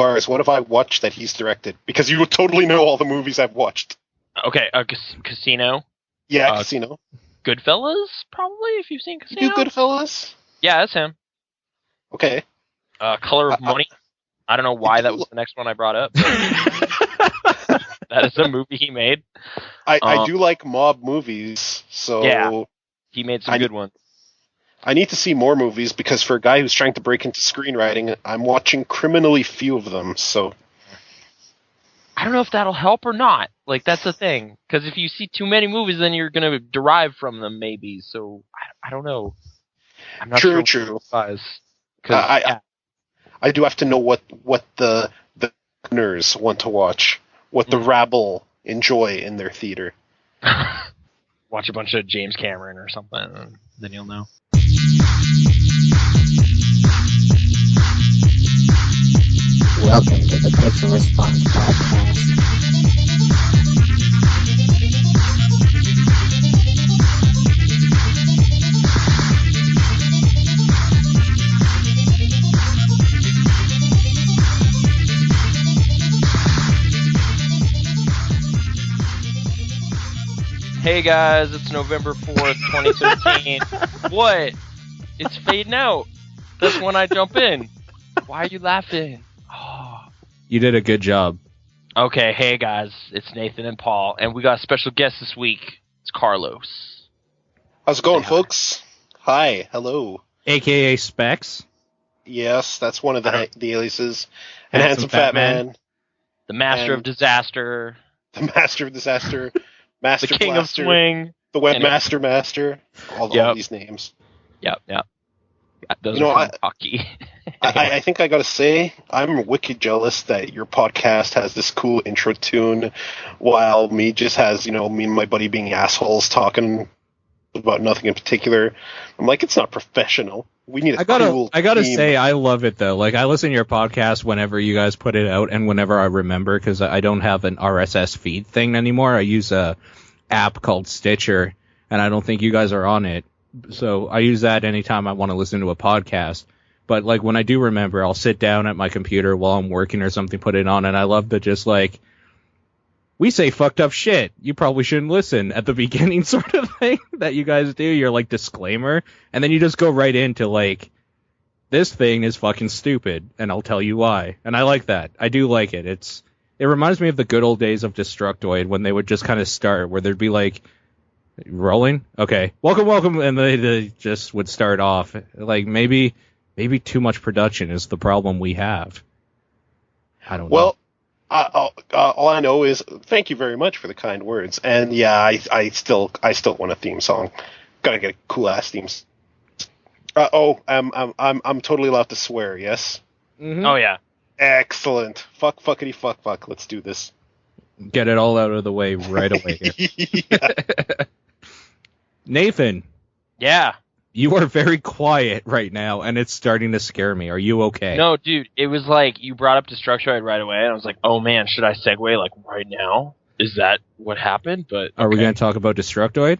Bars, what have I watched that he's directed? Because you would totally know all the movies I've watched. Okay, Casino. Yeah, Casino. Goodfellas, probably, if you've seen Casino. You do Goodfellas? Yeah, that's him. Okay. Color of Money. I don't know why that was the next one I brought up. That is a movie he made. I do like mob movies, so... Yeah, he made some good ones. I need to see more movies, because for a guy who's trying to break into screenwriting, I'm watching criminally few of them, so... I don't know if that'll help or not. Like, that's the thing. Because if you see too many movies, then you're going to derive from them, maybe. So, I don't know. I'm not sure. True. I do have to know what the nerds want to watch, what the rabble enjoy in their theater. Watch a bunch of James Cameron or something, and then you'll know. Welcome to the Pitch and Response Podcast. Hey guys, it's November 4th, 2013. What? It's fading out. That's when I jump in. Why are you laughing? Oh. You did a good job. Okay, hey guys, it's Nathan and Paul, and we got a special guest this week. It's Carlos. How's it going, folks? Hi, hello. AKA Specs. Yes, that's one of the aliases. And Handsomefatman. The Master of Disaster. The Master of Disaster. Master the King Blaster, of Swing. The Webmaster Master. All these names. Yep. Those are from hockey. I think I gotta say, I'm wicked jealous that your podcast has this cool intro tune, while me just has, me and my buddy being assholes talking about nothing in particular. I'm like, it's not professional. We need cool I gotta theme. say, I love it though. Like, I listen to your podcast whenever you guys put it out, and whenever I remember, because I don't have an RSS feed thing anymore. I use a app called Stitcher, and I don't think you guys are on it. So I use that anytime I want to listen to a podcast. But like when I do remember, I'll sit down at my computer while I'm working or something, put it on, and I love to just like, we say fucked up shit. You probably shouldn't listen at the beginning sort of thing that you guys do. You're like disclaimer, and then you just go right into like, this thing is fucking stupid, and I'll tell you why. And I like that. I do like it. It reminds me of the good old days of Destructoid when they would just kind of start, where there'd be like, rolling? Okay. Welcome, and they just would start off. Like, maybe too much production is the problem we have. I don't know. Well, all I know is thank you very much for the kind words. And yeah, I still want a theme song. Gotta get a cool ass theme. I'm totally allowed to swear. Yes. Mm-hmm. Oh yeah. Excellent. Fuckity fuck. Let's do this. Get it all out of the way right away here. Nathan. Yeah. You are very quiet right now, and it's starting to scare me. Are you okay? No, dude. It was like you brought up Destructoid right away, and I was like, oh man, should I segue like right now? Is that what happened? But okay. Are we going to talk about Destructoid?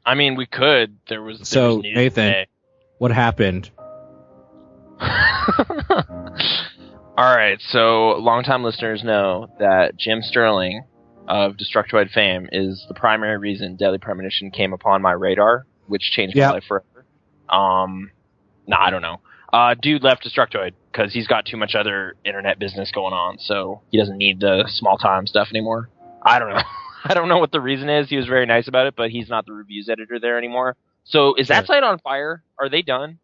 I mean, we could. There was news Nathan, today. What happened? All right, so longtime listeners know that Jim Sterling of Destructoid fame is the primary reason Deadly Premonition came upon my radar, which changed my life forever. I don't know. Dude left Destructoid because he's got too much other internet business going on, so he doesn't need the small time stuff anymore. I don't know. I don't know what the reason is. He was very nice about it, but he's not the reviews editor there anymore. So is that site on fire? Are they done?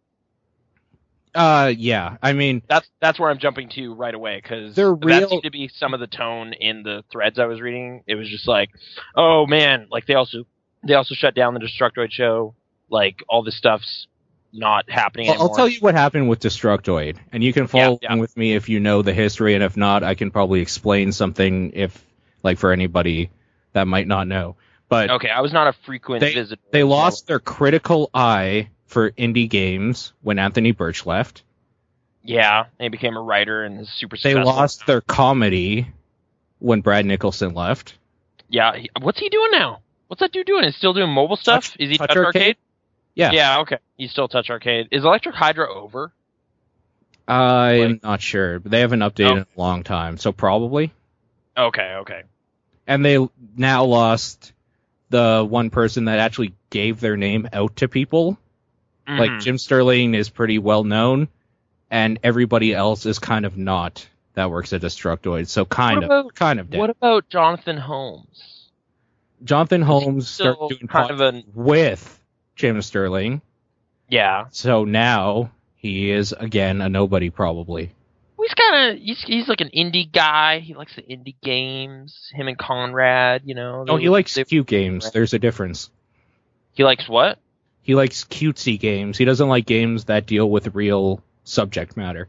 Yeah. I mean, that's where I'm jumping to right away, because that seemed to be some of the tone in the threads I was reading. It was just like, oh man, like they also shut down the Destructoid show. Like all this stuff's not happening anymore. I'll tell you what happened with Destructoid, and you can follow along with me if you know the history, and if not, I can probably explain something if, like, for anybody that might not know. But okay, I was not a frequent visitor. They lost their critical eye for indie games when Anthony Birch left. Yeah, he became a writer and is super successful. They lost their comedy when Brad Nicholson left. Yeah, what's he doing now? What's that dude doing? Is he still doing mobile stuff? Is he Touch Arcade? Yeah. Yeah, okay. He's still Touch Arcade. Is Electric Hydra over? I'm not sure, but they haven't updated in a long time, so probably. Okay. And they now lost the one person that actually gave their name out to people. Mhm. Like, Jim Sterling is pretty well known, and everybody else is kind of not that works at Destructoid, so kind of dead. What about Jonathan Holmes? Jonathan Holmes still started doing kind of podcasts with Jim Sterling, Yeah. so now he is, again, a nobody, probably. He's like an indie guy. He likes the indie games. Him and Conrad, Oh, he likes cute games. There's a difference. He likes what? He likes cutesy games. He doesn't like games that deal with real subject matter.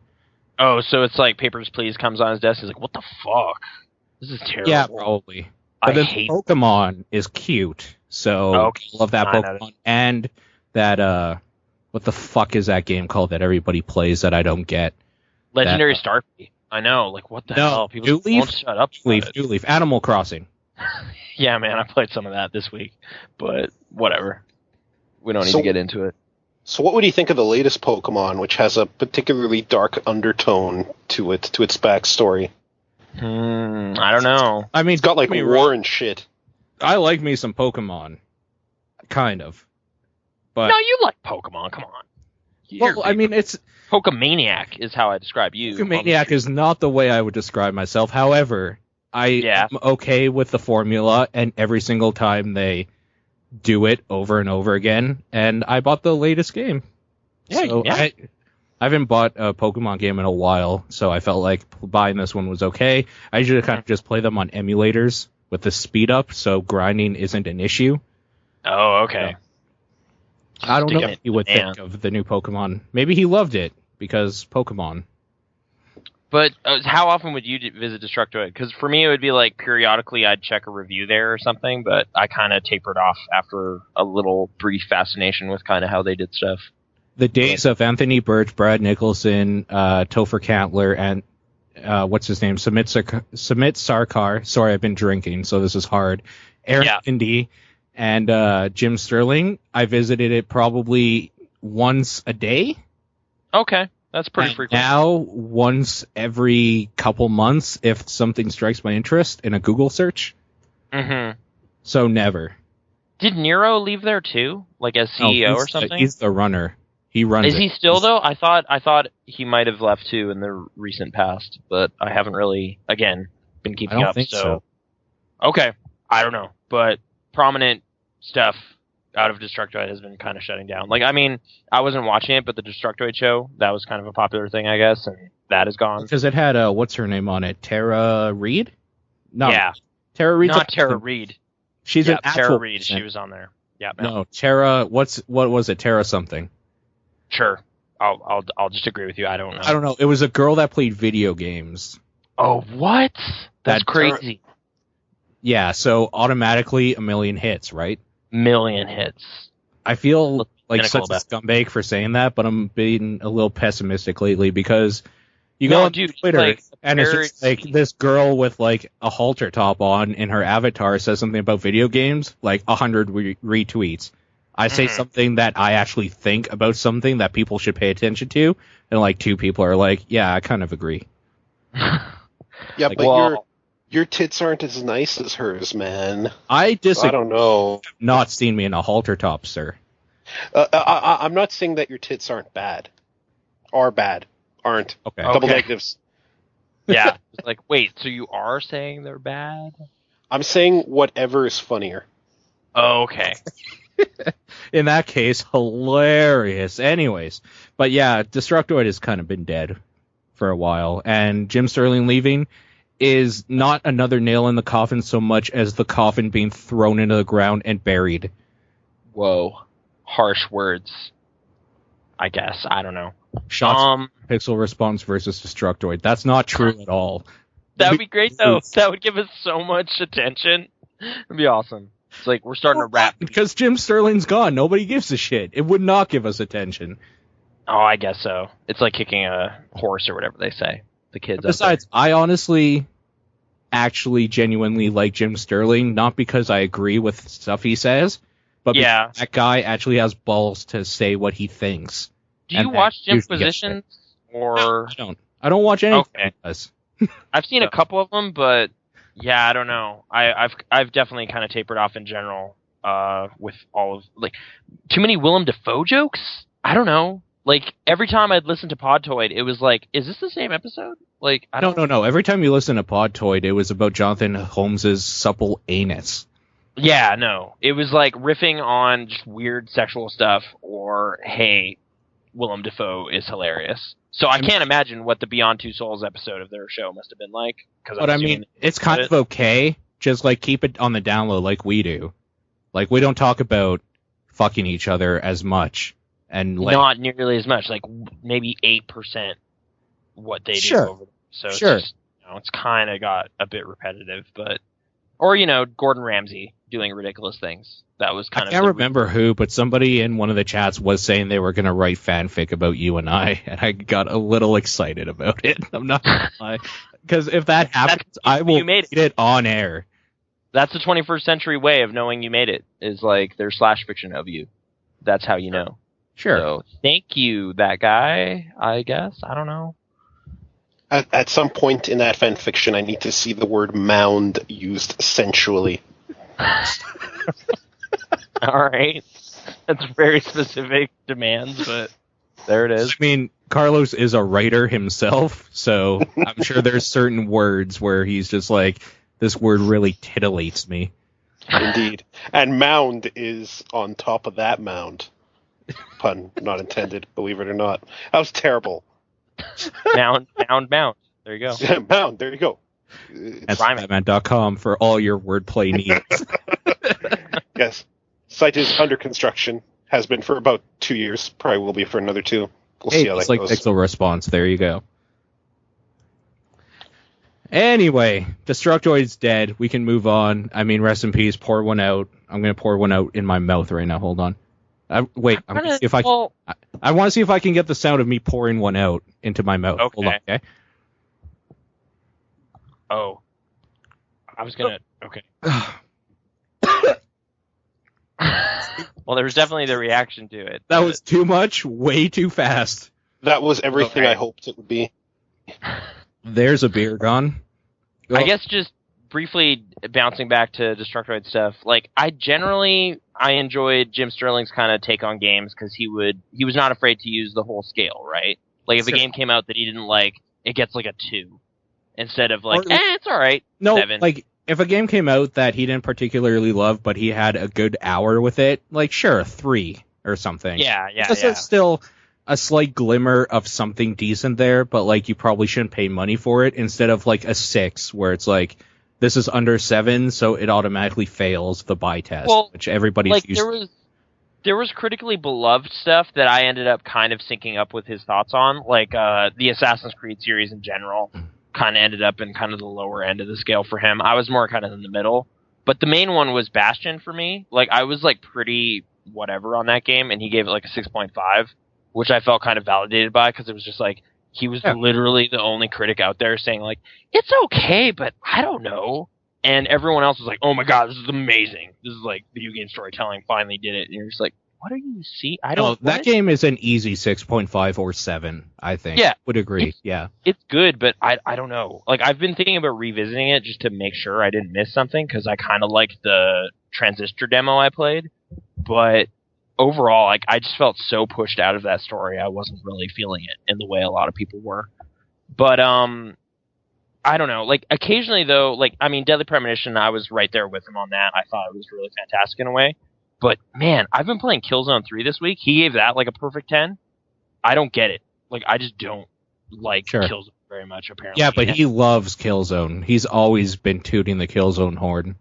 Oh, so it's like Papers, Please comes on his desk. He's like, what the fuck? This is terrible. Yeah, probably. But then hate Pokemon is cute, so Okay, I love that fine, Pokemon. And that, what the fuck is that game called that everybody plays that I don't get? Legendary Starfleet. I know. Like, what the hell? People New Leaf? won't shut up about it. New Leaf. Animal Crossing. Yeah, man, I played some of that this week, but whatever. We don't need to get into it. So what would you think of the latest Pokemon, which has a particularly dark undertone to its backstory? I don't know. I mean, It's got like war and shit. I like me some Pokemon. Kind of. But No, you like Pokemon. Come on. well, I mean, it's Pokemaniac is how I describe you. Pokemaniac is not the way I would describe myself. However, I am okay with the formula, and every single time they do it over and over again, and I bought the latest game. I haven't bought a Pokemon game in a while, so I felt like buying this one was okay. I usually kind of just play them on emulators with the speed up, so grinding isn't an issue. Oh, okay. I don't know what he would think of the new Pokemon. Maybe he loved it, because Pokemon. But how often would you visit Destructoid? Because for me, it would be like periodically I'd check a review there or something, but I kind of tapered off after a little brief fascination with kind of how they did stuff. The days of Anthony Birch, Brad Nicholson, Topher Cantler, and what's his name? Sumit Sarkar. Sorry, I've been drinking, so this is hard. Aaron Indy and Jim Sterling. I visited it probably once a day. Okay. That's pretty frequent. Now, once every couple months, if something strikes my interest in a Google search. Mm-hmm. So never. Did Nero leave there too, like as CEO or something? He's the runner. He runs. Is he still though? I thought he might have left too in the recent past, but I haven't really, again, been keeping up. I don't think so. Okay, I don't know, but prominent stuff out of Destructoid has been kind of shutting down. Like, I mean, I wasn't watching it, but the Destructoid show, that was kind of a popular thing, I guess, and that is gone. Because it had, what's her name on it? Tara Reid? No. Yeah. Tara Reid. Not Tara Reid. She's an actual Tara Reid, she was on there. Yeah. No, Tara, what was it? Tara something. Sure. I'll just agree with you. I don't know. I don't know. It was a girl that played video games. Oh, what? That's crazy. Yeah, so automatically a million hits, right? Million hits. I feel like such a scumbag for saying that, but I'm being a little pessimistic lately because you go on Twitter and it's just like this girl with like a halter top on and her avatar says something about video games, like 100 retweets. I say something that I actually think about something that people should pay attention to, and like 2 people are like, yeah, I kind of agree. Yeah, like, but your tits aren't as nice as hers, man. I disagree. I don't know. Not seen me in a halter top, sir. I'm not saying that your tits aren't bad. Are bad. Aren't. Okay. Double negatives. Yeah. It's like, wait, so you are saying they're bad? I'm saying whatever is funnier. Oh, okay. In that case, hilarious. Anyways, but yeah, Destructoid has kind of been dead for a while, and Jim Sterling leaving is not another nail in the coffin so much as the coffin being thrown into the ground and buried. Whoa. Harsh words. I guess. I don't know. Shots Pixel Response versus Destructoid. That's not true at all. That would be great, though. That would give us so much attention. It'd be awesome. It's like we're starting to rap. Because Jim Sterling's gone. Nobody gives a shit. It would not give us attention. Oh, I guess so. It's like kicking a horse or whatever they say. The kids. Besides, I honestly actually genuinely like Jim Sterling, not because I agree with stuff he says, but because that guy actually has balls to say what he thinks. Do you watch Jimquisitions or I don't watch anything. Okay. Else. I've seen a couple of them, but yeah, I don't know. I've definitely kind of tapered off in general. With all of like too many Willem Dafoe jokes. I don't know. Like every time I'd listen to Podtoid, it was like, is this the same episode? Like I don't. No. Every time you listen to Podtoid, it was about Jonathan Holmes's supple anus. Yeah, no. It was like riffing on just weird sexual stuff, or hey, Willem Dafoe is hilarious. So I can't imagine what the Beyond Two Souls episode of their show must have been like. But I mean, it's kind of okay. Just like keep it on the down low, like we do. Like we don't talk about fucking each other as much, and like, not nearly as much. Like maybe 8% what they do over. So it's just, it's kind of got a bit repetitive, but or Gordon Ramsay doing ridiculous things. That was kind of. I can't remember who, but somebody in one of the chats was saying they were going to write fanfic about you and I got a little excited about it. I'm not gonna lie, because if that happens, I will read it on air. That's the 21st century way of knowing you made it. Is like there's slash fiction of you. That's how you know. Sure. So thank you, that guy. I guess I don't know. At some point in that fan fiction, I need to see the word mound used sensually. All right. That's very specific demands, but there it is. I mean, Carlos is a writer himself, so I'm sure there's certain words where he's just like, this word really titillates me. Indeed. And mound is on top of that mound. Pun not intended, believe it or not. That was terrible. Mound. There you go. Mound, there you go. Handsomefatman.com for all your wordplay needs. Yes. Site is under construction. Has been for about 2 years. Probably will be for another 2. We'll see how that goes. It's like pixel response. There you go. Anyway, Destructoid's dead. We can move on. I mean, rest in peace. Pour one out. I'm going to pour one out in my mouth right now. Hold on. I'm going to see if I want to see if I can get the sound of me pouring one out into my mouth. Okay. Hold on, okay? Oh. I was going to... Okay. Well, there was definitely the reaction to it. That was too much, way too fast. That was everything I hoped it would be. There's a beer gone. I guess just briefly bouncing back to Destructoid stuff, like I enjoyed Jim Sterling's kind of take on games because he was not afraid to use the whole scale, right? Like if a game came out that he didn't like, it gets like a 2 instead of like, it's all right. No, 7. like if a game came out that he didn't particularly love, but he had a good hour with it, like sure, 3 or something. Yeah. It's still a slight glimmer of something decent there, but like you probably shouldn't pay money for it instead of like a 6 where it's like this is under 7, so it automatically fails the buy test, which everybody's like used to. There was critically beloved stuff that I ended up kind of syncing up with his thoughts on, like the Assassin's Creed series in general kind of ended up in kind of the lower end of the scale for him. I was more kind of in the middle, but the main one was Bastion for me. Like I was like pretty whatever on that game, and he gave it like a 6.5. Which I felt kind of validated by because it was just like he was literally the only critic out there saying like it's okay, but I don't know, and everyone else was like, oh my god, this is amazing. This is like video game storytelling finally did it, and you're just like, what are you see? I don't. That game is an easy 6.5 or 7. I think. Yeah, would agree. It's good, but I don't know. Like I've been thinking about revisiting it just to make sure I didn't miss something because I kind of liked the Transistor demo I played, but. Overall, like I just felt so pushed out of that story. I wasn't really feeling it in the way a lot of people were. But I don't know. Like occasionally though, like I mean, Deadly Premonition, I was right there with him on that. I thought it was really fantastic in a way. But man, I've been playing Killzone 3 this week. He gave that like a perfect 10. I don't get it. Like I just don't like Killzone very much. Apparently, yeah, but he loves Killzone. He's always been tooting the Killzone horn.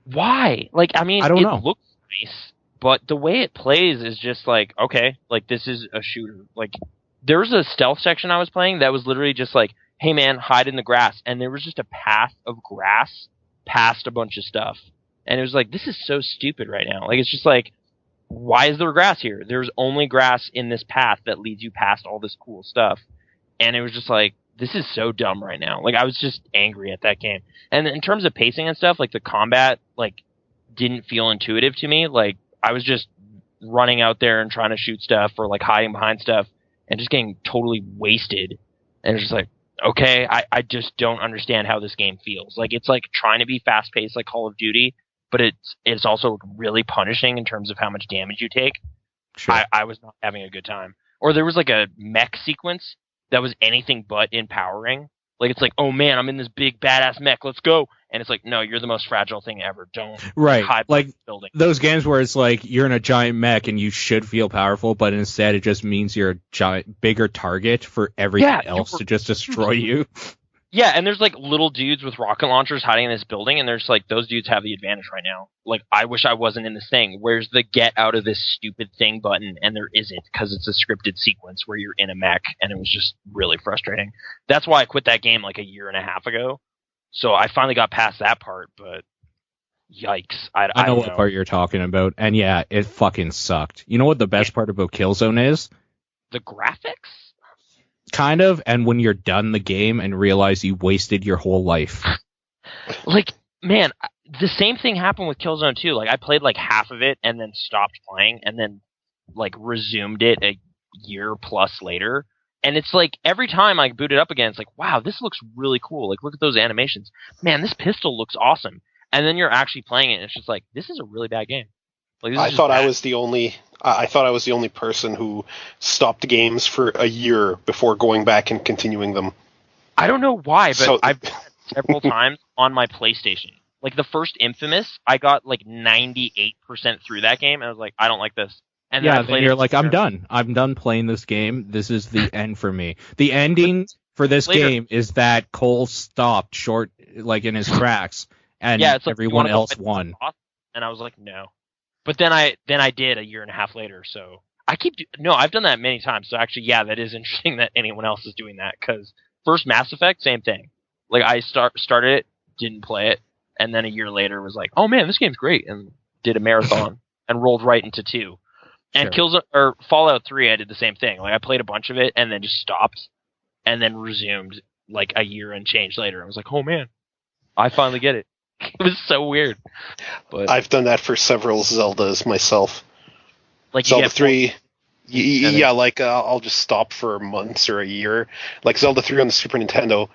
Why? Like I mean, I don't know. It looks nice. But the way it plays is just like, okay, like this is a shooter. Like there was a stealth section I was playing that was literally just like, hey man, hide in the grass. And there was just a path of grass past a bunch of stuff. And it was like, this is so stupid right now. Like it's just like, why is there grass here? There's only grass in this path that leads you past all this cool stuff. And it was just like, this is so dumb right now. Like I was just angry at that game. And in terms of pacing and stuff, like the combat, like didn't feel intuitive to me. Like, I was just running out there and trying to shoot stuff or like hiding behind stuff. and just getting totally wasted. And it's just like, okay, I just don't understand how this game feels. Like, it's like trying to be fast paced like Call of Duty, but it's also really punishing in terms of how much damage you take. Sure. I was not having a good time. Or there was like a mech sequence that was anything but empowering. Like, it's like, oh man, I'm in this big badass mech, let's go. And it's like, no, you're the most fragile thing ever. Don't hide like building. those games where it's like you're in a giant mech and you should feel powerful, but instead it just means you're a bigger target for everything else to just destroy you. Yeah, and there's like little dudes with rocket launchers hiding in this building, and there's like, those dudes have the advantage right now. Like, I wish I wasn't in this thing. Where's the get out of this stupid thing button? And there isn't, because it's a scripted sequence where you're in a mech, and it was just really frustrating. That's why I quit that game like a year and a half ago. So I finally got past that part, but yikes. I know don't what part you're talking about, and yeah, it fucking sucked. You know what the best part about Killzone is? The graphics? Kind of, and when you're done the game and realize you wasted your whole life. Like, man, the same thing happened with Killzone 2. Like, I played like half of it and then stopped playing and then like resumed it a year plus later. And it's like every time I boot it up again, it's like, wow, this looks really cool. Like, look at those animations. Man, this pistol looks awesome. And then you're actually playing it and it's just like, this is a really bad game. Like, I thought I was the only person who stopped games for a year before going back and continuing them. I don't know why, but I've done it several times on my PlayStation. Like, the first Infamous, I got like 98% through that game, and I was like, I don't like this. And then you're like, I'm done. I'm done playing this game. This is the end for me. The ending for this game is that Cole stopped short, like in his tracks, and it's like, everyone else won. And I was like, no. But then I did a year and a half later, so I've done that many times. So actually, yeah, that is interesting that anyone else is doing that, because first Mass Effect, same thing. Like, I started it, didn't play it, and then a year later was like, oh man, this game's great, and did a marathon and rolled right into 2. And Sure. Killzone or Fallout 3, I did the same thing. Like, I played a bunch of it and then just stopped, and then resumed like a year and change later. I was like, oh man, I finally get it. It was so weird. But I've done that for several Zeldas myself. like, Zelda 3, like I'll just stop for months or a year. Like Zelda 3 on the Super Nintendo,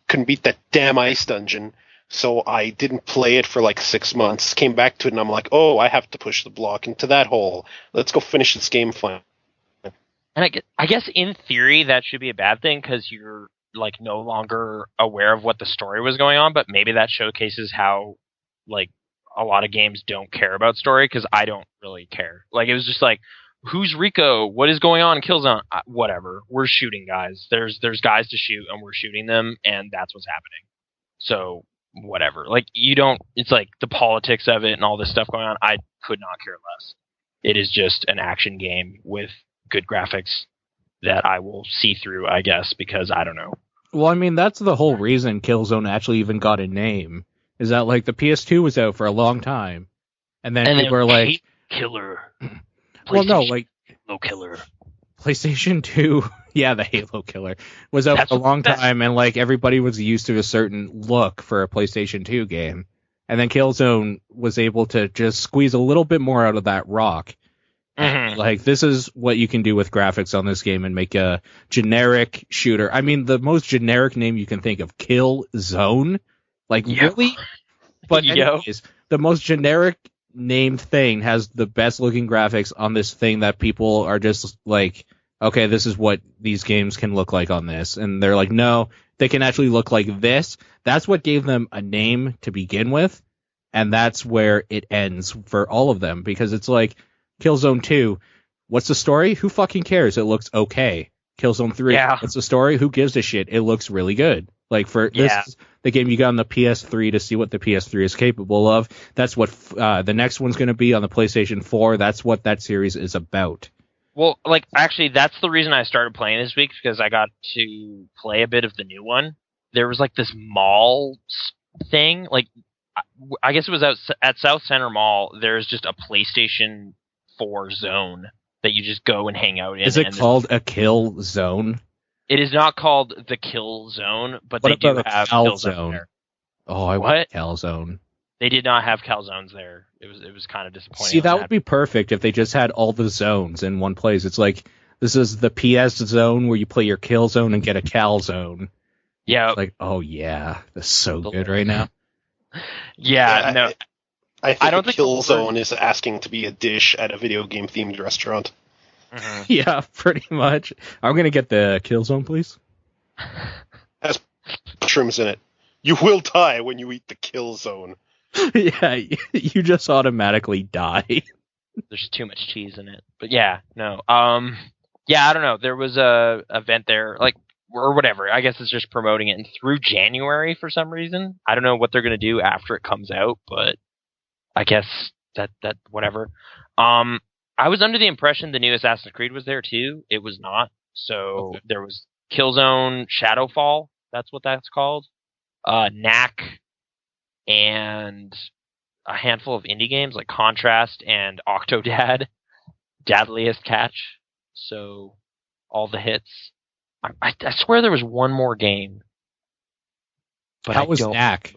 couldn't beat that damn ice dungeon, so I didn't play it for like 6 months. Came back to it and I'm like, oh, I have to push the block into that hole. Let's go finish this game fine. And I guess in theory that should be a bad thing, because you're like no longer aware of what the story was going on, but maybe that showcases how like a lot of games don't care about story, because I don't really care. Like, it was just like, who's Rico? What is going on in Killzone? Whatever. We're shooting guys. There's guys to shoot and we're shooting them, and that's what's happening. So whatever. Like, it's like the politics of it and all this stuff going on. I could not care less. It is just an action game with good graphics that I will see through, I guess, because I don't know. Well, I mean, that's the whole reason Killzone actually even got a name, is that like the PS2 was out for a long time, and then people were like, Killer. Well, no, like Halo Killer. PlayStation 2, yeah, the Halo Killer was out for a long time, and like everybody was used to a certain look for a PlayStation 2 game, and then Killzone was able to just squeeze a little bit more out of that rock. Mm-hmm. Like, this is what you can do with graphics on this game and make a generic shooter. I mean, the most generic name you can think of, Killzone. Like, really? But anyways, the most generic named thing has the best looking graphics on this thing that people are just like, okay, this is what these games can look like on this. And they're like, no, they can actually look like this. That's what gave them a name to begin with. And that's where it ends for all of them, because it's like, Killzone 2, what's the story? Who fucking cares? It looks okay. Killzone 3, what's the story? Who gives a shit? It looks really good. Like, for this, the game you got on the PS3 to see what the PS3 is capable of. That's what the next one's going to be on the PlayStation 4. That's what that series is about. Well, like, actually, that's the reason I started playing this week, because I got to play a bit of the new one. There was, like, this mall thing. Like, I guess it was at South Center Mall. There's just a PlayStation 4 zone that you just go and hang out in. Is it called a kill zone? It is not called the Kill Zone, but they do have Killzone there. Oh, I want Calzone. They did not have Calzones there. It was kind of disappointing. See, that would be perfect if they just had all the zones in one place. It's like This is the PS zone where you play your Killzone and get a Calzone. Yeah. It's like, oh yeah, that's so good right now. Yeah, no. I think don't a think the Killzone is asking to be a dish at a video game themed restaurant. Mhm. Yeah, pretty much. I'm gonna get the Killzone, please. Has mushrooms in it. You will die when you eat the Killzone. Yeah, you just automatically die. There's too much cheese in it. But yeah, no. Yeah, I don't know. There was a event there, like, or whatever. I guess it's just promoting it and through January for some reason. I don't know what they're gonna do after it comes out, but I guess that whatever. I was under the impression the new Assassin's Creed was there too. It was not. So Okay. there was Killzone Shadowfall. That's what that's called. Knack and a handful of indie games like Contrast and Octodad, Deadliest Catch. So all the hits. I swear there was one more game. But How I was don't Knack?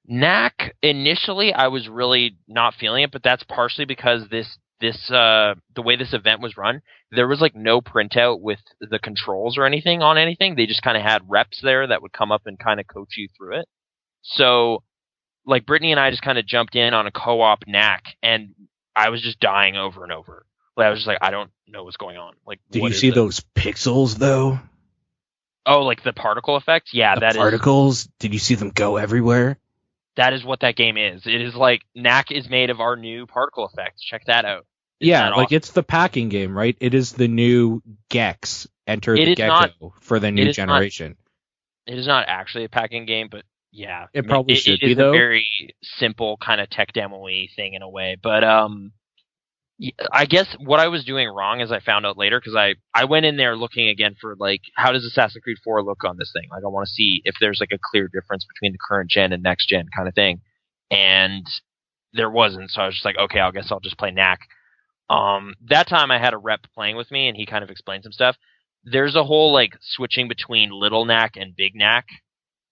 Knack, initially I was really not feeling it, but that's partially because the way this event was run, there was like no printout with the controls or anything on anything. They just kind of had reps there that would come up and kind of coach you through it. So like Brittany and I just kind of jumped in on a co-op Knack, and I was just dying over and over. Like I was just like, I don't know what's going on. Like, Did what you is see this? those pixels though? Oh, like the particle effects? Yeah, The particles? Did you see them go everywhere? That is what that game is. It is like Knack is made of our new particle effects. Check that out. Isn't Yeah, that like awesome? it's the packing game, right? It is the new Gex. Enter It the is not- Gecko for the new is not- generation. It is not actually a packing game, but yeah, It probably should it be, is though. a very simple kind of tech demo-y thing in a way. But I guess what I was doing wrong, as I found out later, because I went in there looking again for like, how does Assassin's Creed 4 look on this thing? Like, I want to see if there's like a clear difference between the current gen and next gen kind of thing, and there wasn't. So I was just like, okay, I guess I'll just play Knack. That time I had a rep playing with me, and he kind of explained some stuff. There's a whole like switching between little Knack and big Knack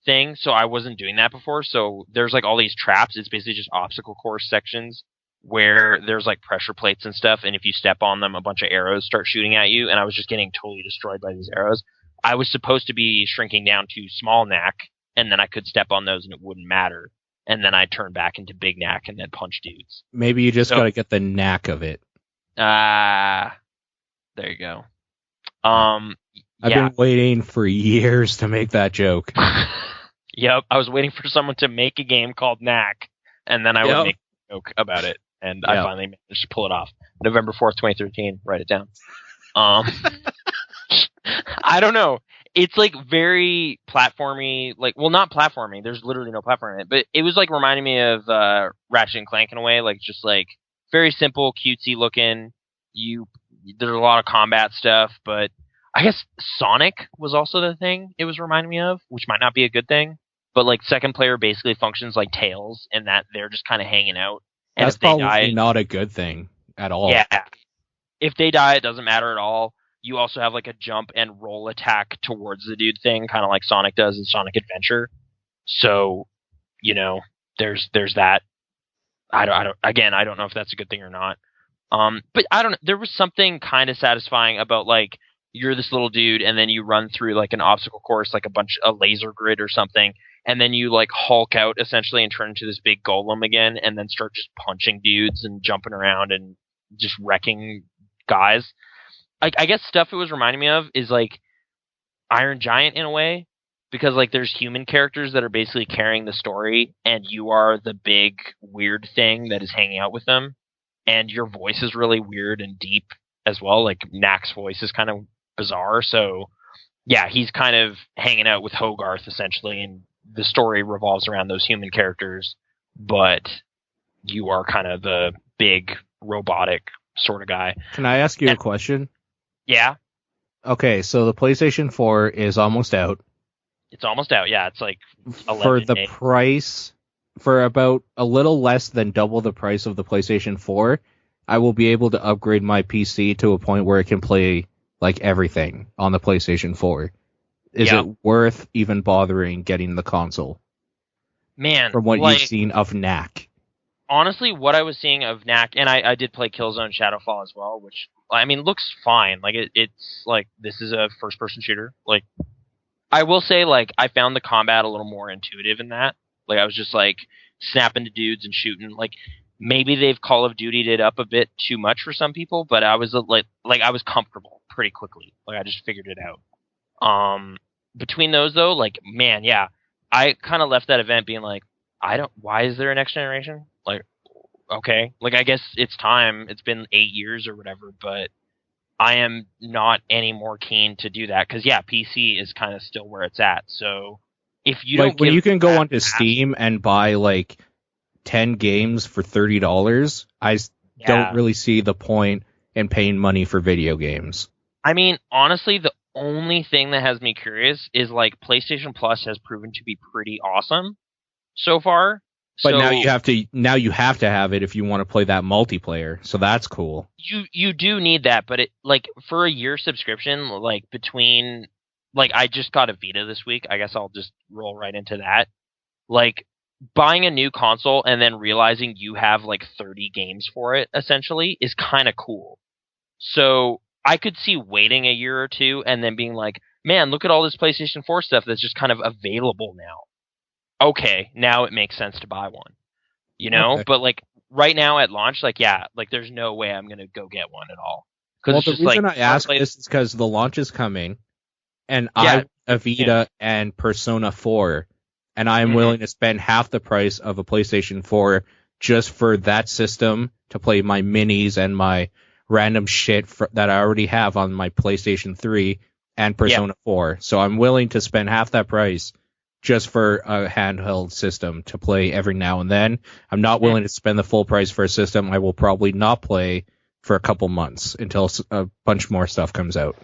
thing, so I wasn't doing that before. So there's like all these traps. It's basically just obstacle course sections where there's like pressure plates and stuff, and if you step on them, a bunch of arrows start shooting at you, and I was just getting totally destroyed by these arrows. I was supposed to be shrinking down to small Knack, and then I could step on those and it wouldn't matter. And then I turn back into big Knack and then punch dudes. Maybe you just So- gotta get the knack of it. There you go. I've Yeah. been waiting for years to make that joke. Yep, I was waiting for someone to make a game called Knack, and then I would Yep. make a joke about it, and I Yep. finally managed to pull it off. November 4th, 2013. Write it down. I don't know. It's like very platformy, like, well, not platforming. There's literally no platform in it, but it was like reminding me of Ratchet and Clank in a way, like just like very simple, cutesy looking. There's a lot of combat stuff, but I guess Sonic was also the thing it was reminding me of, which might not be a good thing. But like second player basically functions like Tails in that they're just kind of hanging out. And That's if they probably die, not a good thing at all. yeah. If they die, it doesn't matter at all. You also have like a jump and roll attack towards the dude thing, kind of like Sonic does in Sonic Adventure. So, there's that. I don't know if that's a good thing or not. But I don't know. There was something kind of satisfying about like you're this little dude and then you run through like an obstacle course, like a laser grid or something, and then you like Hulk out essentially and turn into this big golem again, and then start just punching dudes and jumping around and just wrecking guys. I guess stuff it was reminding me of is like Iron Giant in a way, because like there's human characters that are basically carrying the story, and you are the big weird thing that is hanging out with them, and your voice is really weird and deep as well. Like Knack's voice is kind of bizarre, so yeah, he's kind of hanging out with Hogarth essentially, and the story revolves around those human characters, but you are kind of the big robotic sort of guy. Can I ask you a question? Yeah, Okay, so the PlayStation 4 is almost out. it's almost out. Yeah, it's like 11 For the days. price, for about a little less than double the price of the PlayStation 4, I will be able to upgrade my PC to a point where it can play like everything on the PlayStation 4. Is Yeah. it worth even bothering getting the console Man, from what like, you've seen of Knack? honestly, what I was seeing of Knack, and I did play Killzone Shadowfall as well, which I mean, looks fine. Like it's like this is a first-person shooter. Like I will say, like I found the combat a little more intuitive in that. Like I was just like snapping to dudes and shooting. Like maybe they've Call of Duty'd it up a bit too much for some people, but I was like I was comfortable pretty quickly. Like I just figured it out. Between those though, like man, yeah, I kind of left that event being like, why is there a next generation? Like, okay, like I guess it's time. It's been 8 years or whatever, but I am not any more keen to do that because yeah, PC is kind of still where it's at. So if you Like don't when give you can go that onto Steam and buy like 10 games for $30, don't really see the point in paying money for video games. I mean, honestly, the only thing that has me curious is like PlayStation Plus has proven to be pretty awesome so far. But So now you have to have it if you want to play that multiplayer. So that's cool. you do need that, but it like for a year subscription, like between like I just got a Vita this week. I guess I'll just roll right into that. Like buying a new console and then realizing you have like 30 games for it essentially is kind of cool. So I could see waiting a year or two and then being like, man, look at all this PlayStation 4 stuff that's just kind of available now. Okay, now it makes sense to buy one. You know? Okay. But like right now at launch, like yeah, like there's no way I'm gonna go get one at all. Well, It's the just reason like I ask this is because the launch is coming, and I Yeah. have a Vita and Persona 4, and I am Mhm. willing to spend half the price of a PlayStation 4 just for that system to play my minis and my random shit that I already have on my PlayStation 3 and Persona 4. So I'm willing to spend half that price just for a handheld system to play every now and then. I'm not willing to spend the full price for a system I will probably not play for a couple months until a bunch more stuff comes out.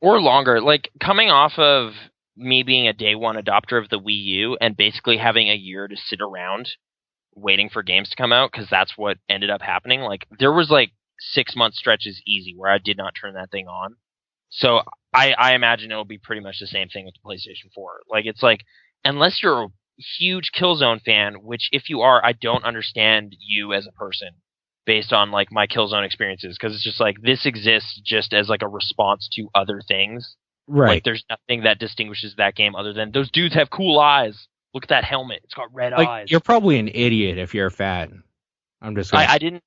Or longer. Like coming off of me being a day one adopter of the Wii U and basically having a year to sit around waiting for games to come out because that's what ended up happening. Like there was like 6 month stretches easy where I did not turn that thing on. So I imagine it'll be pretty much the same thing with the PlayStation 4. Like it's like unless you're a huge Killzone fan, which if you are, I don't understand you as a person based on like my Killzone experiences because it's just like this exists just as like a response to other things. Right. Like there's nothing that distinguishes that game other than those dudes have cool eyes. Look at that helmet. It's got red eyes. You're probably an idiot if you're a fan. I'm just gonna...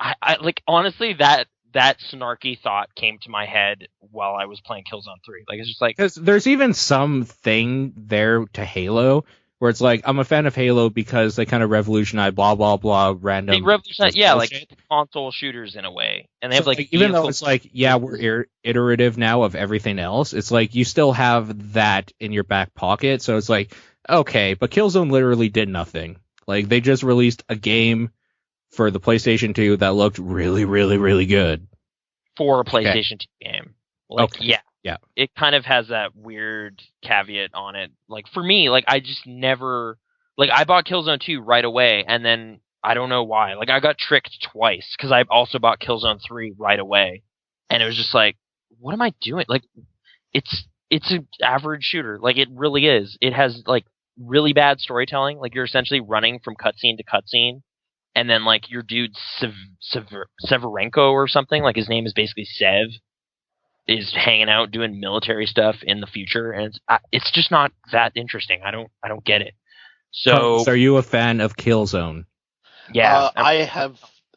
I like honestly that snarky thought came to my head while I was playing Killzone 3. Like it's just like because there's even something there to Halo where it's like I'm a fan of Halo because they kind of revolutionized blah blah blah random. they revolutionized, yeah, like bullshit. console shooters in a way, and they So, have like even though it's like we're iterative now of everything else, it's like you still have that in your back pocket. So it's like okay, but Killzone literally did nothing. Like they just released a game for the PlayStation 2 that looked really, really, really good. For a PlayStation 2 game. Like, Okay. yeah. It kind of has that weird caveat on it. Like, for me, like, I just never... Like, I bought Killzone 2 right away, and then I don't know why. Like, I got tricked twice, because I also bought Killzone 3 right away. And it was just like, what am I doing? Like, it's an average shooter. Like, it really is. It has, like, really bad storytelling. Like, you're essentially running from cutscene to cutscene. And then, like, your dude Severenko or something, like his name is basically Sev, is hanging out doing military stuff in the future, and it's just not that interesting. I don't get it. So, are you a fan of Killzone? Yeah, I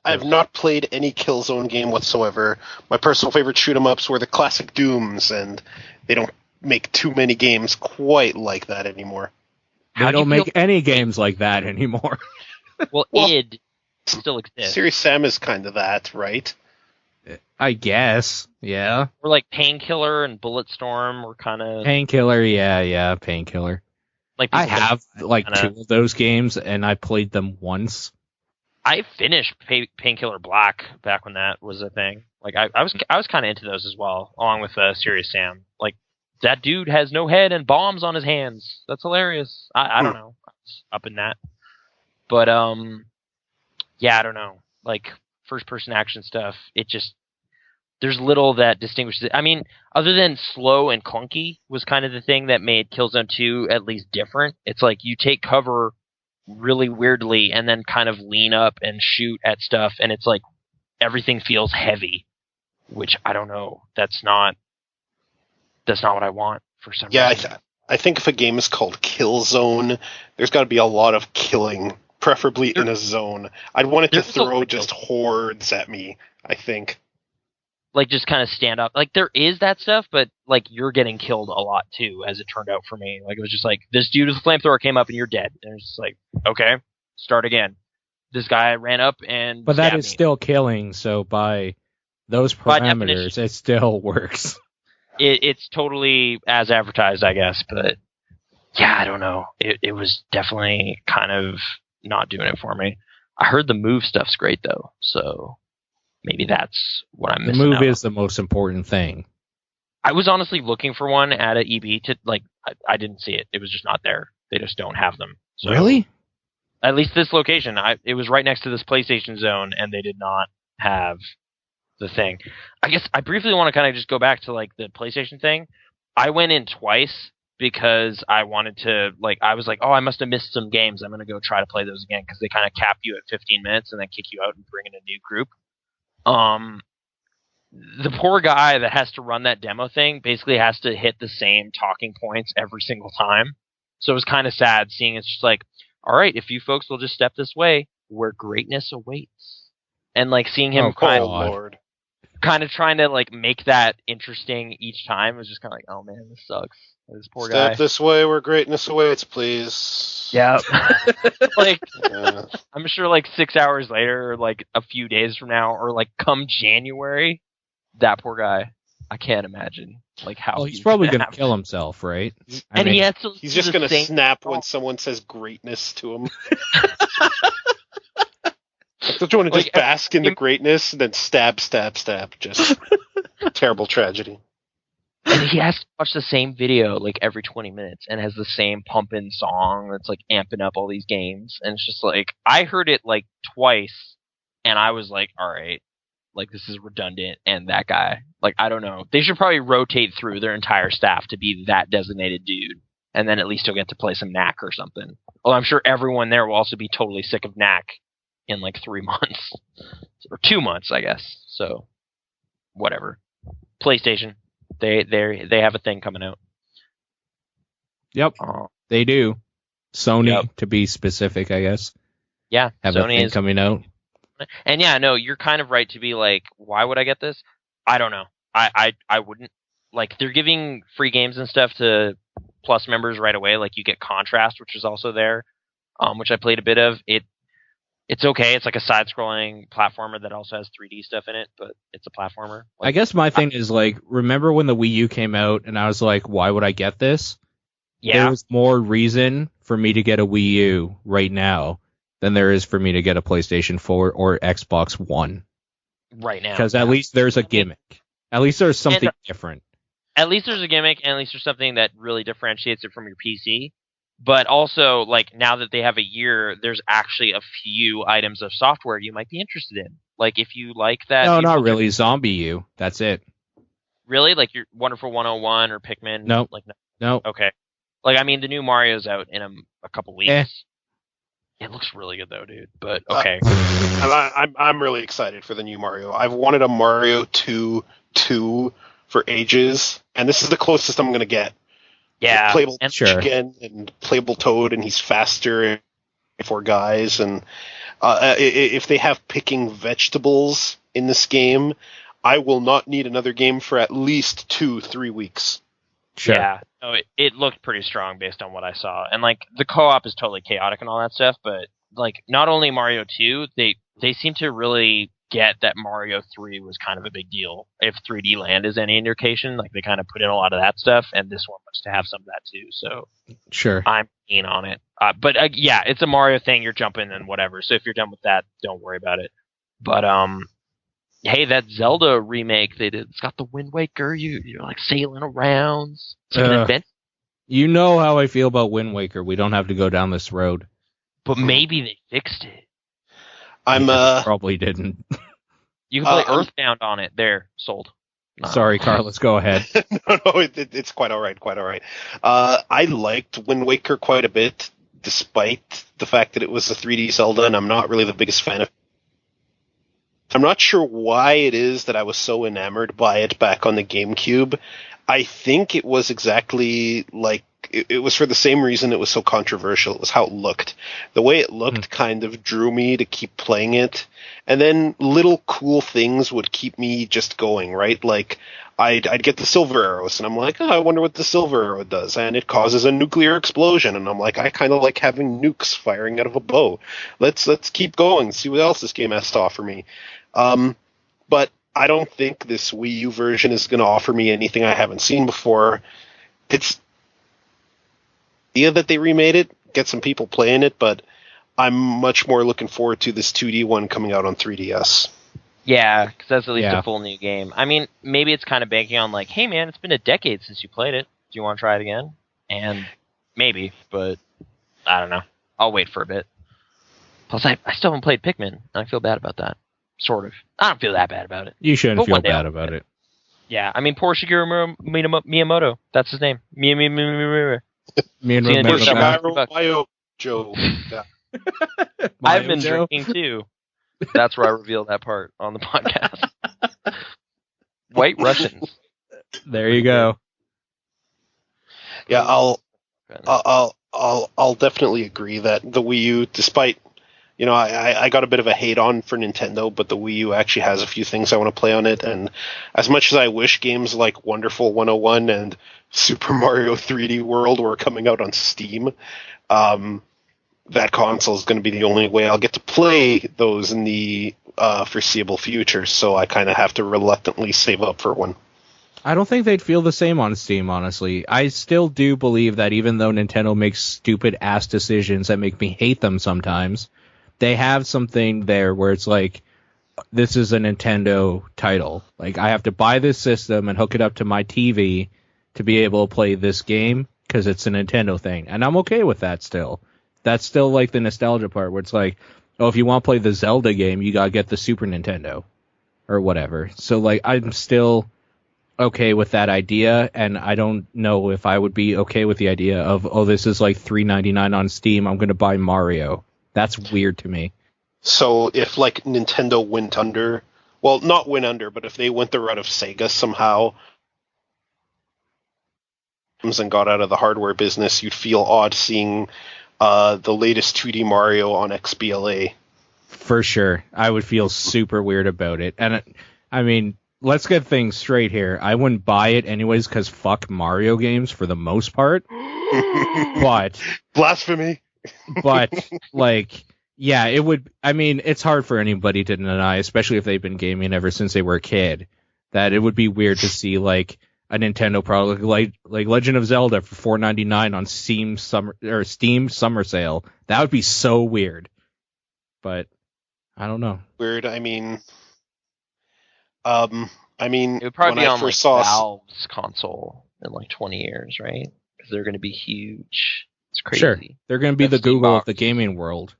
have not played any Killzone game whatsoever. My personal favorite shoot 'em ups were the classic Dooms, and they don't make too many games quite like that anymore. They don't make any games like that anymore. Well, id still exists. Serious Sam is kind of that, right? I guess, yeah. Or like Painkiller and Bulletstorm were kind of Painkiller, yeah, Painkiller. like I have like kinda... 2 of those games, and I played them once. I finished Painkiller Black back when that was a thing. Like I was kind of into those as well, along with Serious Sam. Like that dude has no head and bombs on his hands. That's hilarious. I don't know. I was up in that, but yeah, I don't know. Like first person action stuff, it just there's little that distinguishes it. I mean, other than slow and clunky was kind of the thing that made Killzone 2 at least different. It's like you take cover really weirdly and then kind of lean up and shoot at stuff, and it's like everything feels heavy. which I don't know. That's not what I want for some Yeah, reason. I think if a game is called Killzone, there's got to be a lot of killing, preferably in a zone. I'd want it to throw just hordes at me, I think. Like, just kind of stand up. Like, there is that stuff, but, like, you're getting killed a lot, too, as it turned out for me. Like, it was just like, this dude with a flamethrower came up and you're dead. And it's just like, okay, start again. This guy ran up and But that is me. still killing, so by those parameters, it still works. It's totally as advertised, I guess, but yeah, I don't know. It was definitely kind of not doing it for me. I heard the move stuff's great, though, so maybe that's what I'm missing The move out is the most important thing. I was honestly looking for one at an EB to, like, I didn't see it. It was just not there. They just don't have them. So, Really? At least this location. It was right next to this PlayStation zone, and they did not have the thing. I guess I briefly want to kind of just go back to, like, the PlayStation thing. I went in twice because I wanted to, like, I was like, oh, I must have missed some games. I'm going to go try to play those again because they kind of cap you at 15 minutes and then kick you out and bring in a new group. The poor guy that has to run that demo thing basically has to hit the same talking points every single time. So it was kind of sad seeing it's just like, all right, if you folks will just step this way, where greatness awaits. And, like, seeing him kind of trying to, like, make that interesting each time was just kind of like, oh man, this sucks. This poor guy. Step this way where greatness awaits, please. Yeah. Like, I'm sure, like, 6 hours later, or, like, a few days from now, or, like, come January, that poor guy, I can't imagine, like, how. Well, he's probably going to kill himself, right? He's just going to snap when someone says greatness to him. Don't you want to just bask in the greatness, then stab. Just terrible tragedy. And he has to watch the same video, like, every 20 minutes, and has the same pumping song that's, like, amping up all these games. And it's just like, I heard it, like, twice, and I was like, all right, like, this is redundant. And that guy, like, I don't know. They should probably rotate through their entire staff to be that designated dude, and then at least he'll get to play some Knack or something. Well, I'm sure everyone there will also be totally sick of Knack in, like, 3 months. Or 2 months, I guess. So, whatever. PlayStation. They have a thing coming out. Yep, they do. Sony, to be specific, I guess. Yeah, have Sony a thing coming out. And yeah, no, you're kind of right to be like, why would I get this? I don't know. I wouldn't. Like, they're giving free games and stuff to Plus members right away. Like, you get Contrast, which is also there, which I played a bit of. It's okay. It's like a side-scrolling platformer that also has 3D stuff in it, but it's a platformer. Like, I guess my thing is, like, remember when the Wii U came out and I was like, why would I get this? Yeah. There's more reason for me to get a Wii U right now than there is for me to get a PlayStation 4 or Xbox One. Right now. Because at least there's a gimmick. At least there's something different. At least there's a gimmick, and at least there's something that really differentiates it from your PC. But also, like, now that they have a year, there's actually a few items of software you might be interested in. Like, if you like that... No, not really. Zombie U. That's it. Really? Like your Wonderful 101 or Pikmin? No. Like, no. Okay. Like, I mean, the new Mario's out in a couple weeks. It looks really good, though, dude. But, okay. I'm really excited for the new Mario. I've wanted a Mario 2 for ages, and this is the closest I'm going to get. Yeah, playable chicken and playable Toad, and he's faster for guys. And if they have picking vegetables in this game, I will not need another game for at least 2-3 weeks. Sure. Yeah, no, it looked pretty strong based on what I saw, and, like, the co-op is totally chaotic and all that stuff. But, like, not only Mario 2, they seem to really get that Mario 3 was kind of a big deal. If 3D Land is any indication, like, they kind of put in a lot of that stuff, and this one wants to have some of that too. So sure, I'm keen on it. But yeah, it's a Mario thing. You're jumping and whatever. So if you're done with that, don't worry about it. But hey, that Zelda remake they did, it's got the Wind Waker. You're like sailing around. It's like an adventure. You know how I feel about Wind Waker. We don't have to go down this road. But maybe they fixed it. Probably didn't. You can play Earthbound on it. There, sold. Sorry, Carlos, go ahead. No, it's quite all right. I liked Wind Waker quite a bit, despite the fact that it was a 3D Zelda, and I'm not really the biggest fan of I'm not sure why it is that I was so enamored by it back on the GameCube. I think it was exactly like it was for the same reason it was so controversial. It was how it looked. The way it looked kind of drew me to keep playing it. And then little cool things would keep me just going, right? Like I'd get the silver arrows, and I'm like, oh, I wonder what the silver arrow does. And it causes a nuclear explosion, and I'm like, I kind of like having nukes firing out of a bow. Let's keep going, see what else this game has to offer me. But I don't think this Wii U version is going to offer me anything I haven't seen before. It's the idea that they remade it, get some people playing it, but I'm much more looking forward to this 2D one coming out on 3DS. Yeah, because that's at least a full new game. I mean, maybe it's kind of banking on like, hey man, it's been a decade since you played it. Do you want to try it again? And maybe, but I don't know. I'll wait for a bit. Plus, I still haven't played Pikmin, and I feel bad about that. Sort of. I don't feel that bad about it. You shouldn't feel bad about it. Yeah, I mean, poor Shigeru Miyamoto. That's his name. Miyamoto. Joe. I've been drinking too. That's where I reveal that part on the podcast. White Russians. There you go. Yeah, I'll definitely agree that the Wii U, despite, you know, I got a bit of a hate on for Nintendo, but the Wii U actually has a few things I want to play on it. And as much as I wish games like Wonderful 101 and Super Mario 3D World were coming out on Steam, that console is going to be the only way I'll get to play those in the foreseeable future. So I kind of have to reluctantly save up for one. I don't think they'd feel the same on Steam, honestly. I still do believe that even though Nintendo makes stupid-ass decisions that make me hate them sometimes, they have something there where it's like, this is a Nintendo title. Like, I have to buy this system and hook it up to my TV to be able to play this game because it's a Nintendo thing. And I'm okay with that still. That's still like the nostalgia part where it's like, oh, if you want to play the Zelda game, you got to get the Super Nintendo or whatever. So, like, I'm still okay with that idea, and I don't know if I would be okay with the idea of, oh, this is like $3.99 on Steam, I'm going to buy Mario. That's weird to me. So if, like, Nintendo went under, well, not went under, but if they went the route of Sega somehow and got out of the hardware business, you'd feel odd seeing the latest 2D Mario on XBLA. For sure. I would feel super weird about it. And, I mean, let's get things straight here. I wouldn't buy it anyways because fuck Mario games for the most part. But blasphemy. But, like, yeah, it would. I mean, it's hard for anybody to deny, especially if they've been gaming ever since they were a kid, that it would be weird to see, like, a Nintendo product like Legend of Zelda for $4.99 on Steam summer sale. That would be so weird. But I don't know. Weird. I mean, it would probably be on like Valve's console in like 20 years, right? Because they're going to be huge. It's crazy. Sure, they're going to be the Google of the gaming world.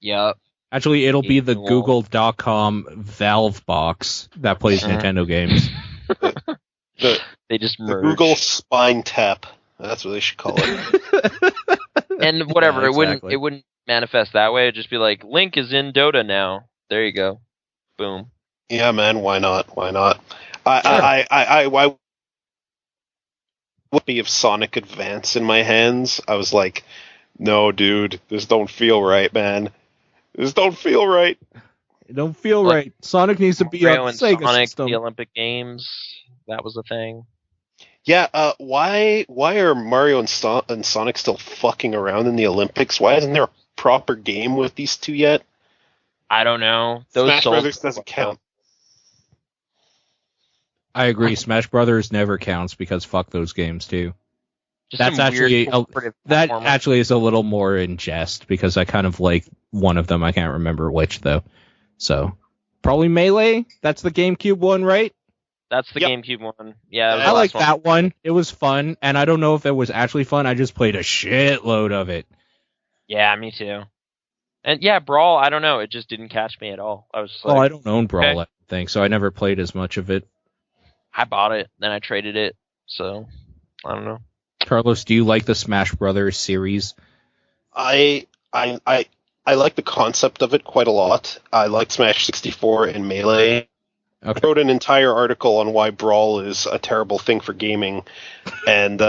Yep. Actually, it'll be the Google.com Valve box that plays Nintendo games. They just merged. The Google Spine Tap. That's what they should call it. And whatever, Yeah, exactly. it wouldn't manifest that way. It'd just be like, Link is in Dota now. There you go. Boom. Yeah, man. Why not? Why not? I would be of Sonic Advance in my hands. I was like, no, dude, this don't feel right, man. This don't feel right. It don't feel right. Sonic needs to be Mario on and Sega Sonic, system. the Olympic Games. That was a thing. Yeah, why are Mario and Sonic still fucking around in the Olympics? Why isn't there a proper game with these two yet? I don't know. Smash Brothers doesn't count. I agree. Smash Brothers never counts because fuck those games too. Just That actually is a little more in jest because I kind of like one of them. I can't remember which though. So probably Melee. That's the GameCube one, right? That's the GameCube one. Yeah, I like that one. It was fun, and I don't know if it was actually fun. I just played a shitload of it. Yeah, me too. And yeah, Brawl, I don't know. It just didn't catch me at all. I was just like, I don't own Brawl, okay. I don't think, so I never played as much of it. I bought it, then I traded it. So, I don't know. Carlos, do you like the Smash Brothers series? I I like the concept of it quite a lot. I like Smash 64 and Melee. Okay. I wrote an entire article on why Brawl is a terrible thing for gaming, and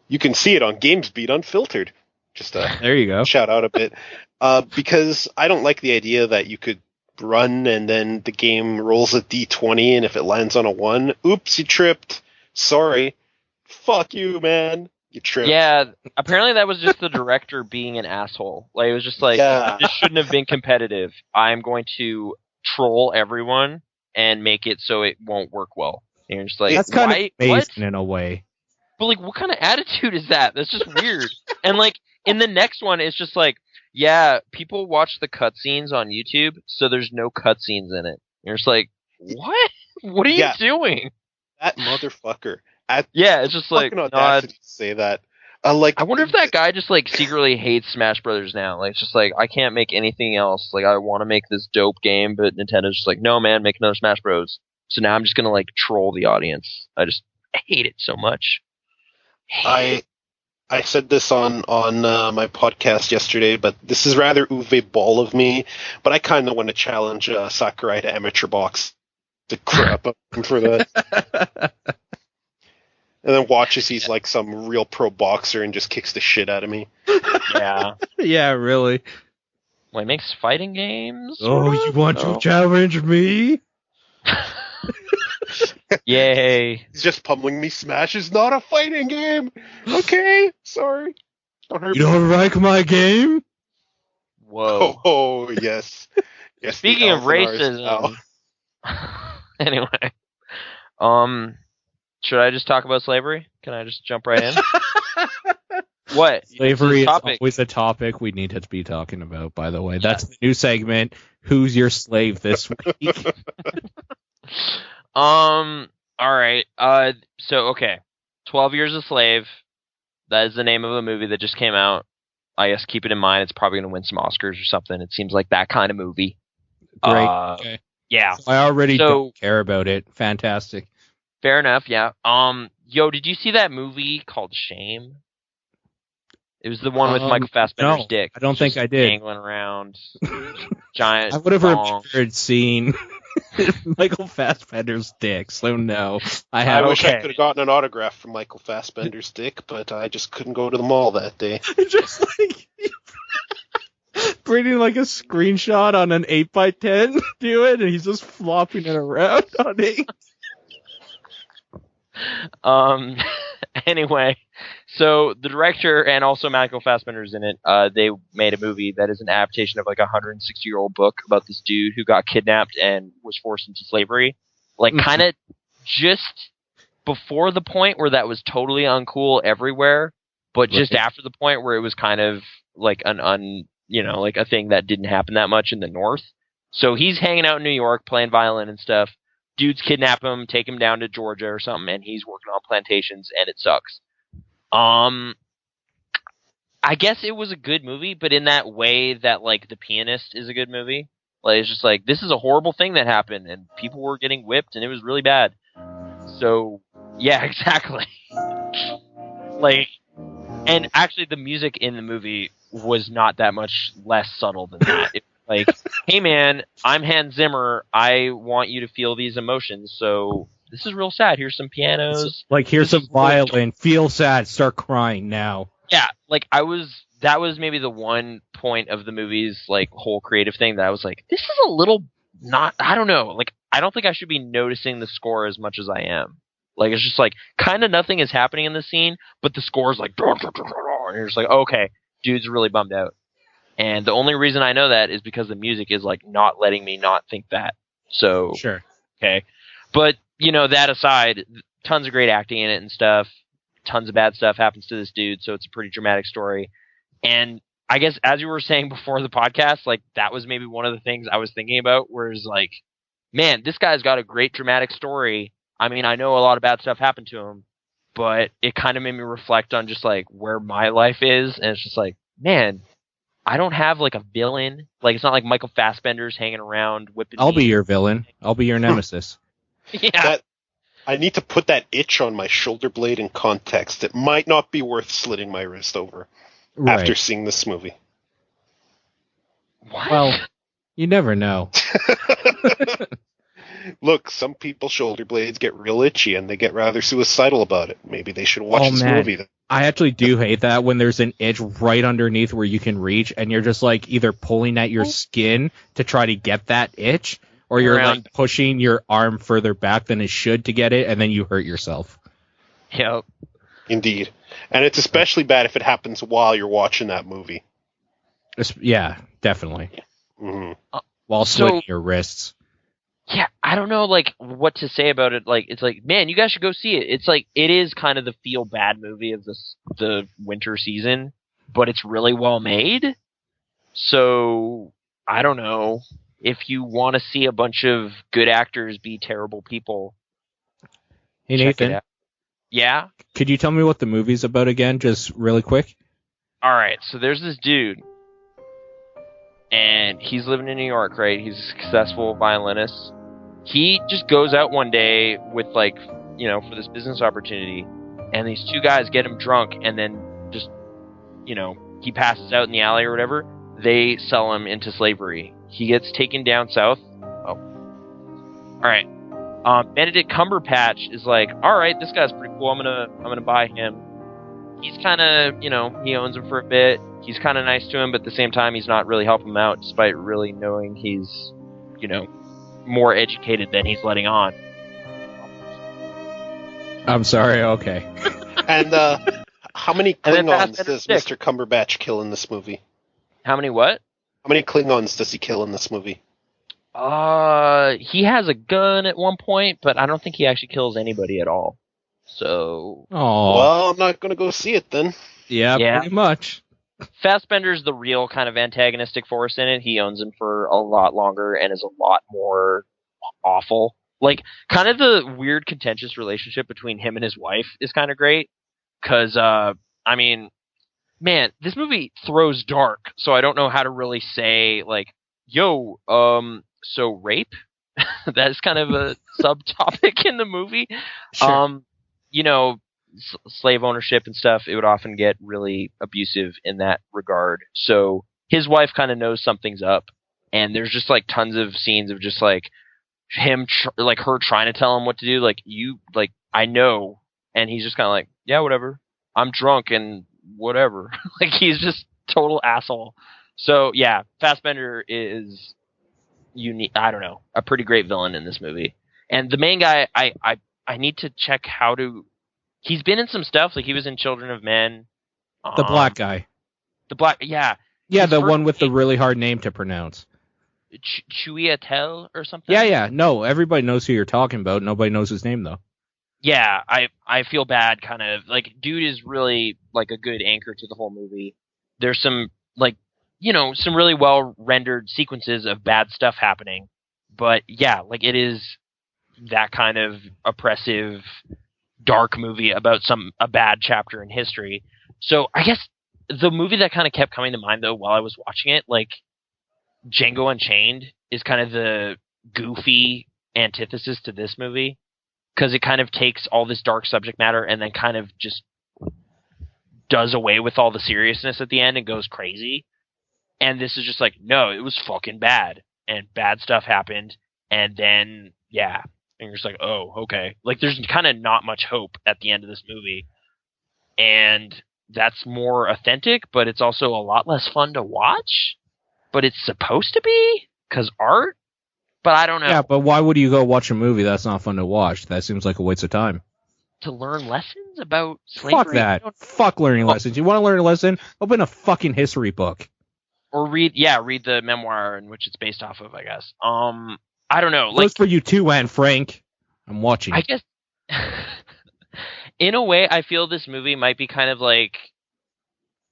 you can see it on GamesBeat Unfiltered. Just There you go. shout out a bit. Because I don't like the idea that you could run and then the game rolls a d20, and if it lands on a 1, oops, you tripped. Sorry. Fuck you, man. You tripped. Yeah, apparently that was just the director being an asshole. Like, it was just like, Yeah. this shouldn't have been competitive. I'm going to troll everyone and make it so it won't work well. And you're just like, That's kind why? of What? amazing in a way. But, like, what kind of attitude is that? That's just weird. And, like, in the next one, it's just like, yeah, people watch the cutscenes on YouTube, so there's no cutscenes in it. And you're just like, what? What are you doing? That motherfucker. Yeah, it's just like, fucking audacity to say that. I wonder if that guy just, like, secretly hates Smash Brothers now. Like, it's just like, I can't make anything else. Like, I want to make this dope game, but Nintendo's just like, no, man, make another Smash Bros. So now I'm just gonna, like, troll the audience. I hate it so much. I said this on my podcast yesterday, but this is rather Uwe Ball of me. But I kind of want to challenge Sakurai to amateur box the crap up for that, and then watch as he's like some real pro boxer and just kicks the shit out of me. Yeah. Yeah, really. Well, he makes fighting games. Oh, you want to challenge me? Yay. He's just pummeling me. Smash is not a fighting game. Okay, sorry. Don't hurt You don't like my game? Whoa. Oh, yes. Yes. Speaking of the Alphanars racism. now. Anyway. Should I just talk about slavery? Can I just jump right in? What? Slavery is Topic. always a topic we need to be talking about, by the way. That's the new segment, Who's Your Slave This Week? Alright. So, okay. 12 Years a Slave. That is the name of a movie that just came out. I guess keep it in mind, it's probably going to win some Oscars or something. It seems like that kind of movie. Great. Okay. Yeah. I already don't care about it. Fantastic. Fair enough, yeah. Yo, did you see that movie called Shame? It was the one with Michael Fassbender's dick. I don't think I did. Dangling around. Giant I would have thong. remembered seeing Michael Fassbender's dick, so no. I wish I could have gotten an autograph from Michael Fassbender's dick, but I just couldn't go to the mall that day. Just like bringing like a screenshot on an 8x10 to it, and he's just flopping it around on it. Anyway, so the director and also Michael Fassbender's in it. They made a movie that is an adaptation of like a 160-year-old book about this dude who got kidnapped and was forced into slavery. Like kind of just before the point where that was totally uncool everywhere, but just after the point where it was kind of like like a thing that didn't happen that much in the North. So he's hanging out in New York playing violin and stuff. Dudes kidnap him, take him down to Georgia or something, and he's working on plantations, and it sucks. I guess it was a good movie, but in that way that, like, The Pianist is a good movie. Like, it's just like, this is a horrible thing that happened, and people were getting whipped, and it was really bad. So, yeah, exactly. Like, and actually the music in the movie was not that much less subtle than that. Like, hey man, I'm Hans Zimmer. I want you to feel these emotions. So this is real sad. Here's some pianos. Like, here's some violin. Feel sad. Start crying now. Yeah, like that was maybe the one point of the movie's like whole creative thing that I was like, this is a little not. I don't know. Like, I don't think I should be noticing the score as much as I am. Like, it's just like kind of nothing is happening in the scene, but the score is like, and you're just like, okay, dude's really bummed out. And the only reason I know that is because the music is like not letting me not think that. So sure, okay, but that aside, tons of great acting in it and stuff. Tons of bad stuff happens to this dude, so it's a pretty dramatic story. And I guess as you were saying before the podcast, like that was maybe one of the things I was thinking about. Whereas like, man, this guy's got a great dramatic story. I mean, I know a lot of bad stuff happened to him, but it kind of made me reflect on just like where my life is, and it's just like, man. I don't have like a villain. Like, it's not like Michael Fassbender's hanging around whipping. I'll be your villain. I'll be your nemesis. Yeah. I need to put that itch on my shoulder blade in context. It might not be worth slitting my wrist over after seeing this movie. What? Well, you never know. Look, some people's shoulder blades get real itchy and they get rather suicidal about it. Maybe they should watch this movie. I actually do hate that when there's an itch right underneath where you can reach, and you're just like either pulling at your skin to try to get that itch, or you're like pushing your arm further back than it should to get it, and then you hurt yourself. Yep. Indeed. And it's especially bad if it happens while you're watching that movie. Yeah, definitely. Mm-hmm. While slitting your wrists. Yeah, I don't know, like, what to say about it. Like, it's like, man, you guys should go see it. It's like, it is kind of the feel-bad movie of the winter season, but it's really well made. So, I don't know. If you want to see a bunch of good actors be terrible people. Hey, Nathan. Yeah? Could you tell me what the movie's about again, just really quick? Alright, so there's this dude. And he's living in New York, right? He's a successful violinist. He just goes out one day with, like, you know, for this business opportunity, and these two guys get him drunk, and then just, you know, he passes out in the alley or whatever. They sell him into slavery. He gets taken down south. Oh. Alright. Benedict Cumberbatch is like, alright, this guy's pretty cool, I'm gonna buy him. He's kinda, you know, he owns him for a bit. He's kinda nice to him, but at the same time he's not really helping him out, despite really knowing he's, you know, more educated than he's letting on. I'm sorry, okay. And how many Klingons does Mr. Cumberbatch kill in this movie? How many what? How many Klingons does he kill in this movie? He has a gun at one point, but I don't think he actually kills anybody at all. So... Oh. Well, I'm not going to go see it then. Yeah, pretty much. Fassbender's the real kind of antagonistic force in it. He owns him for a lot longer and is a lot more awful. Like, kind of the weird contentious relationship between him and his wife is kind of great. Because, I mean, man, this movie throws dark, so I don't know how to really say, like, yo, so rape? That's kind of a subtopic in the movie. Sure. You know, slave ownership and stuff, it would often get really abusive in that regard. So his wife kind of knows something's up, and there's just like tons of scenes of just like him, like her trying to tell him what to do. Like, you, like, I know. And he's just kind of like, yeah, whatever. I'm drunk and whatever. Like, he's just total asshole. So yeah, Fassbender is unique. I don't know, a pretty great villain in this movie. And the main guy, I need to check how to. He's been in some stuff, like he was in Children of Men. The black guy. The black, yeah. Yeah, the one with the really hard name to pronounce. Chuyatel or something? Yeah. No, everybody knows who you're talking about. Nobody knows his name, though. Yeah, I feel bad, kind of. Like, dude is really, like, a good anchor to the whole movie. There's some, like, you know, some really well-rendered sequences of bad stuff happening. But, yeah, like, it is that kind of oppressive, dark movie about a bad chapter in history. So, I guess the movie that kind of kept coming to mind, though, while I was watching it, like, Django Unchained is kind of the goofy antithesis to this movie, because it kind of takes all this dark subject matter and then kind of just does away with all the seriousness at the end and goes crazy. And this is just like, no, it was fucking bad, and bad stuff happened, and then, yeah, and you're just like, oh, okay. Like, there's kind of not much hope at the end of this movie, and that's more authentic, but it's also a lot less fun to watch. But it's supposed to be, because art? But I don't know. Yeah, but why would you go watch a movie that's not fun to watch? That seems like a waste of time. To learn lessons about slavery? Fuck that. Fuck learning lessons. You want to learn a lesson? Open a fucking history book. Or read the memoir in which it's based off of, I guess. I don't know. Like, Those for you too, Anne Frank. I'm watching. I guess, in a way, I feel this movie might be kind of like,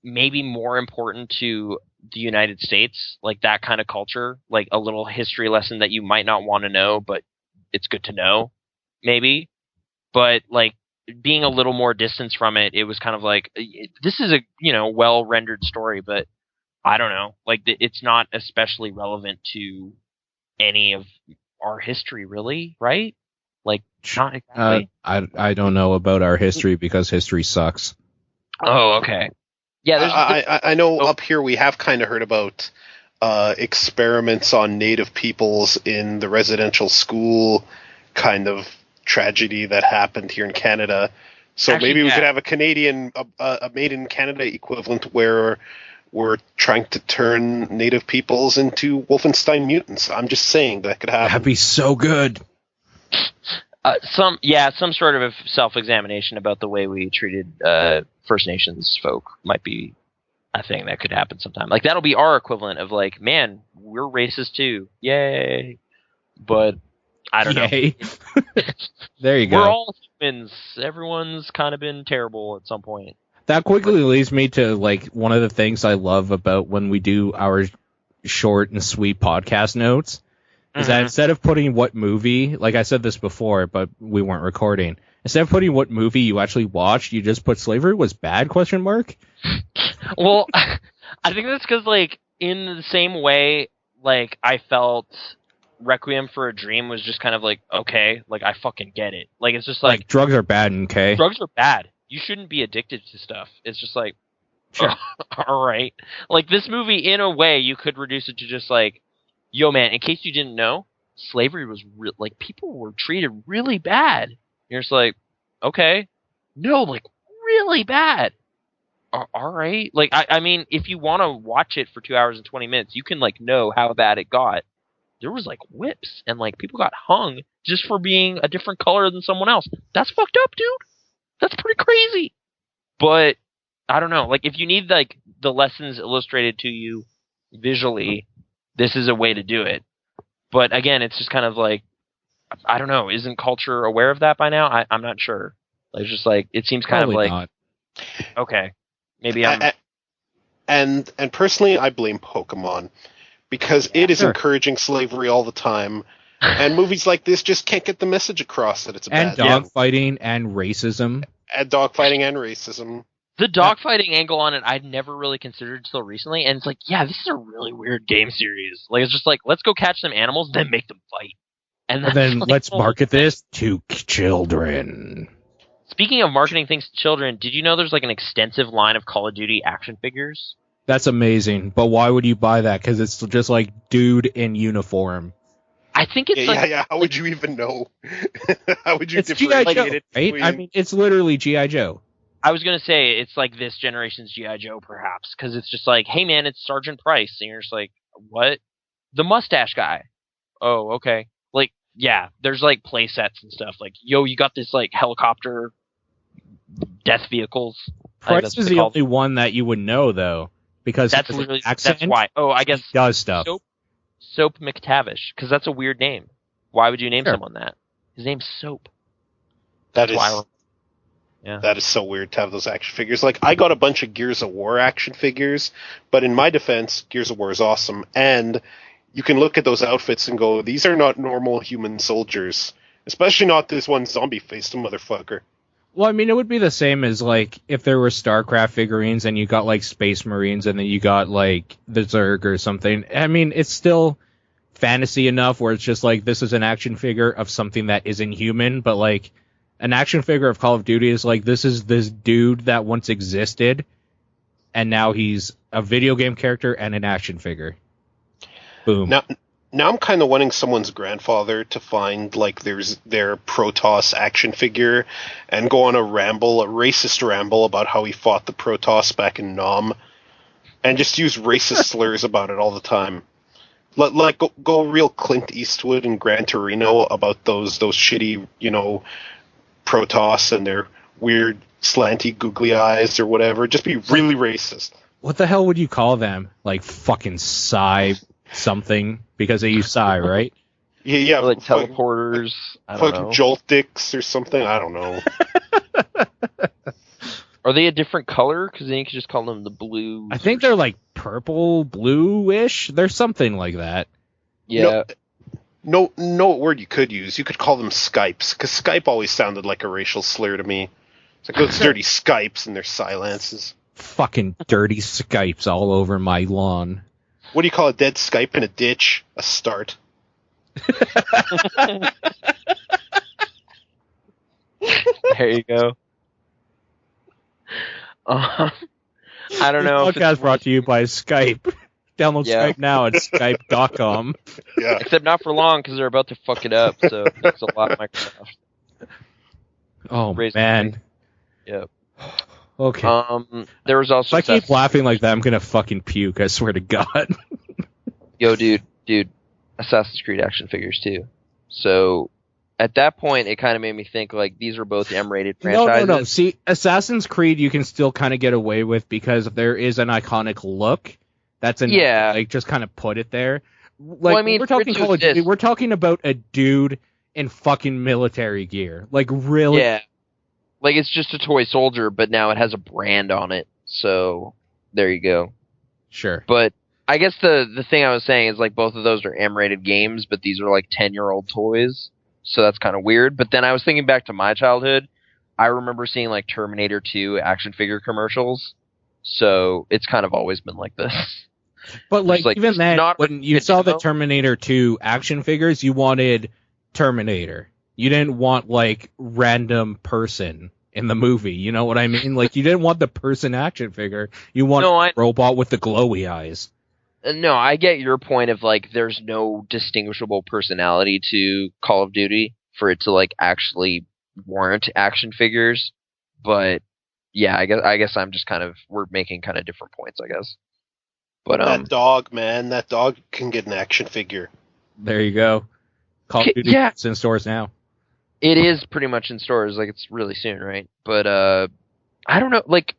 maybe more important to the United States, like that kind of culture, like a little history lesson that you might not want to know, but it's good to know, maybe. But like being a little more distance from it, it was kind of like, this is a, you know, well rendered story, but I don't know, like it's not especially relevant to any of our history, really, right? Like, not exactly. I don't know about our history because history sucks. Oh, okay. Yeah, I know up here we have kind of heard about experiments on native peoples in the residential school kind of tragedy that happened here in Canada. So Actually, maybe we yeah. could have a Canadian, a made in Canada equivalent where we're trying to turn native peoples into Wolfenstein mutants. I'm just saying that could happen. That'd be so good. Some sort of self-examination about the way we treated First Nations folk might be a thing that could happen sometime. Like, that'll be our equivalent of, like, man, we're racist too. Yay. But I don't know. Yay. There you go. We're all humans. Everyone's kind of been terrible at some point. That quickly leads me to, like, one of the things I love about when we do our short and sweet podcast notes is that instead of putting what movie, like I said this before, but we weren't recording, instead of putting what movie you actually watched, you just put slavery was bad, ? Well, I think that's because, like, in the same way, like, I felt Requiem for a Dream was just kind of like, okay, like, I fucking get it. Like, it's just like drugs are bad, okay? Drugs are bad. You shouldn't be addicted to stuff. It's just like, sure. All right. Like, this movie, in a way, you could reduce it to just like, yo, man, in case you didn't know, slavery was like, people were treated really bad. You're just like, okay. No, like, really bad. All right. Like, I mean, if you want to watch it for 2 hours and 20 minutes, you can, like, know how bad it got. There was, like, whips, and, like, people got hung just for being a different color than someone else. That's fucked up, dude. That's pretty crazy. But I don't know. Like, if you need, like, the lessons illustrated to you visually, this is a way to do it. But again, it's just kind of like, I don't know. Isn't culture aware of that by now? I'm not sure. Like, it's just like, it seems kind Probably of like, not. okay, maybe I'm. And personally, I blame Pokemon because it is sure. encouraging slavery all the time. And movies like this just can't get the message across that it's a bad thing. And dogfighting and racism. And dogfighting and racism. The dogfighting angle on it, I'd never really considered until recently, and it's like, yeah, this is a really weird game series. Like, it's just like, let's go catch some animals, then make them fight. And then like, let's market this to children. Speaking of marketing things to children, did you know there's like an extensive line of Call of Duty action figures? That's amazing, but why would you buy that? Because it's just like dude in uniform. I think it's yeah. How would you even know? How would you it's G.I. Joe, it? right? I mean, it's literally G.I. Joe. I was going to say, it's like this generation's G.I. Joe, perhaps, because it's just like, hey, man, it's Sergeant Price. And you're just like, what? The mustache guy. Oh, okay. Like, yeah, there's like play sets and stuff. Like, yo, you got this like helicopter death vehicles. Price is the only one that you would know, though, because that's literally, that's why. Oh, I guess. Does stuff. Soap McTavish, because that's a weird name. Why would you name someone that? His name's Soap. That is. Yeah. That is so weird to have those action figures. Like, I got a bunch of Gears of War action figures, but in my defense, Gears of War is awesome. And you can look at those outfits and go, these are not normal human soldiers. Especially not this one zombie-faced motherfucker. Well, I mean, it would be the same as, like, if there were StarCraft figurines and you got, like, Space Marines and then you got, like, the Zerg or something. I mean, it's still fantasy enough where it's just, like, this is an action figure of something that isn't human, but, like, an action figure of Call of Duty is like, this is this dude that once existed, and now he's a video game character and an action figure. Boom. Now I'm kind of wanting someone's grandfather to find, like, their Protoss action figure and go on a racist ramble about how he fought the Protoss back in Nam, and just use racist slurs about it all the time. Like, go real Clint Eastwood and Gran Torino about those shitty, Protoss and their weird slanty googly eyes or whatever. Just be really racist. What the hell would you call them? Like fucking Psy something? Because they use Psy, right? Yeah. Or like teleporters. I don't know. Jolt dicks or something. I don't know. Are they a different color? Because then you could just call them the blue. I think they're like purple, blue-ish. They're something like that. Yeah. No word you could use. You could call them Skypes, because Skype always sounded like a racial slur to me. It's like those dirty Skypes and their silences. Fucking dirty Skypes all over my lawn. What do you call a dead Skype in a ditch? A start. There you go. I don't know. This podcast brought to you by Skype. Download Yeah. Skype now at skype.com. Yeah. Except not for long because they're about to fuck it up. So thanks a lot, Microsoft. Oh, Raise the man. Yep. Okay. There was also. If I keep laughing like that, I'm going to fucking puke, I swear to God. Yo, dude, Assassin's Creed action figures too. So at that point, it kind of made me think like these are both M-rated franchises. No. See, Assassin's Creed you can still kind of get away with because there is an iconic look. That's like just kind of put it there. Like Well, I mean, we're talking Call of Duty, exist. we're talking about a dude in fucking military gear. Like really? Yeah. Like it's just a toy soldier, but now it has a brand on it. So there you go. Sure. But I guess the thing I was saying is like both of those are M-rated games, but these are like 10-year-old toys. So that's kind of weird. But then I was thinking back to my childhood. I remember seeing like Terminator 2 action figure commercials. So it's kind of always been like this. But like even then, not when you saw the Terminator 2 action figures, you wanted Terminator. You didn't want like random person in the movie. You know what I mean? Like you didn't want the person action figure. You want a robot with the glowy eyes. No, I get your point of like there's no distinguishable personality to Call of Duty for it to like actually warrant action figures. But yeah, I guess I'm just we're making kind of different points, I guess. But that dog, man, that dog can get an action figure. There you go. Call of Duty is in stores now. It is pretty much in stores, like it's really soon, right? But I don't know, like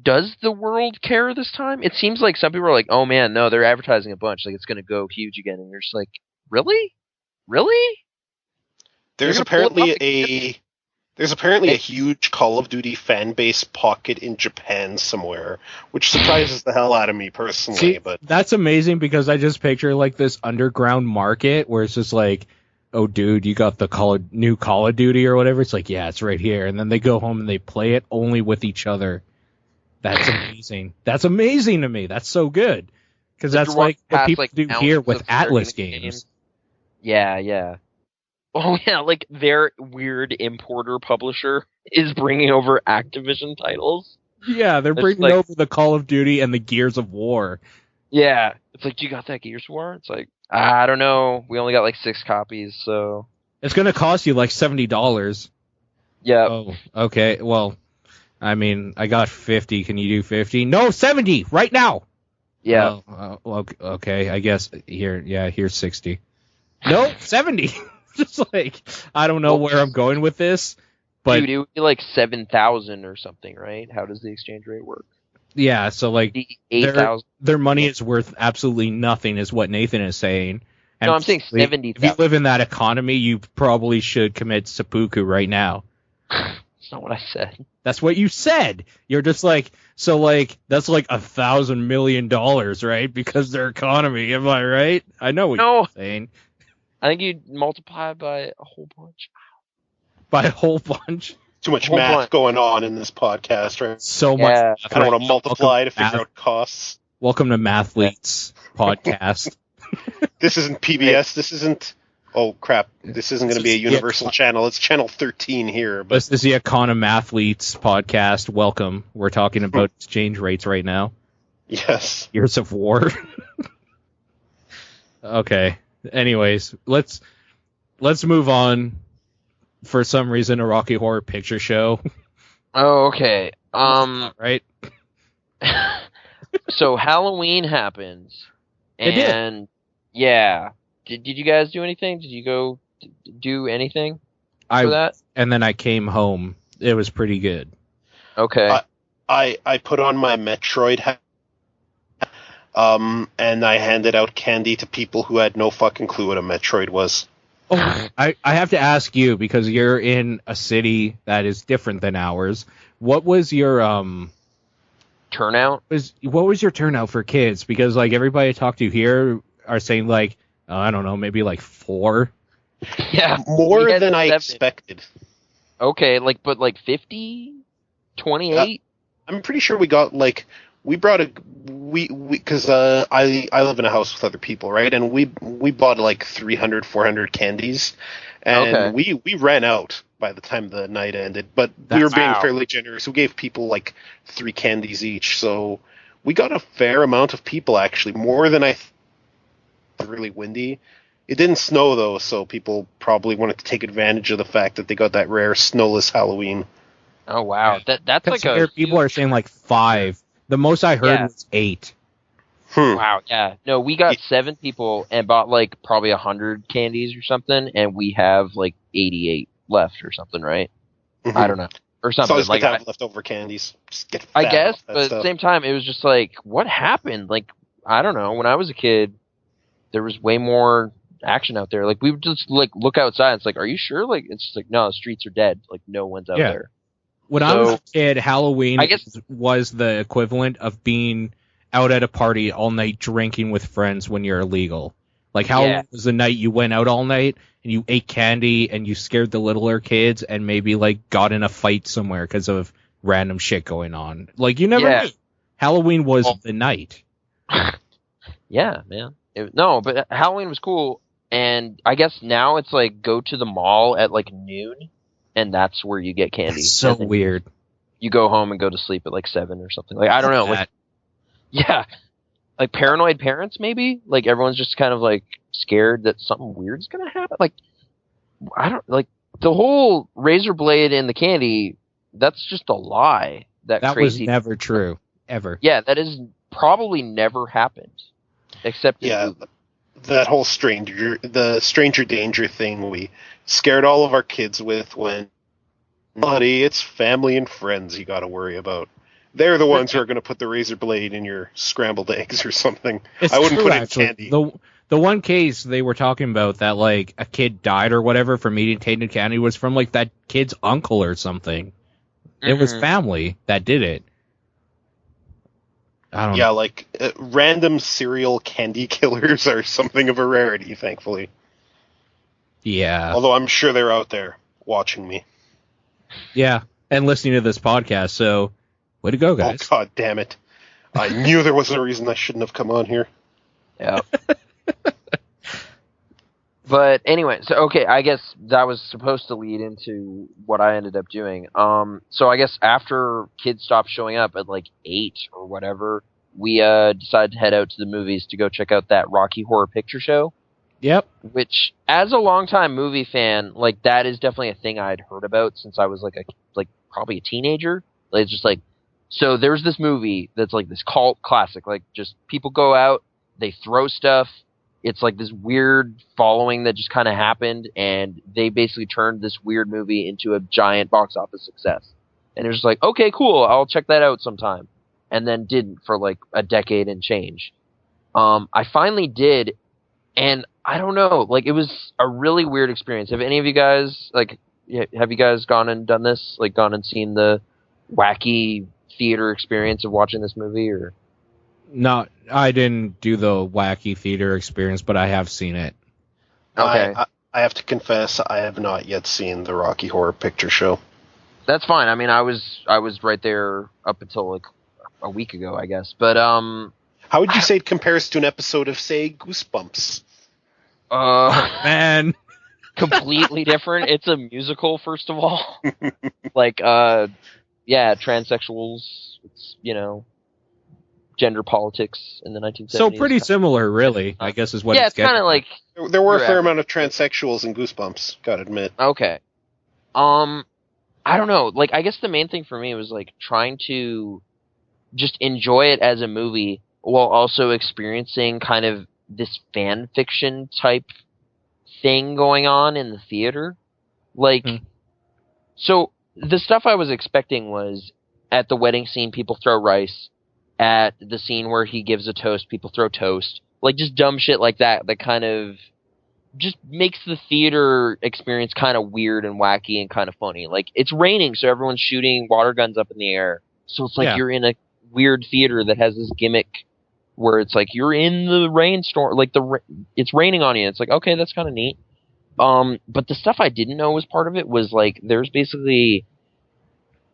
does the world care this time? It seems like some people are like, "Oh man, no, they're advertising a bunch, like it's going to go huge again." And you're just like, "Really? Really?" There's apparently a huge Call of Duty fan base pocket in Japan somewhere, which surprises the hell out of me personally. See, but that's amazing because I just picture like this underground market where it's just like, oh, dude, you got the new Call of Duty or whatever. It's like, yeah, it's right here. And then they go home and they play it only with each other. That's amazing. That's amazing to me. That's so good. Because that's like what people do here with Atlas games. Yeah. Oh yeah, like their weird importer publisher is bringing over Activision titles. Yeah, they're bringing over the Call of Duty and the Gears of War. Yeah, it's like, do you got that Gears of War? It's like, I don't know. We only got like 6 copies, so it's gonna cost you like $70. Yeah. Oh, okay. Well, I mean, I got 50. Can you do 50? No, 70 right now. Yeah. Okay. I guess here's 60. No, 70. Just like, I don't know where I'm going with this, but dude, it would be like 7,000 or something, right? How does the exchange rate work? Yeah, so like 8,000. Their money is worth absolutely nothing, is what Nathan is saying. And no, I'm saying 70,000. If you live in that economy, you probably should commit seppuku right now. That's not what I said. That's what you said. You're just like, so like that's like $1,000 million, right? Because their economy. Am I right? I know what you're saying. I think you multiply by a whole bunch. By a whole bunch? Too much math going on in this podcast, right? So much math. I don't want to multiply to figure out costs. Welcome to Mathletes podcast. This isn't PBS. This isn't... Oh, crap. This isn't going to be a universal channel. It's channel 13 here. But this is the Economathletes podcast. Welcome. We're talking about exchange rates right now. Yes. Years of War. Okay. Anyways, let's move on. For some reason, a Rocky Horror Picture Show. Oh, okay. Right. So Halloween happens, and yeah, did you guys do anything? Did you go do anything for that? And then I came home. It was pretty good. Okay. I put on my Metroid hat. And I handed out candy to people who had no fucking clue what a Metroid was. Oh, I have to ask you, because you're in a city that is different than ours. What was your turnout? What was your turnout for kids? Because like everybody I talk to here are saying like, I don't know, maybe like 4. Yeah, more than I expected. Okay, but 50, 28. I'm pretty sure we got like. We brought because I live in a house with other people, right? And we bought like 300, 400 candies, and we ran out by the time the night ended. But we were being fairly generous. We gave people like 3 candies each, so we got a fair amount of people, actually, more than really windy. It didn't snow, though, so people probably wanted to take advantage of the fact that they got that rare snowless Halloween. Oh, wow. That's like Here, people are saying like 5. The most I heard was 8. Wow, yeah. No, we got 7 people and bought like probably 100 candies or something, and we have like 88 left or something, right? Mm-hmm. I don't know. Or something. It's always like good to have leftover candies. Just get I fat guess, off that but at stuff. the same time, it was just like, what happened? Like, I don't know. When I was a kid, there was way more action out there. Like, we would just like look outside. And it's like, are you sure? Like, it's just like, no, the streets are dead. Like, no one's out there. When I was a kid, Halloween was the equivalent of being out at a party all night drinking with friends when you're illegal. Like, Halloween was the night you went out all night and you ate candy and you scared the littler kids and maybe like got in a fight somewhere because of random shit going on. Like, you never knew. Halloween was the night. Yeah, man. But Halloween was cool, and I guess now it's like go to the mall at like noon, and that's where you get candy. That's so weird. You go home and go to sleep at like 7 or something. Like, I don't know. Like, yeah. Like paranoid parents, maybe? Like everyone's just kind of like scared that something weird's gonna happen. Like, I don't like the whole razor blade and the candy. That's just a lie. That crazy was never true, ever. Yeah, that is probably never happened, except that whole the stranger danger thing we scared all of our kids with when, buddy, it's family and friends you got to worry about. They're the ones who are going to put the razor blade in your scrambled eggs or something. I wouldn't put it in candy. The one case they were talking about that like a kid died or whatever from eating tainted candy was from like that kid's uncle or something. Mm-hmm. It was family that did it. I don't know. Like random serial candy killers are something of a rarity, thankfully. Yeah. Although I'm sure they're out there watching me. Yeah, and listening to this podcast, so way to go, guys. Oh, God damn it. I knew there was a reason I shouldn't have come on here. Yeah. But anyway, so okay, I guess that was supposed to lead into what I ended up doing. So I guess after kids stopped showing up at like 8 or whatever, we decided to head out to the movies to go check out that Rocky Horror Picture Show. Yep. Which, as a longtime movie fan, like that is definitely a thing I'd heard about since I was like probably a teenager. Like, it's just like, so there's this movie that's like this cult classic. Like, just people go out, they throw stuff. It's like this weird following that just kind of happened, and they basically turned this weird movie into a giant box office success. And it was just like, okay, cool, I'll check that out sometime. And then didn't for like a decade and change. I finally did, and I don't know, like it was a really weird experience. Have any of you guys, have you guys gone and done this? Like gone and seen the wacky theater experience of watching this movie, or? No, I didn't do the wacky theater experience, but I have seen it. Okay. I have to confess, I have not yet seen the Rocky Horror Picture Show. That's fine. I mean, I was right there up until like a week ago, I guess. But how would you say it compares to an episode of, say, Goosebumps? Man, completely different. It's a musical, first of all. Like, transsexuals. It's, gender politics in the 1970s. So pretty similar, really, I guess is what it's kind of like... There were a fair amount of transsexuals in Goosebumps, gotta admit. Okay. I don't know. Like, I guess the main thing for me was, like, trying to just enjoy it as a movie while also experiencing kind of this fan fiction type thing going on in the theater. Like, so the stuff I was expecting was at the wedding scene, people throw rice. At the scene where he gives a toast, people throw toast. Like, just dumb shit like that kind of just makes the theater experience kind of weird and wacky and kind of funny. Like, it's raining, so everyone's shooting water guns up in the air. So it's like you're in a weird theater that has this gimmick where it's like you're in the rainstorm. Like, it's raining on you. It's like, okay, that's kind of neat. But the stuff I didn't know was part of it was, like, there's basically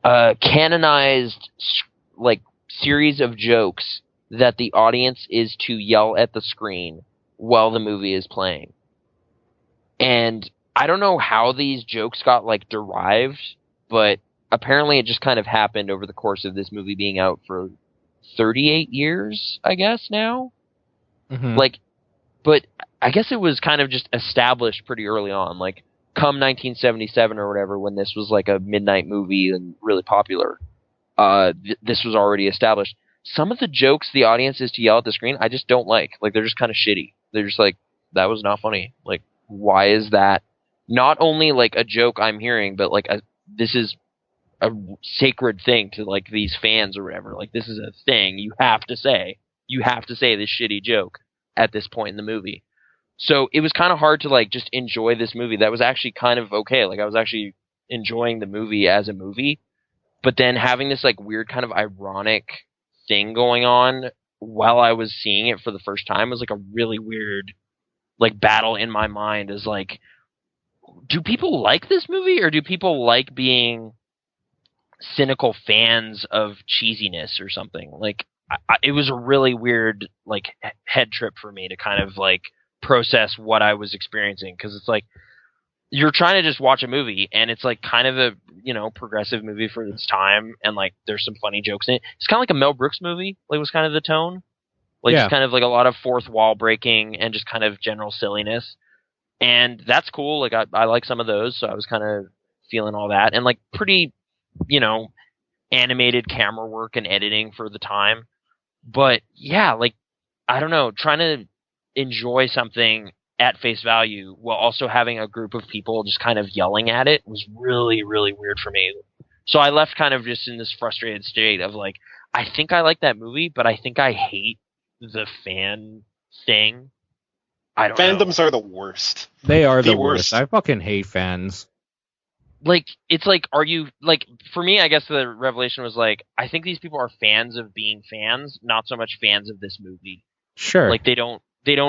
canonized, like, series of jokes that the audience is to yell at the screen while the movie is playing. And I don't know how these jokes got, like, derived, but apparently it just kind of happened over the course of this movie being out for 38 years, I guess, now. Mhm. Like, but I guess it was kind of just established pretty early on. Like, come 1977 or whatever, when this was like a midnight movie and really popular, this was already established. Some of the jokes the audience is to yell at the screen, I just don't like. Like, they're just kind of shitty. They're just like, that was not funny. Like, why is that not only like a joke I'm hearing, but like this is a sacred thing to like these fans or whatever. Like, this is a thing you have to say. You have to say this shitty joke at this point in the movie. So it was kind of hard to like just enjoy this movie. That was actually kind of okay. Like, I was actually enjoying the movie as a movie, but then having this like weird kind of ironic thing going on while I was seeing it for the first time was like a really weird like battle in my mind. Is like, do people like this movie, or do people like being cynical fans of cheesiness or something? Like, it was a really weird like head trip for me to kind of like process what I was experiencing, because it's like you're trying to just watch a movie and it's like kind of a, you know, progressive movie for its time, and like there's some funny jokes in it. It's kind of like a Mel Brooks movie, like, was kind of the tone, like, Yeah. just kind of like a lot of fourth wall breaking and just kind of general silliness, and that's cool. Like, I like some of those, so I was kind of feeling all that, and like pretty, you know, animated camera work and editing for the time. But yeah, like, I don't know, trying to enjoy something at face value while also having a group of people just kind of yelling at it was really, really weird for me. So I left kind of just in this frustrated state of like, I think I like that movie, but I think I hate the fan thing. I don't know. Fandoms are the worst. They are the The worst. worst. I fucking hate fans. Like, it's like, are you, like, for me, I guess the revelation was like, I think these people are fans of being fans, not so much fans of this movie. Sure. Like, they don't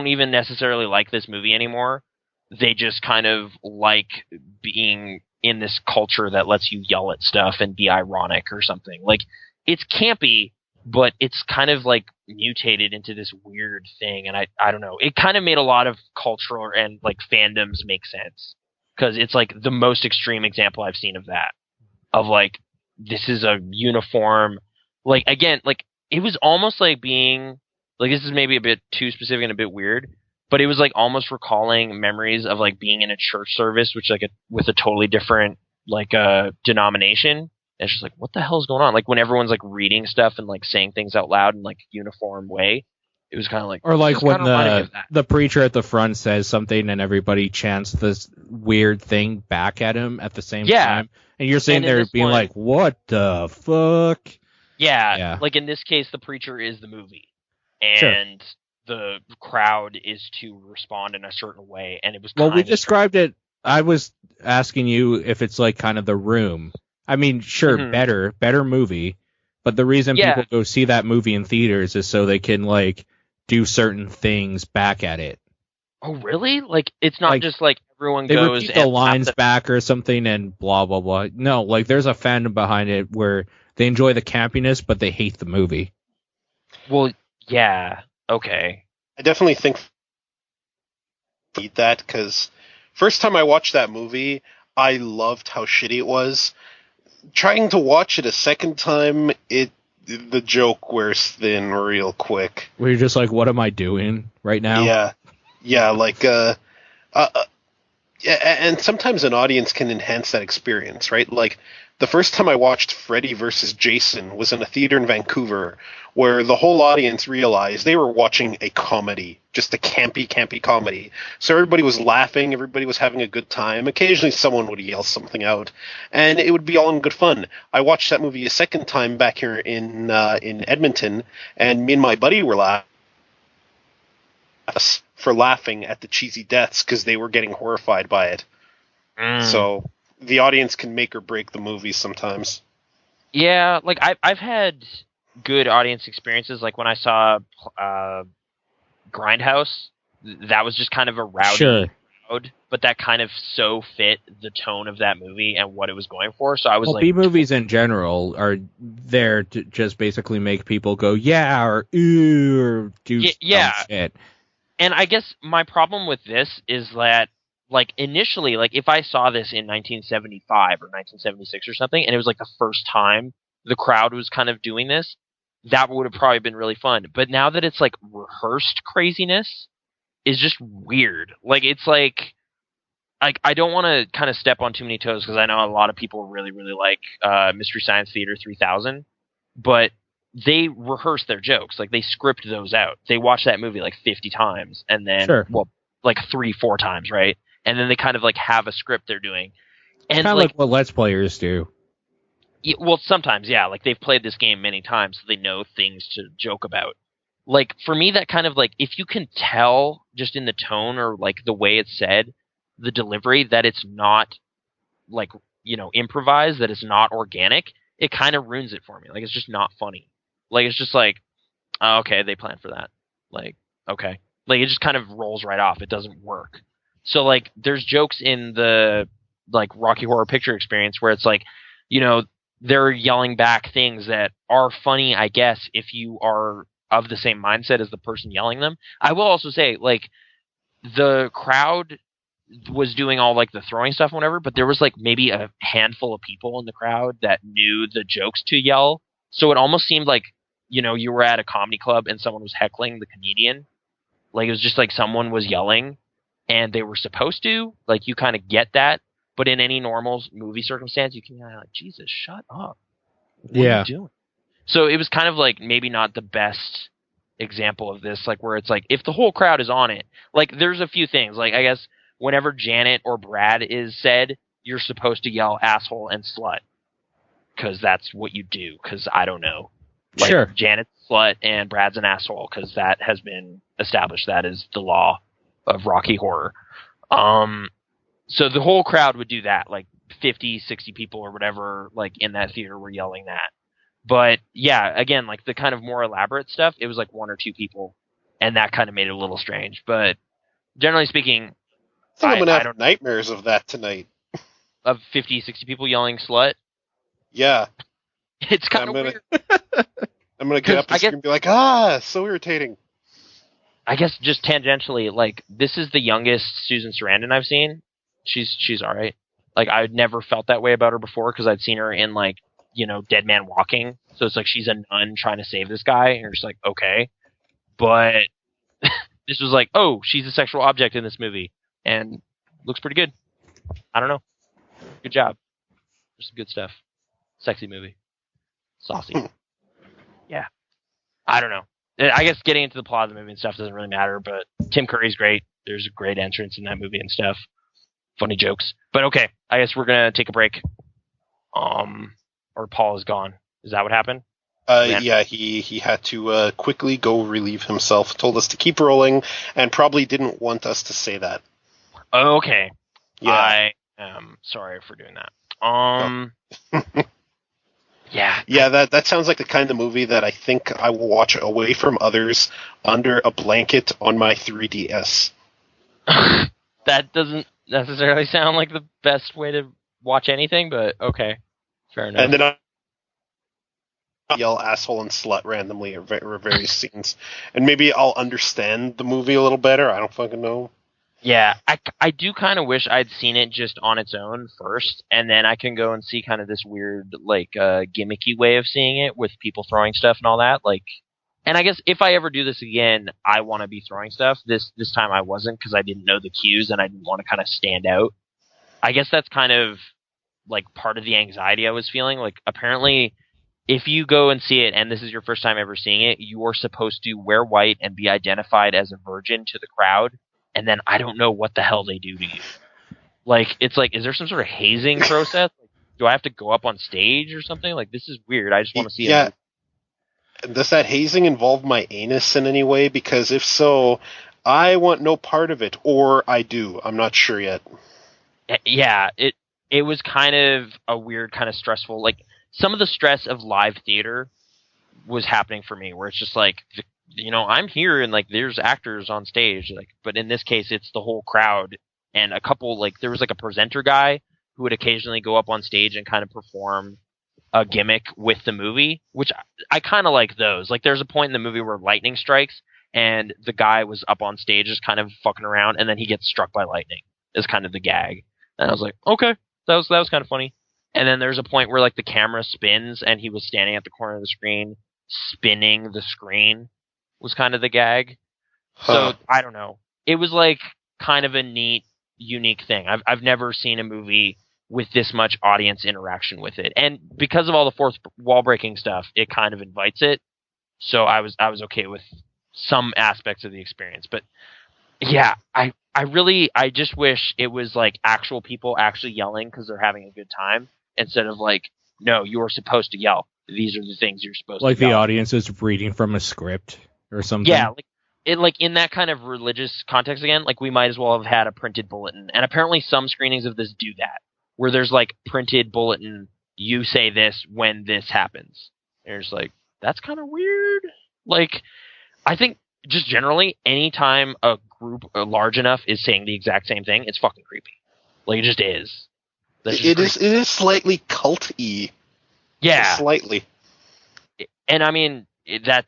even necessarily like this movie anymore. They just kind of like being in this culture that lets you yell at stuff and be ironic or something. Like, it's campy, but it's kind of like mutated into this weird thing. And I don't know. It kind of made a lot of cultural and like fandoms make sense, because it's like the most extreme example I've seen of that. Of like, this is a uniform. Like, again, like, it was almost like being, like, this is maybe a bit too specific and a bit weird, but it was like almost recalling memories of like being in a church service, which like with a totally different like denomination. And it's just like, what the hell is going on? Like, when everyone's like reading stuff and like saying things out loud in like uniform way, it was kind of like, Or like it's when kinda reminding me of that. the preacher at the front says something and everybody chants this weird thing back at him at the same Yeah. time. And you're sitting And in there this being one- like, what the fuck? Yeah, Yeah. like in this case, the preacher is the movie, Sure. and the crowd is to respond in a certain way, and it was Well, kind we of described it. I was asking you if it's like kind of The Room. I mean, sure, Mhm. better movie. But the reason Yeah. people go see that movie in theaters is so they can like do certain things back at it. Oh, really? Like, it's not Like, just like everyone They goes repeat the and lines laugh back or something and blah, blah, blah. No, like there's a fandom behind it where they enjoy the campiness, but they hate the movie. well, yeah, okay. I definitely think that, because first time I watched that movie, I loved how shitty it was. Trying to watch it a second time, the joke wears thin real quick. Where you're just like, what am I doing right now? Yeah, like yeah, and sometimes an audience can enhance that experience, right? Like, the first time I watched Freddy vs. Jason was in a theater in Vancouver, where the whole audience realized they were watching a comedy, just a campy comedy. So everybody was laughing, everybody was having a good time. Occasionally someone would yell something out, and it would be all in good fun. I watched that movie a second time back here in Edmonton, and me and my buddy were laughing for laughing at the cheesy deaths because they were getting horrified by it. So the audience can make or break the movie sometimes. Yeah, like I've had good audience experiences. Like when I saw Grindhouse, that was just kind of a rowdy Sure. crowd, but that kind of so fit the tone of that movie and what it was going for. So I was Well, like, B-movies in general are there to just basically make people go, yeah, or ooh, or do Yeah. dumb shit. and I guess my problem with this is that, like, initially, like, if I saw this in 1975 or 1976 or something, and it was like the first time the crowd was kind of doing this, that would have probably been really fun. But now that it's like rehearsed craziness is just weird. Like it's like I don't want to kind of step on too many toes because I know a lot of people really, really like Mystery Science Theater 3000, but they rehearse their jokes. Like they script those out. They watch that movie like 50 times and then, well, like 3-4 times, right? And then they kind of like have a script they're doing. And it's kind of like what Let's Players do. Yeah, well, sometimes, yeah. Like they've played this game many times, so they know things to joke about. Like for me, that kind of like if you can tell just in the tone or like the way it's said, the delivery that it's not like improvised, that it's not organic, it kind of ruins it for me. Like it's just not funny. Like it's just like, oh, okay, they planned for that. Like okay, like it just kind of rolls right off. It doesn't work. So like there's jokes in the like Rocky Horror Picture Experience where it's like, they're yelling back things that are funny, I guess, if you are of the same mindset as the person yelling them. I will also say, like, the crowd was doing all like the throwing stuff and whatever, but there was like maybe a handful of people in the crowd that knew the jokes to yell. So it almost seemed like, you were at a comedy club and someone was heckling the comedian. Like it was just like someone was yelling and they were supposed to, like you kind of get that. But in any normal movie circumstance, you can be like, Jesus, shut up. What are you doing? So it was kind of like maybe not the best example of this, like where it's like if the whole crowd is on it, like there's a few things. Like I guess whenever Janet or Brad is said, you're supposed to yell asshole and slut. Because that's what you do. Because I don't know. Like, sure. Janet's slut and Brad's an asshole. Because that has been established. That is the law of Rocky Horror. So the whole crowd would do that, like 50, 60 people or whatever, like in that theater were yelling that. But yeah, again, like the kind of more elaborate stuff, it was like 1 or 2 people, and that kind of made it a little strange. But generally speaking, I think I'm going to have nightmares of that tonight. Of 50, 60 people yelling slut? Yeah. It's kind of weird. I'm going to get up and be like, so irritating. I guess just tangentially, like, this is the youngest Susan Sarandon I've seen. She's all right. Like, I'd never felt that way about her before because I'd seen her in, like, Dead Man Walking. So it's like she's a nun trying to save this guy, and you're just like, okay. But this was like, oh, she's a sexual object in this movie, and looks pretty good. I don't know. Good job. There's some good stuff. Sexy movie. Saucy. Yeah. I don't know. I guess getting into the plot of the movie and stuff doesn't really matter, but Tim Curry's great. There's a great entrance in that movie and stuff. Funny jokes. But okay, I guess we're going to take a break. Or Paul is gone. Is that what happened? Yeah, he had to quickly go relieve himself. Told us to keep rolling, and probably didn't want us to say that. Okay. Yeah. I am sorry for doing that. Yeah. Yeah, that sounds like the kind of movie that I think I will watch away from others under a blanket on my 3DS. That doesn't necessarily sound like the best way to watch anything, but okay. Fair enough. And then I yell asshole and slut randomly at various scenes. And maybe I'll understand the movie a little better. I don't fucking know. Yeah, I do kind of wish I'd seen it just on its own first, and then I can go and see kind of this weird, like, gimmicky way of seeing it with people throwing stuff and all that. Like, and I guess if I ever do this again, I want to be throwing stuff. This time I wasn't because I didn't know the cues and I didn't want to kind of stand out. I guess that's kind of like part of the anxiety I was feeling. Like, apparently, if you go and see it and this is your first time ever seeing it, you're supposed to wear white and be identified as a virgin to the crowd. And then I don't know what the hell they do to you. Like, it's like, is there some sort of hazing process? Like, do I have to go up on stage or something? Like, this is weird. I just want to see it. Yeah. Does that hazing involve my anus in any way? Because if so, I want no part of it. Or I do. I'm not sure yet. Yeah, it was kind of a weird, kind of stressful. Like, some of the stress of live theater was happening for me, where it's just like, I'm here and like there's actors on stage, like, but in this case it's the whole crowd and a couple, like there was like a presenter guy who would occasionally go up on stage and kind of perform a gimmick with the movie, which I kind of like those. Like there's a point in the movie where lightning strikes and the guy was up on stage just kind of fucking around and then he gets struck by lightning is kind of the gag. And I was like, okay, that was kind of funny. And then there's a point where like the camera spins and he was standing at the corner of the screen spinning the screen was kind of the gag. Huh. So I don't know. It was like kind of a neat, unique thing. I've never seen a movie with this much audience interaction with it, and because of all the fourth wall breaking stuff, it kind of invites it. So I was okay with some aspects of the experience, but yeah, I just wish it was like actual people actually yelling because they're having a good time instead of like, no, you are supposed to yell. These are the things you're supposed Like to yell. the audience is reading from a script or something. Yeah, like in that kind of religious context again, like we might as well have had a printed bulletin. And apparently some screenings of this do that, where there's like printed bulletin, you say this when this happens. And it's like, that's kind of weird. Like, I think just generally, anytime a group large enough is saying the exact same thing, it's fucking creepy. Like, it just is. It is slightly cult-y. Yeah. Slightly. And I mean, that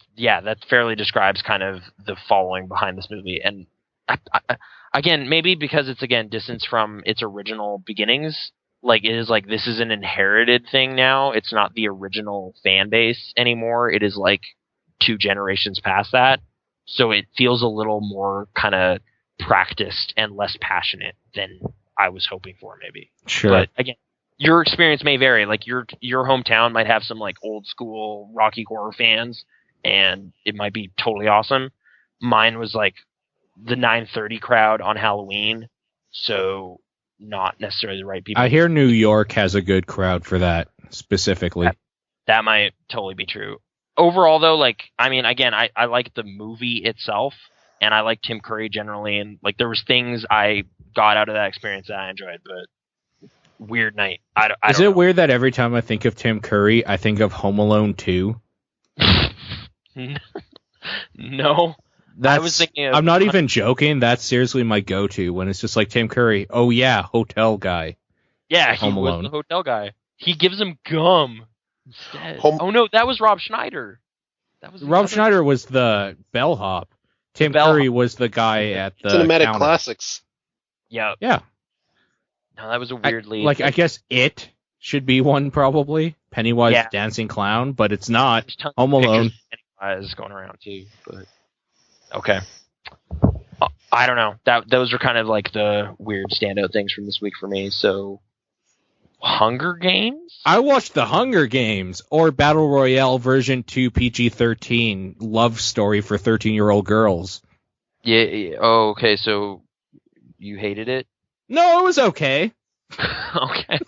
fairly describes kind of the following behind this movie. And again, maybe because it's again distance from its original beginnings, like it is like this is an inherited thing now. It's not the original fan base anymore. It is like 2 generations past that. So it feels a little more kind of practiced and less passionate than I was hoping for, maybe. Sure. But again, your experience may vary. Like your hometown might have some like old school Rocky Horror fans, and it might be totally awesome. Mine was like the 9:30 crowd on Halloween, so not necessarily the right people. I hear New York has a good crowd for that specifically. That might totally be true. Overall, though, like, I mean, again, I like the movie itself, and I like Tim Curry generally, and like there was things I got out of that experience that I enjoyed, but weird night. Is it weird that every time I think of Tim Curry, I think of Home Alone 2? No. I was thinking of, I'm not even joking. That's seriously my go-to when it's just like Tim Curry. Oh yeah, hotel guy. Yeah, he Home was Alone. the hotel guy. He gives him gum instead. Oh no, that was Rob Schneider. Rob Schneider was the bellhop. Tim Curry was the guy at the Cinematic counter. Classics. Yeah. Yeah. No, that was a weirdly I guess it should be one probably. Pennywise Dancing Clown, but it's not. Home Alone. Pennywise going around too, but okay. I don't know. Those are kind of like the weird standout things from this week for me. So, Hunger Games? I watched The Hunger Games, or Battle Royale version 2 PG-13 love story for 13-year-old girls. Yeah. Oh, okay. So you hated it? No, it was okay. Okay.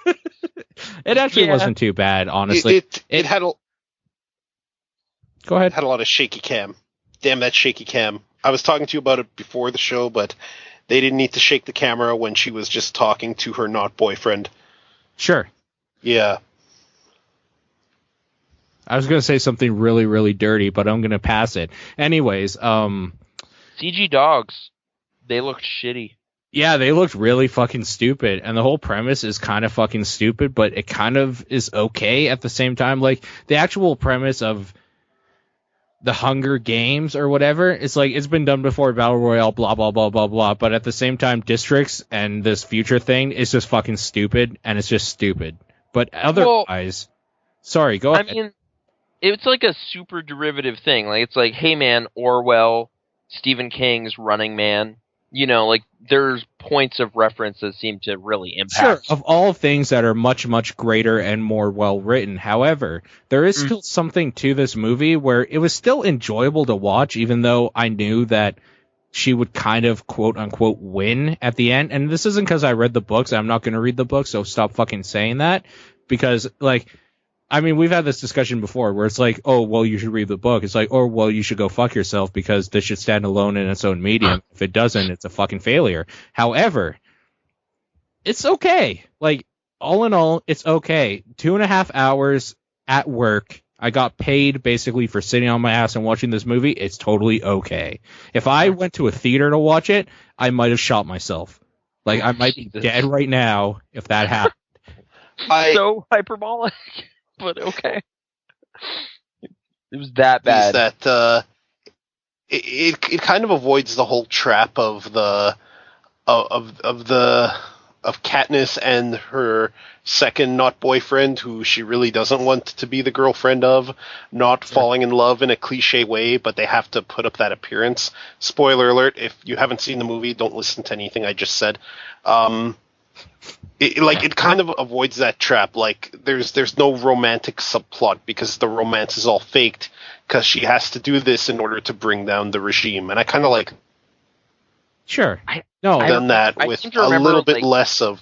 It actually wasn't too bad, honestly. It had a. Go ahead. It had a lot of shaky cam. Damn that shaky cam. I was talking to you about it before the show, but they didn't need to shake the camera when she was just talking to her not boyfriend. Sure. Yeah. I was going to say something really, really dirty, but I'm going to pass it. Anyways, CG dogs, they looked shitty. Yeah, they looked really fucking stupid, and the whole premise is kind of fucking stupid, but it kind of is okay at the same time. Like, the actual premise of the Hunger Games or whatever, it's like, it's been done before, Battle Royale, blah, blah, blah, blah, blah, but at the same time, Districts and this future thing is just fucking stupid, and it's just stupid. But otherwise, sorry, go ahead. I mean, it's like a super derivative thing. Like, it's like, hey man, Orwell, Stephen King's Running Man, you know, like, there's points of reference that seem to really impact. Sure, of all things that are much, much greater and more well-written. However, there is still something to this movie where it was still enjoyable to watch, even though I knew that she would kind of, quote-unquote, win at the end. And this isn't because I read the books. I'm not going to read the books, so stop fucking saying that. Because, like, I mean, we've had this discussion before where it's like, oh, well, you should read the book. It's like, oh, well, you should go fuck yourself because this should stand alone in its own medium. If it doesn't, it's a fucking failure. However, it's okay. Like, all in all, it's okay. 2.5 hours at work. I got paid basically for sitting on my ass and watching this movie. It's totally okay. If I went to a theater to watch it, I might have shot myself. Like, I might be dead right now if that happened. So hyperbolic. But okay, it was that bad. Is that it kind of avoids the whole trap of the of Katniss and her second not boyfriend, who she really doesn't want to be the girlfriend of, not falling in love in a cliche way, but they have to put up that appearance. Spoiler alert, if you haven't seen the movie, don't listen to anything I just said. It kind of avoids that trap. Like, there's no romantic subplot because the romance is all faked, because she has to do this in order to bring down the regime. And I kind of like Sure. done that with a little bit less of...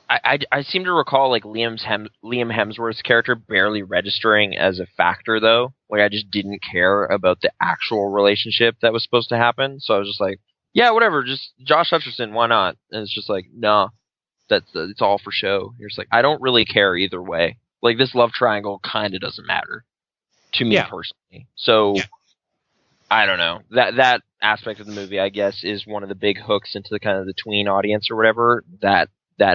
I seem to recall like Liam Hemsworth's character barely registering as a factor, though. Like, I just didn't care about the actual relationship that was supposed to happen. So I was just like, yeah, whatever, just Josh Hutcherson, why not? And it's just like, no, it's all for show. You're just like, I don't really care either way. Like, this love triangle kind of doesn't matter to me personally. So, I don't know. That aspect of the movie, I guess, is one of the big hooks into the kind of the tween audience or whatever. That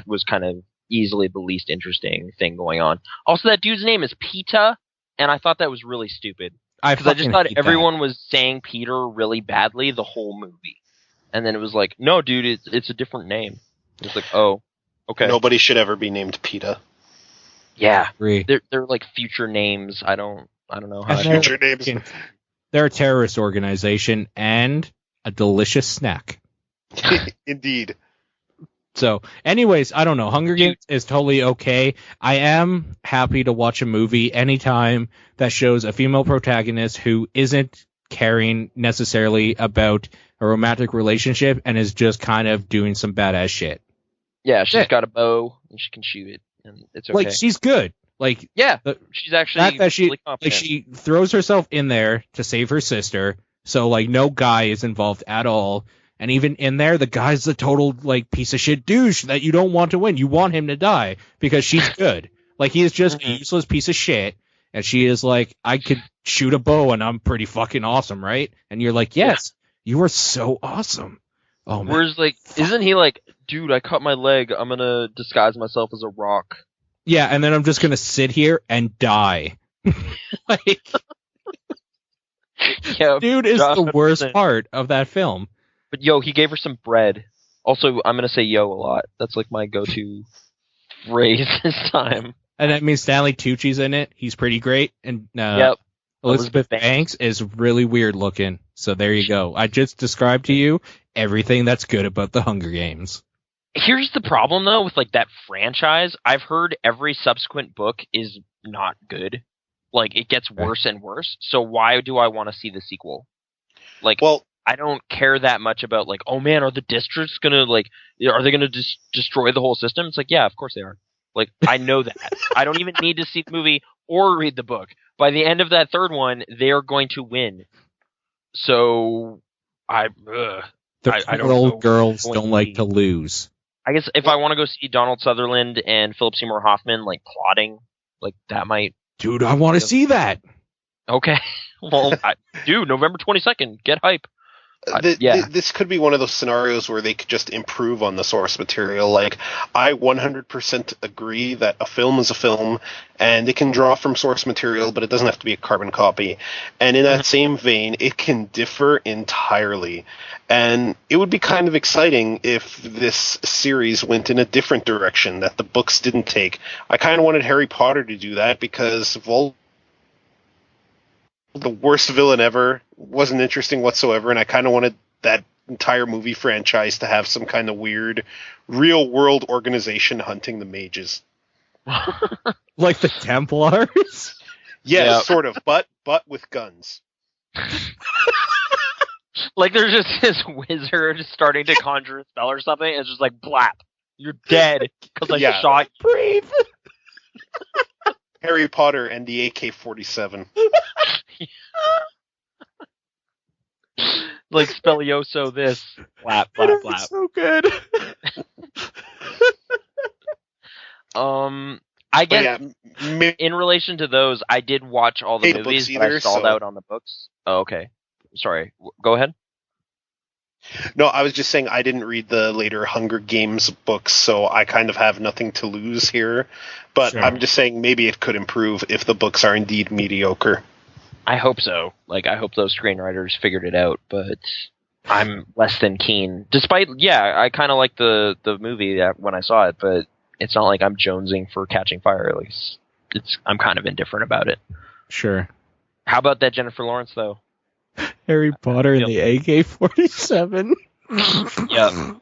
was kind of easily the least interesting thing going on. Also, that dude's name is Peta, and I thought that was really stupid. Because I just thought everyone was saying Peter really badly the whole movie. And then it was like, no, dude, it's a different name. It's like, oh, okay. Nobody should ever be named PETA. Yeah, they're like future names. I don't know how. Future names. They're a terrorist organization and a delicious snack. Indeed. So, anyways, I don't know. Hunger Games is totally okay. I am happy to watch a movie anytime that shows a female protagonist who isn't caring necessarily about a romantic relationship and is just kind of doing some badass shit. Yeah, she's got a bow and she can shoot it, and it's okay. Like, she's good. Like, she's actually really competent. Like, she throws herself in there to save her sister, so like no guy is involved at all. And even in there, the guy's a total like piece of shit douche that you don't want to win. You want him to die because she's good. Like, he is just a useless piece of shit. And she is like, I could shoot a bow and I'm pretty fucking awesome, right? And you're like, yes, you are so awesome. Oh man. Whereas, like, isn't he like, dude, I cut my leg. I'm gonna disguise myself as a rock. Yeah, and then I'm just gonna sit here and die. Like, dude is the worst part of that film. But yo, he gave her some bread. Also, I'm gonna say yo a lot. That's like my go-to phrase this time. And that means Stanley Tucci's in it. He's pretty great. And Elizabeth Banks is really weird looking. So there you go. I just described to you everything that's good about the Hunger Games. Here's the problem, though, with like that franchise. I've heard every subsequent book is not good. Like, it gets worse and worse. So why do I want to see the sequel? Like, well, I don't care that much about, like, oh man, are the districts gonna, like, are they gonna destroy the whole system? It's like, yeah, of course they are. Like, I know that. I don't even need to see the movie or read the book. By the end of that third one, they are going to win. So, I don't know. Girls don't like to lose. I guess if I want to go see Donald Sutherland and Philip Seymour Hoffman, like, plotting, like, that might... Dude, I want to see that! Okay. Well, November 22nd, get hype. This could be one of those scenarios where they could just improve on the source material. Like, I 100% agree that a film is a film, and it can draw from source material, but it doesn't have to be a carbon copy. And in that same vein, it can differ entirely. And it would be kind of exciting if this series went in a different direction that the books didn't take. I kind of wanted Harry Potter to do that because the worst villain ever wasn't interesting whatsoever, and I kind of wanted that entire movie franchise to have some kind of weird real-world organization hunting the mages. Like the Templars? Yeah, sort of, but with guns. Like, there's just this wizard starting to conjure a spell or something, and it's just like, blap, you're dead, because I shot you. Breathe! Harry Potter and the AK-47. Like Spellioso this. Blap, blap, blap. So good. I guess in relation to those, I did watch all the movies, but I stalled out on the books. Oh, okay. Sorry. Go ahead. No, I was just saying I didn't read the later Hunger Games books, so I kind of have nothing to lose here. But sure. I'm just saying maybe it could improve if the books are indeed mediocre. I hope so. Like, I hope those screenwriters figured it out, but I'm less than keen. Despite, I kind of like the movie when I saw it, but it's not like I'm jonesing for Catching Fire. At least I'm kind of indifferent about it. Sure. How about that Jennifer Lawrence though? Harry Potter and the AK-47. Yeah.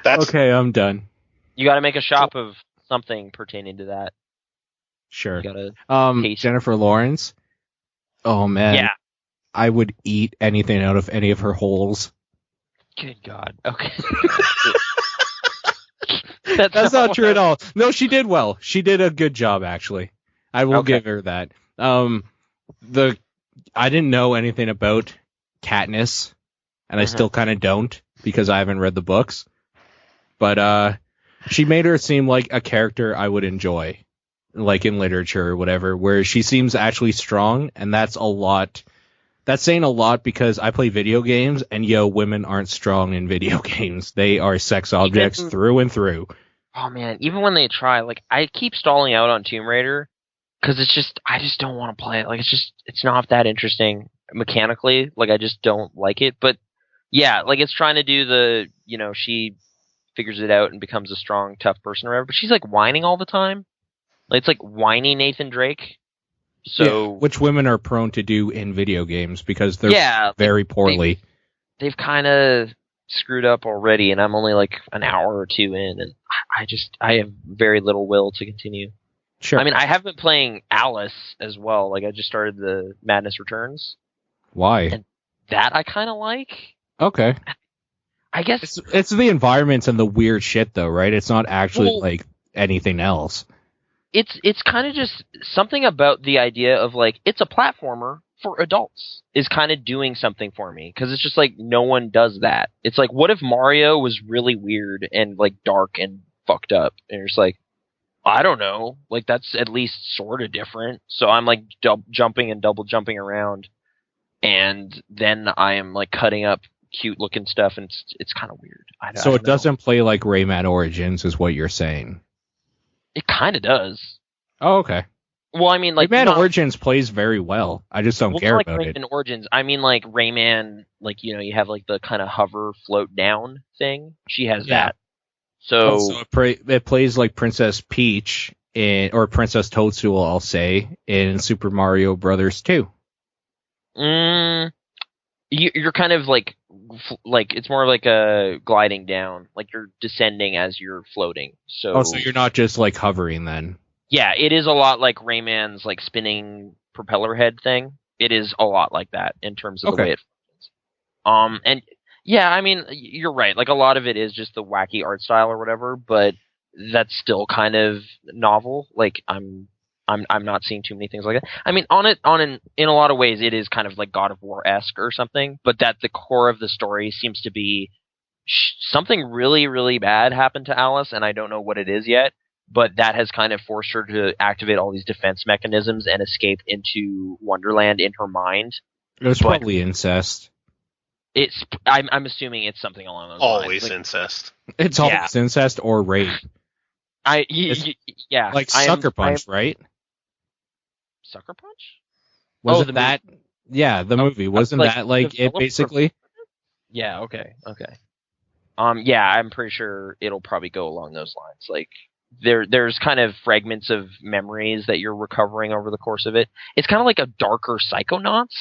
Okay, I'm done. You got to make a shop of something pertaining to that. Sure. You gotta Jennifer Lawrence. Oh man. Yeah. I would eat anything out of any of her holes. Good God. Okay. That's not true at all. No, she did well. She did a good job, actually. I will give her that. I didn't know anything about Katniss, and I still kind of don't because I haven't read the books. But she made her seem like a character I would enjoy, like in literature or whatever, where she seems actually strong, and that's a lot. That's saying a lot because I play video games, and women aren't strong in video games. They are sex objects through and through. Oh man, even when they try, like I keep stalling out on Tomb Raider because I just don't want to play it. Like it's not that interesting mechanically. Like I just don't like it. But yeah, like it's trying to do the, she figures it out and becomes a strong, tough person or whatever. But she's like whining all the time. Like it's like whiny Nathan Drake. So which women are prone to do in video games because they're very poorly. They've kind of screwed up already, and I'm only like an hour or two in, and I have very little will to continue. Sure. I mean, I have been playing Alice as well. Like I just started the Madness Returns. Why? And that I kind of like. Okay. I guess it's the environments and the weird shit, though, right? It's not actually like anything else. It's kind of just something about the idea of like it's a platformer for adults is kind of doing something for me because it's just like no one does that. It's like what if Mario was really weird and like dark and fucked up, and you're just like, I don't know, like that's at least sort of different. So I'm like jumping and double jumping around, and then I am like cutting up cute looking stuff, and it's kind of weird. So it doesn't play like Rayman Origins, is what you're saying. It kind of does. Oh, okay. Well, I mean, like Rayman Origins plays very well. I just don't care about it. Rayman Origins, I mean, like Rayman, like you have like the kind of hover float down thing. She has that. So it plays like Princess Peach or Princess Toadstool, I'll say, in Super Mario Brothers 2. You're kind of like it's more like a gliding down, like you're descending as you're floating. So you're not just like hovering then. Yeah, it is a lot like Rayman's like spinning propeller head thing. It is a lot like that in terms of the way it functions. And yeah, I mean, you're right. Like a lot of it is just the wacky art style or whatever, but that's still kind of novel. Like I'm not seeing too many things like that. I mean, in a lot of ways, it is kind of like God of War-esque or something, but that the core of the story seems to be something really, really bad happened to Alice, and I don't know what it is yet, but that has kind of forced her to activate all these defense mechanisms and escape into Wonderland in her mind. It was probably incest. I'm assuming it's something along those lines. Always incest. It's always incest or rape. Yeah. Like Sucker Punch, right? Sucker Punch? Wasn't that? Yeah, the movie. Wasn't that like it basically? Yeah, okay. Yeah, I'm pretty sure it'll probably go along those lines. Like there's kind of fragments of memories that you're recovering over the course of it. It's kind of like a darker Psychonauts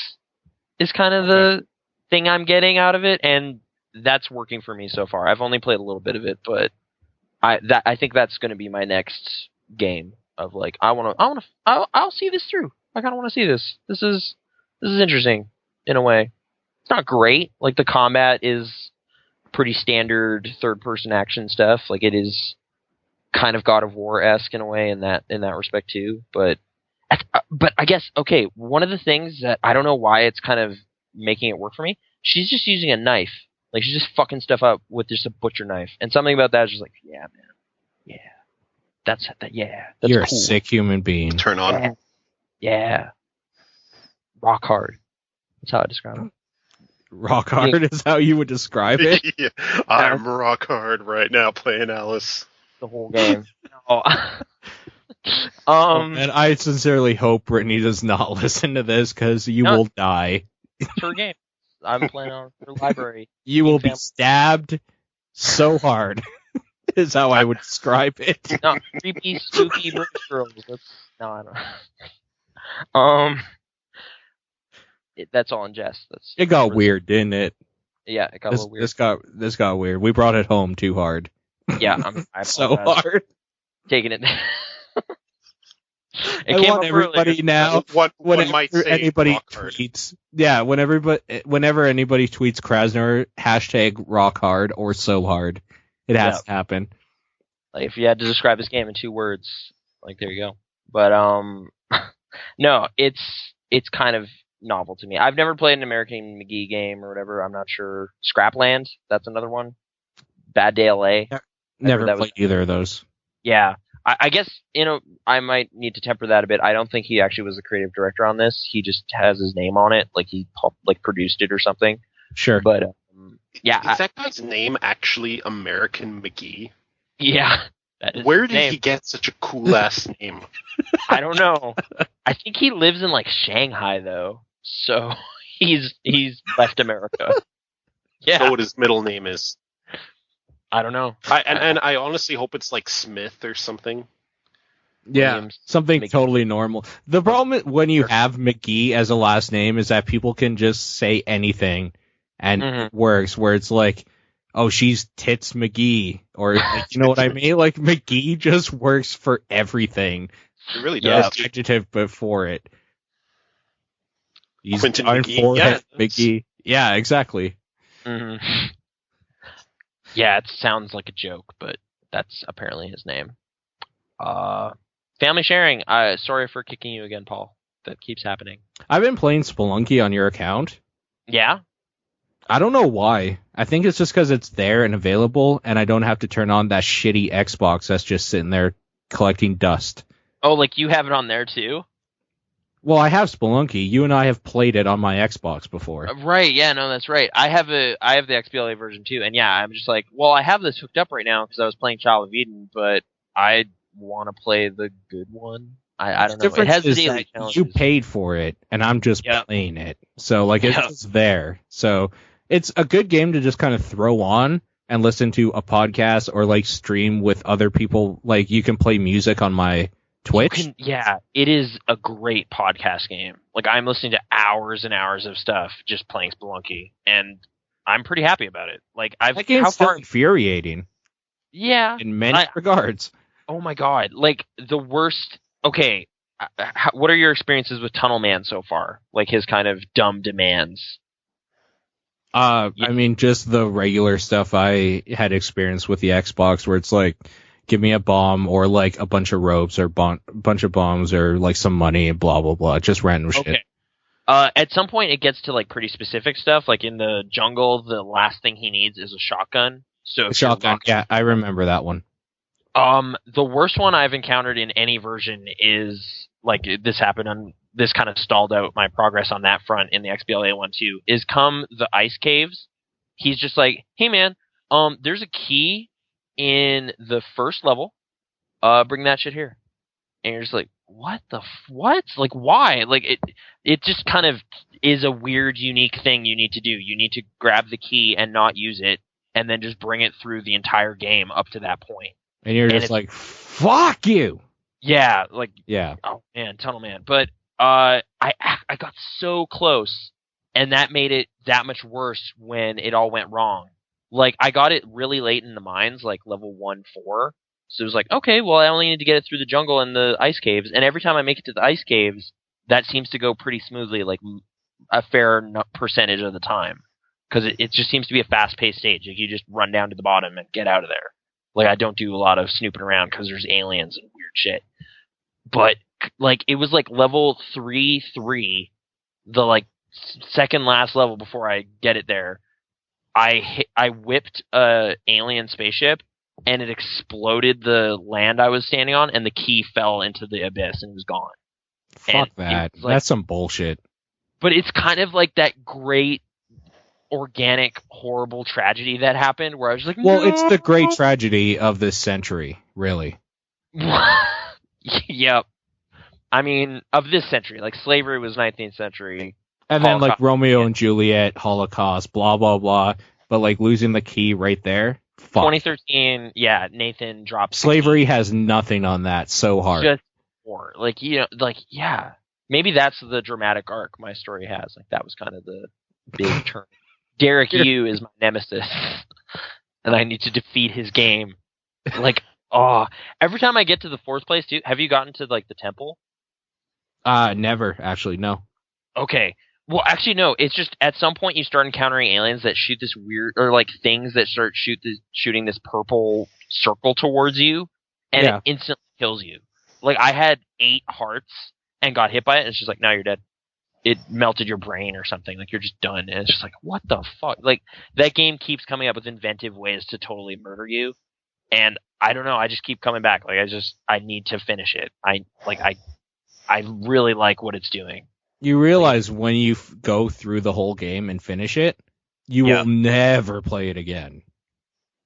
is kind of the thing I'm getting out of it, and that's working for me so far. I've only played a little bit of it, but I think that's going to be my next game of like I'll see this through. I kind of want to see this. This is interesting in a way. It's not great. Like the combat is pretty standard third person action stuff. Like it is kind of God of War-esque in a way in that respect too. But I guess one of the things that I don't know why it's kind of making it work for me. She's just using a knife. Like she's just fucking stuff up with just a butcher knife, and something about that is just like, yeah, man, yeah, that's you're cool. A sick human being. Turn on. Yeah. Rock hard. That's how I describe it. Rock hard is how you would describe it. Yeah, I'm rock hard right now playing Alice. The whole game. Oh. And I sincerely hope Brittany does not listen to this because you will die. It's her game. I'm playing on her library. You will be stabbed so hard. Is how I would describe it. No, creepy, spooky British girls. I don't. That's all in jest. It got weird, didn't it? Yeah, it got a little weird. This got weird. We brought it home too hard. Yeah, I so hard. Taking it. I want everybody now. Whenever anybody tweets, whenever anybody tweets Krasner #rock hard or so hard, it has to happen. Like if you had to describe this game in 2 words, like there you go. But no, it's kind of novel to me. I've never played an American McGee game or whatever. I'm not sure. Scrapland, that's another one. Bad Day LA. Never played either of those. Yeah. I guess, I might need to temper that a bit. I don't think he actually was the creative director on this. He just has his name on it, like he produced it or something. Sure. But yeah. Is that guy's name actually American McGee? Yeah. Where did he get such a cool ass name? I don't know. I think he lives in like Shanghai though. So he's left America. Yeah. So what his middle name is? I don't know. And I honestly hope it's like Smith or something. Yeah, Williams, something McGee. totally normal. The problem when you have McGee as a last name is that people can just say anything and it works, where it's like, oh, she's Tits McGee, or like, you know what I mean? Like McGee just works for everything. It really does. Adjective before it. He's Quentin McGee. McGee. Yeah, exactly. Mm-hmm. Yeah, it sounds like a joke, but that's apparently his name. Family sharing. Sorry for kicking you again, Paul. That keeps happening. I've been playing Spelunky on your account. Yeah? I don't know why. I think it's just because it's there and available, and I don't have to turn on that shitty Xbox that's just sitting there collecting dust. Oh, like you have it on there too? Well, I have Spelunky. You and I have played it on my Xbox before. Right, yeah, no, that's right. I have the XBLA version too, and yeah, I'm just like, well, I have this hooked up right now because I was playing Child of Eden, but I want to play the good one. I don't know. The it has difference the is daily that challenges. you paid for it, and I'm just playing it. So, like, it's just there. So, it's a good game to just kind of throw on and listen to a podcast or, like, stream with other people. Like, you can play music on my Twitch. It is a great podcast game. Like, I'm listening to hours and hours of stuff just playing Spelunky, and I'm pretty happy about it. Like, that game's still infuriating. Yeah. In many regards. Oh my god. Like, the worst... Okay, what are your experiences with Tunnel Man so far? Like, his kind of dumb demands. I mean, just the regular stuff I had experience with the Xbox, where it's like, give me a bomb or like a bunch of ropes or bunch of bombs or like some money and blah blah blah, just random shit. At some point, it gets to like pretty specific stuff. Like in the jungle, the last thing he needs is a shotgun. So shotgun, yeah, I remember that one. The worst one I've encountered in any version is like this happened on this kind of stalled out my progress on that front in the XBLA one too. Is come the ice caves. He's just like, hey man, there's a key in the first level. Bring that shit here. And you're just like, what? Like, why? Like, it just kind of is a weird, unique thing you need to do. You need to grab the key and not use it, and then just bring it through the entire game up to that point. And you're just like, fuck you! Yeah, like, yeah. Oh, man, Tunnel Man. But, I got so close, and that made it that much worse when it all went wrong. Like, I got it really late in the mines, like level 1-4. So it was like, okay, well, I only need to get it through the jungle and the ice caves. And every time I make it to the ice caves, that seems to go pretty smoothly, like a fair percentage of the time. Because it just seems to be a fast-paced stage. Like, you just run down to the bottom and get out of there. Like, I don't do a lot of snooping around because there's aliens and weird shit. But, like, it was like level 3-3, the, like, second last level before I get it there. I whipped a alien spaceship, and it exploded the land I was standing on, and the key fell into the abyss and was gone. Fuck that. Like, that's some bullshit. But it's kind of like that great, organic, horrible tragedy that happened where I was like, well, no! It's the great tragedy of this century, really. Yep. I mean, of this century, like slavery was 19th century. And then like Holocaust- Romeo and Juliet, Holocaust, blah blah blah. But like losing the key right there, fuck. 2013, yeah, Nathan dropped Slavery has nothing on that. So hard. just more. Like, yeah. Maybe that's the dramatic arc my story has. Like, that was kind of the big turn. Derek Yu is my nemesis, and I need to defeat his game. Like, every time I get to the fourth place, too. Have you gotten to like the temple? Never actually. No. Okay. Well, actually, no. It's just at some point you start encountering aliens that shoot this weird, or like things that start shooting this purple circle towards you, and it instantly kills you. Like, I had 8 hearts and got hit by it, and it's just like, now you're dead. It melted your brain or something. Like, you're just done. And it's just like, what the fuck? Like, that game keeps coming up with inventive ways to totally murder you, and I don't know. I just keep coming back. Like, I need to finish it. I really like what it's doing. You realize when you go through the whole game and finish it, you will never play it again.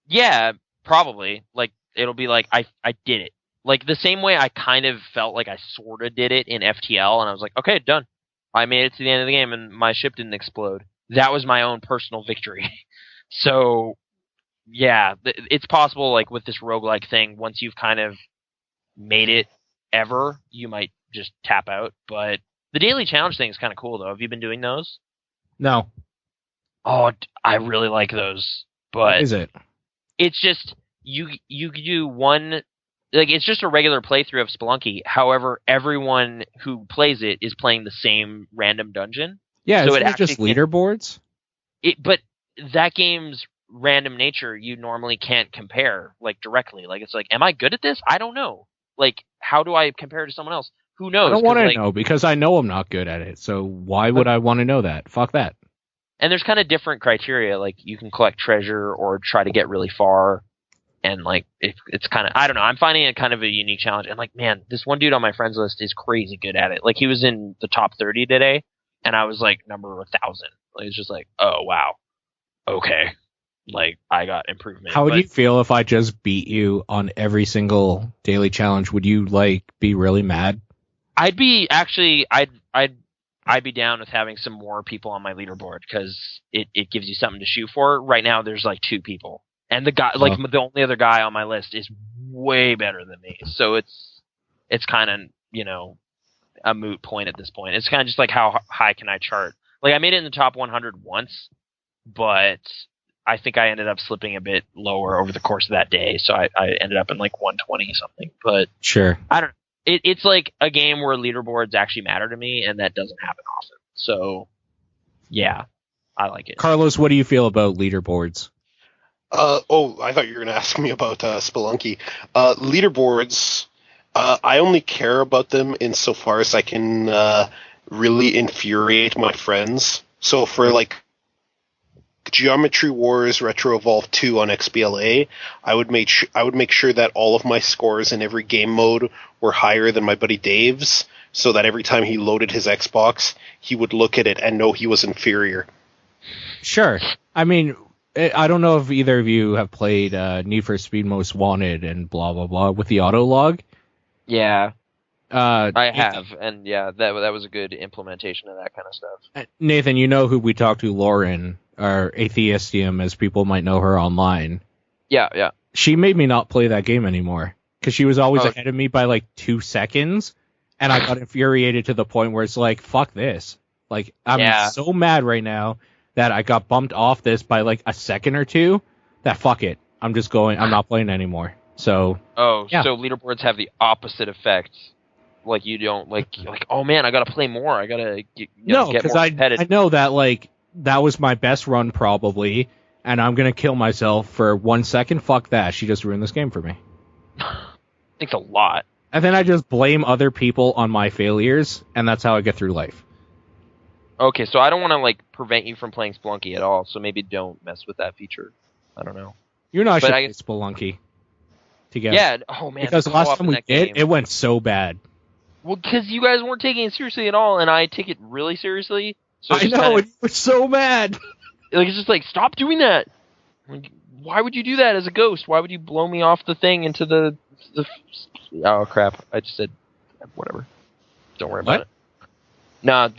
Yeah, probably. Like, it'll be like, I did it. Like, the same way I kind of felt like I sort of did it in FTL, and I was like, okay, done. I made it to the end of the game, and my ship didn't explode. That was my own personal victory. So, yeah, it's possible, like, with this roguelike thing, once you've kind of made it ever, you might just tap out, but the daily challenge thing is kind of cool, though. Have you been doing those? No. Oh, I really like those. But what is it? It's just you do one, like, it's just a regular playthrough of Spelunky. However, everyone who plays it is playing the same random dungeon. Yeah, so it's just leaderboards. But that game's random nature you normally can't compare like directly. Like, it's like, am I good at this? I don't know. Like, how do I compare to someone else? Who knows? I don't want to know because I know I'm not good at it. So why would I want to know that? Fuck that. And there's kind of different criteria. Like, you can collect treasure or try to get really far. And like, it's kind of, I don't know. I'm finding it kind of a unique challenge. And like, man, this one dude on my friends list is crazy good at it. Like, he was in the top 30 today, and I was like number 1,000. Like, it's just like, oh wow, okay. Like, I got improvement. How would you feel if I just beat you on every single daily challenge? Would you like be really mad? I'd be down with having some more people on my leaderboard because it gives you something to shoot for. Right now, there's like 2 people, and the guy, like the only other guy on my list, is way better than me. So it's kind of, you know, a moot point at this point. It's kind of just like, how high can I chart? Like, I made it in the top 100 once, but I think I ended up slipping a bit lower over the course of that day. So I ended up in like 120 something. But sure, I don't know. It's like a game where leaderboards actually matter to me, and that doesn't happen often. So, yeah, I like it. Carlos, what do you feel about leaderboards? I thought you were going to ask me about Spelunky. Leaderboards, I only care about them insofar as I can really infuriate my friends. So for like Geometry Wars Retro Evolve 2 on XBLA, I would make sure that all of my scores in every game mode were higher than my buddy Dave's, so that every time he loaded his Xbox, he would look at it and know he was inferior. Sure. I mean, I don't know if either of you have played Need for Speed Most Wanted and blah blah blah with the auto log. Yeah. I have, and yeah, that was a good implementation of that kind of stuff. Nathan, you know who we talked to, Lauren, or Atheistium, as people might know her online. Yeah. She made me not play that game anymore, because she was always ahead of me by like 2 seconds, and I got infuriated to the point where it's like, fuck this. Like, I'm so mad right now that I got bumped off this by like a second or 2, that fuck it. I'm not playing anymore. So. So leaderboards have the opposite effect. Like, you don't like, oh man, I gotta play more. I gotta get more competitive. I know that like that was my best run probably, and I'm gonna kill myself for 1 second. Fuck that. She just ruined this game for me. Thanks a lot. And then I just blame other people on my failures, and that's how I get through life. Okay, so I don't want to like prevent you from playing Spelunky at all. So maybe don't mess with that feature. I don't know. You and I should play Spelunky together. Yeah. Oh man. Because the last time we did, it went so bad. Well, because you guys weren't taking it seriously at all, and I take it really seriously. So I know, and you were so mad. Like, it's just like, stop doing that. Like, why would you do that as a ghost? Why would you blow me off the thing into the Oh crap! I just said whatever. Don't worry about it. No,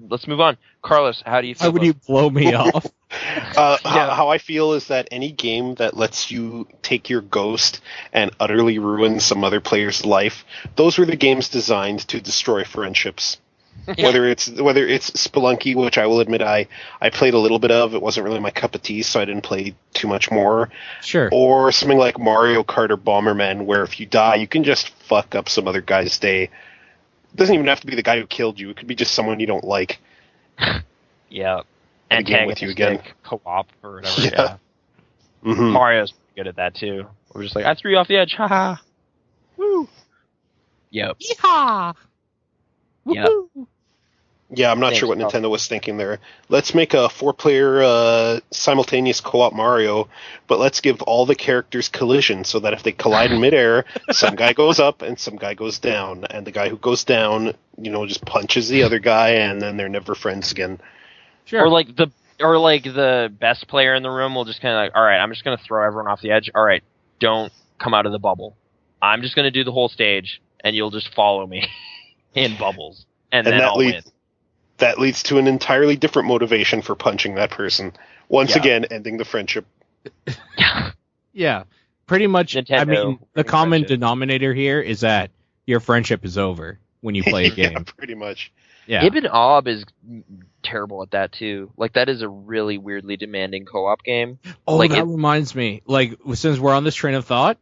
let's move on. Carlos, how do you feel? Why would you blow me off? How I feel is that any game that lets you take your ghost and utterly ruin some other player's life, those were the games designed to destroy friendships. Whether it's Spelunky, which I will admit I played a little bit of, it wasn't really my cup of tea, so I didn't play too much more. Sure. Or something like Mario Kart or Bomberman, where if you die, you can just fuck up some other guy's day. It doesn't even have to be the guy who killed you. It could be just someone you don't like. Yeah. And game with you again. Co-op or whatever. Yeah. Yeah. Mm-hmm. Mario's pretty good at that too. We're just like, I threw you off the edge. Haha. Woo. Yep. Yeehaw! Yep. Yeah, I'm not sure what Nintendo was thinking there. Let's make a 4-player simultaneous co-op Mario, but let's give all the characters collision so that if they collide in midair, some guy goes up and some guy goes down, and the guy who goes down, just punches the other guy, and then they're never friends again. Sure. Or like the best player in the room will just kind of like, all right, I'm just going to throw everyone off the edge. All right, don't come out of the bubble. I'm just going to do the whole stage, and you'll just follow me in bubbles, and then I'll win. That leads to an entirely different motivation for punching that person. Once again, ending the friendship. Yeah, pretty much. Nintendo, I mean, the common friendship. denominator here is that your friendship is over when you play a game. Yeah, pretty much. Yeah. Ibn Ob is terrible at that too. Like that is a really weirdly demanding co-op game. Oh, like, that reminds me. Like, since we're on this train of thought,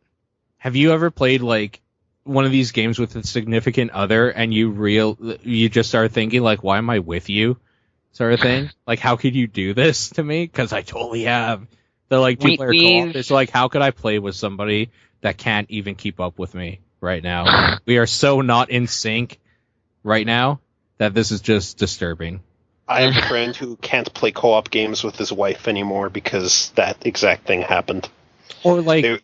have you ever played like one of these games with a significant other, and you just start thinking like, why am I with you, sort of thing? Like, how could you do this to me? Because I totally have. They're like 2-player co-op. It's like, how could I play with somebody that can't even keep up with me right now? We are so not in sync right now that this is just disturbing. I have a friend who can't play co-op games with his wife anymore because that exact thing happened. Or like,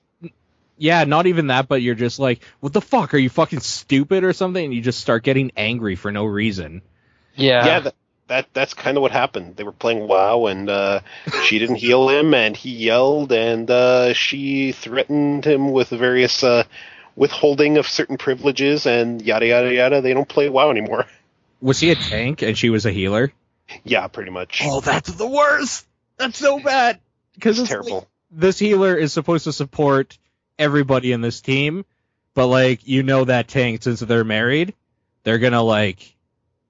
yeah, not even that, but you're just like, what the fuck? Are you fucking stupid or something? And you just start getting angry for no reason. Yeah. Yeah, that's kind of what happened. They were playing WoW, and she didn't heal him, and he yelled, and she threatened him with various withholding of certain privileges, and yada, yada, yada. They don't play WoW anymore. Was he a tank and she was a healer? Yeah, pretty much. Oh, that's the worst. That's so bad. Because it's terrible. Like, this healer is supposed to support everybody in this team, but like, that tank, since they're married, they're gonna like,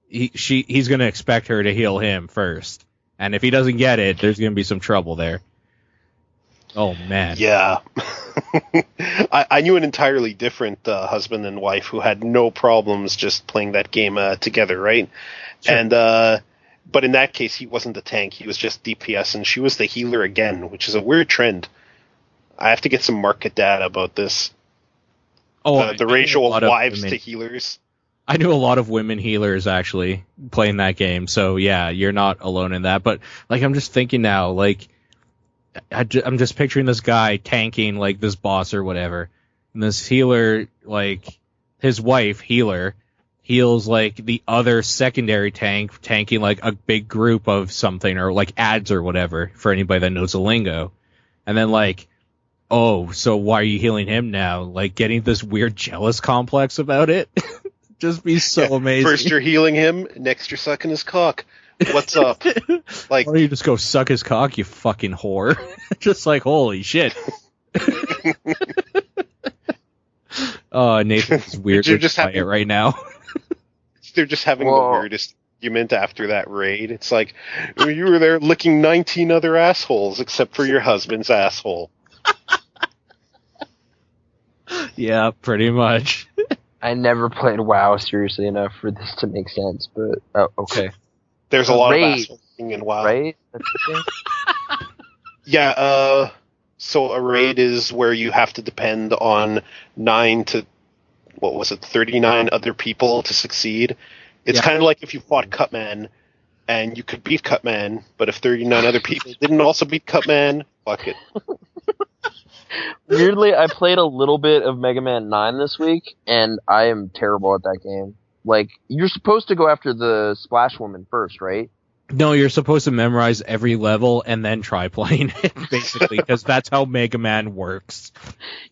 he's gonna expect her to heal him first, and if he doesn't get it, there's gonna be some trouble there. Oh man. Yeah. I knew an entirely different husband and wife who had no problems just playing that game together, right? Sure. And but in that case, he wasn't the tank; he was just DPS, and she was the healer again, which is a weird trend. I have to get some market data about this. Oh, the ratio of wives to healers. I knew a lot of women healers actually playing that game, so yeah, you're not alone in that. But like, I'm just thinking now, like, I'm just picturing this guy tanking like this boss or whatever, and this healer, like his wife healer, heals like the other secondary tanking like a big group of something, or like ads or whatever, for anybody that knows the lingo. And then like, oh, so why are you healing him now? Like, getting this weird jealous complex about it. Just be so amazing. First you're healing him, next you're sucking his cock. What's up? Like, why don't you just go suck his cock, you fucking whore? Just like, holy shit. Oh, Nathan's weird. They're just having right now. They're just having the weirdest argument after that raid. It's like, you were there licking 19 other assholes except for your husband's asshole. Yeah, pretty much. I never played WoW seriously enough for this to make sense, but okay. There's a lot of assholes in WoW. Right? That's the thing? Yeah, so a raid is where you have to depend on 39 other people to succeed. It's kind of like if you fought Cutman, and you could beat Cutman, but if 39 other people didn't also beat Cutman, fuck it. Weirdly, I played a little bit of Mega Man 9 this week, and I am terrible at that game. Like, you're supposed to go after the Splash Woman first, right? No, you're supposed to memorize every level and then try playing it, basically, because that's how Mega Man works.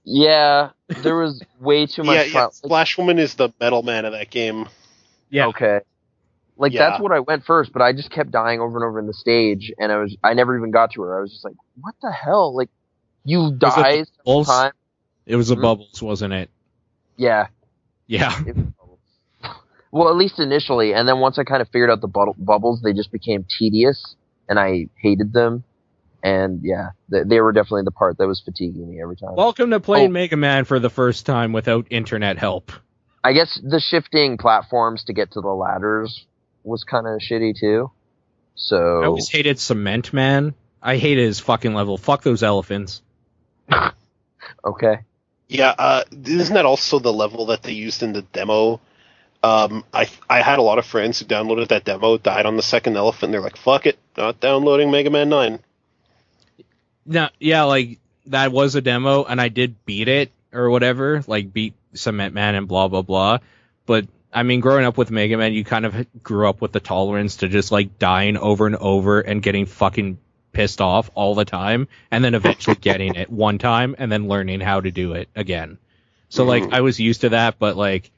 Yeah, there was way too much. Yeah, Splash Woman is the metal man of that game. Yeah. Okay. Like, Yeah. that's what I went first, but I just kept dying over and over in the stage, and I never even got to her. I was just like, what the hell? Like, you Was it die the several bubbles? times. It was the bubbles, wasn't it? Yeah. Yeah. It was bubbles. Well, at least initially, and then once I kind of figured out the bubbles, they just became tedious, and I hated them. And yeah, they were definitely the part that was fatiguing me every time. Welcome to playing Mega Man for the first time without internet help. I guess the shifting platforms to get to the ladders was kind of shitty too. So I always hated Cement Man. I hated his fucking level. Fuck those elephants. Okay. Yeah, isn't that also the level that they used in the demo? I had a lot of friends who downloaded that demo, died on the second elephant, and they're like, fuck it, not downloading Mega Man 9. No, yeah, like, that was a demo, and I did beat it, or whatever, like, beat Cement Man and blah, blah, blah. But, I mean, growing up with Mega Man, you kind of grew up with the tolerance to just, like, dying over and over and getting fucking pissed off all the time, and then eventually getting it one time, and then learning how to do it again. So, like, I was used to that, but, like,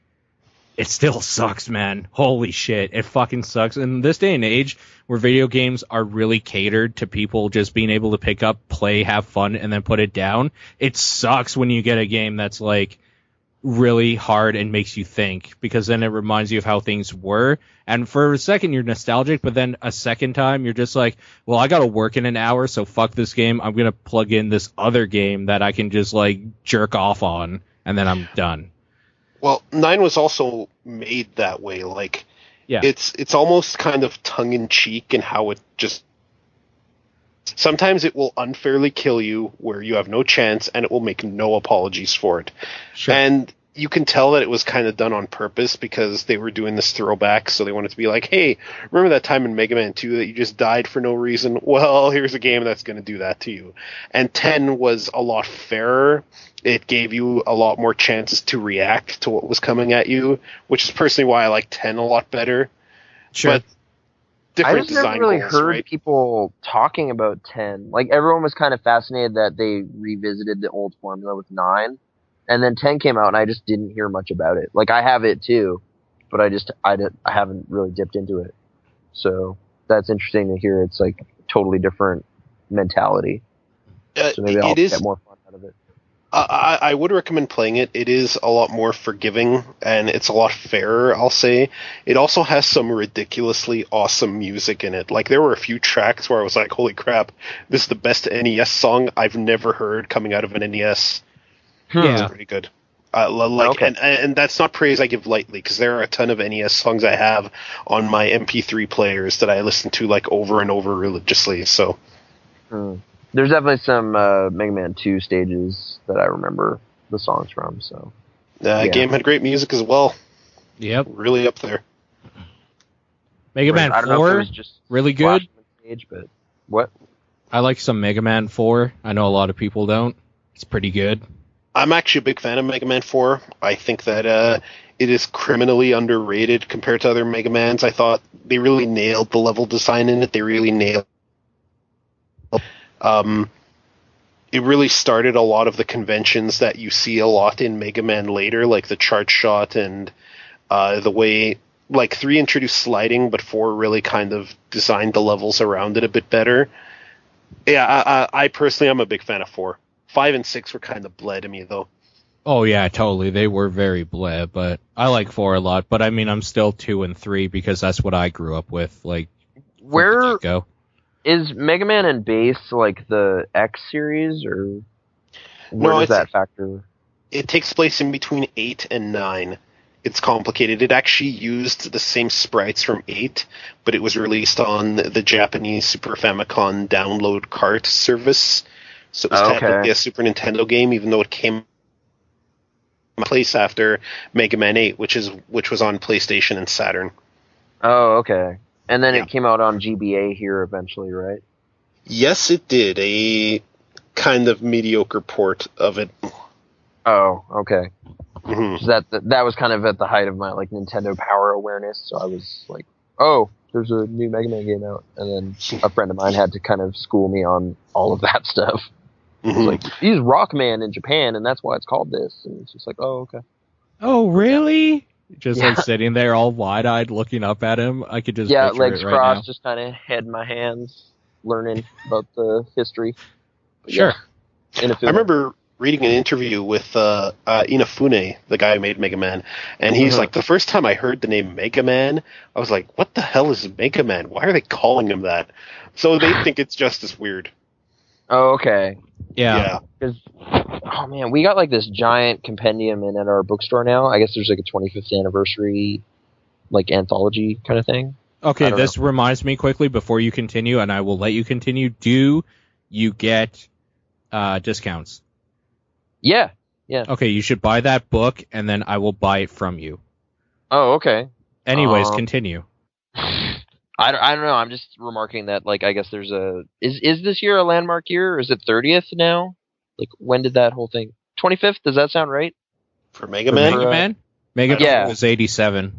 it still sucks, man. Holy shit. It fucking sucks. In this day and age, where video games are really catered to people just being able to pick up, play, have fun, and then put it down, it sucks when you get a game that's, like, really hard and makes you think, because then it reminds you of how things were. And for a second, you're nostalgic, but then a second time, you're just like, well, I gotta work in an hour, so fuck this game. I'm gonna plug in this other game that I can just, like, jerk off on, and then I'm done. Well, 9 was also made that way. Like, Yeah. it's almost kind of tongue-in-cheek in how it just... Sometimes it will unfairly kill you where you have no chance, and it will make no apologies for it. Sure. And you can tell that it was kind of done on purpose because they were doing this throwback, so they wanted to be like, hey, remember that time in Mega Man 2 that you just died for no reason? Well, here's a game that's going to do that to you. And 10 was a lot fairer. It gave you a lot more chances to react to what was coming at you, which is personally why I like 10 a lot better. Sure. But I different just never design really goals, heard right? people talking about 10. Like, everyone was kind of fascinated that they revisited the old formula with 9. And then 10 came out, and I just didn't hear much about it. Like, I have it too, but I haven't really dipped into it. So that's interesting to hear. It's like totally different mentality. So maybe I'll get more fun out of it. I would recommend playing it. It is a lot more forgiving, and it's a lot fairer, I'll say. It also has some ridiculously awesome music in it. Like, there were a few tracks where I was like, holy crap, this is the best NES song I've never heard coming out of an NES. Yeah. It's pretty good. Okay. And that's not praise I give lightly, because there are a ton of NES songs I have on my MP3 players that I listen to, like, over and over religiously, so... There's definitely some Mega Man 2 stages that I remember the songs from. So game had great music as well. Yep. Really up there. Mega Man 4, I don't know if it was just really good. Stage, but what? I like some Mega Man 4. I know a lot of people don't. It's pretty good. I'm actually a big fan of Mega Man 4. I think that it is criminally underrated compared to other Mega Mans. I thought they really nailed the level design in it. They really nailed... it really started a lot of the conventions that you see a lot in Mega Man later, like the chart shot and the way, like 3 introduced sliding, but 4 really kind of designed the levels around it a bit better. Yeah, I personally am a big fan of 4. 5 and 6 were kind of bleh to me, though. Oh yeah, totally. They were very bleh, but I like 4 a lot. But I mean, I'm still 2 and 3 because that's what I grew up with. Like, where go. Is Mega Man and Base like the X series, or where does that factor? It takes place in between 8 and 9. It's complicated. It actually used the same sprites from 8, but it was released on the Japanese Super Famicom download cart service. So it was technically a Super Nintendo game, even though it came place after Mega Man 8, which was on PlayStation and Saturn. Oh, okay. And then it came out on GBA here eventually, right? Yes, it did. A kind of mediocre port of it. Oh, okay. Mm-hmm. So that was kind of at the height of my like Nintendo Power awareness, so I was like oh, there's a new Mega Man game out. And then a friend of mine had to kind of school me on all of that stuff. It's like, he's Rockman in Japan, and that's why it's called this. And it's just like, oh, okay. Oh, really? Just like sitting there all wide-eyed looking up at him. I could just picture legs it right crossed, now. just kind of head in my hands, learning about the history. But Sure. Yeah, I remember reading an interview with Inafune, the guy who made Mega Man, and he's like, the first time I heard the name Mega Man, I was like, what the hell is Mega Man? Why are they calling him that? So they think it's just as weird. Oh, okay. Yeah. Because, oh man, we got like this giant compendium in at our bookstore now. I guess there's like a 25th anniversary, like anthology kind of thing. Okay, this reminds me quickly before you continue, and I will let you continue. Do you get discounts? Yeah. Okay, you should buy that book, and then I will buy it from you. Oh, okay. Anyways, continue. I don't know. I'm just remarking that, like, I guess there's is this year a landmark year, or is it 30th now? Like, when did that whole thing? 25th? Does that sound right? For Mega Man? Mega Man? Mega Man was 87.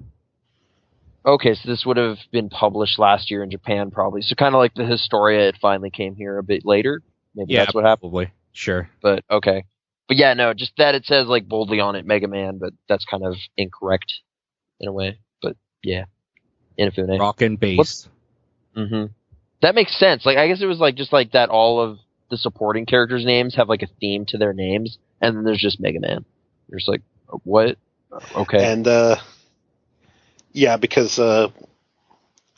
Okay, so this would have been published last year in Japan, probably. So kind of like the Historia, it finally came here a bit later. Maybe that's what happened. Probably. Sure. But, okay. But yeah, no, just that it says, like, boldly on it, Mega Man, but that's kind of incorrect in a way. But, yeah. Inafune. Rock and bass. That makes sense. Like, I guess it was like just like that. All of the supporting characters' names have like a theme to their names, and then there's just Mega Man. You're just like, what? Okay. And yeah, because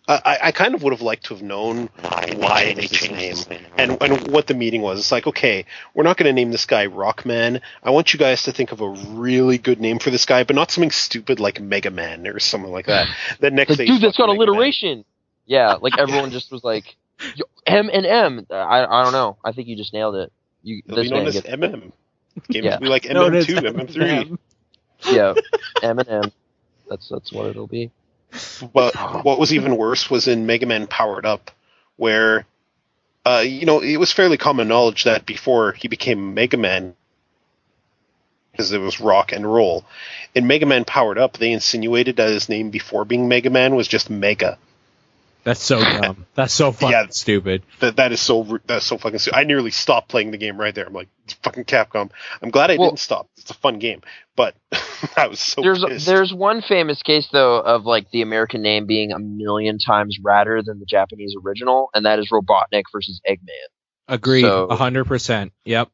I kind of would have liked to have known why they changed his name and what the meaning was. It's like, okay, we're not going to name this guy Rockman. I want you guys to think of a really good name for this guy, but not something stupid like Mega Man or something like that. The next like, dude, that's got alliteration. Yeah, like everyone just was like, M and M. I don't know. I think you just nailed it. It'll be known as MM. Games will be like MM2, MM3. Yeah, M and M. That's what it'll be. But what was even worse was in Mega Man Powered Up, where, it was fairly common knowledge that before he became Mega Man, because it was rock and roll, in Mega Man Powered Up, they insinuated that his name before being Mega Man was just Mega. That's so dumb. That's so fucking stupid. That's so fucking stupid. I nearly stopped playing the game right there. I'm like, it's fucking Capcom. I'm glad I didn't stop. It's a fun game, but I was so pissed. There's one famous case though of like the American name being a million times radder than the Japanese original, and that is Robotnik versus Eggman. Agreed. 100%. Yep.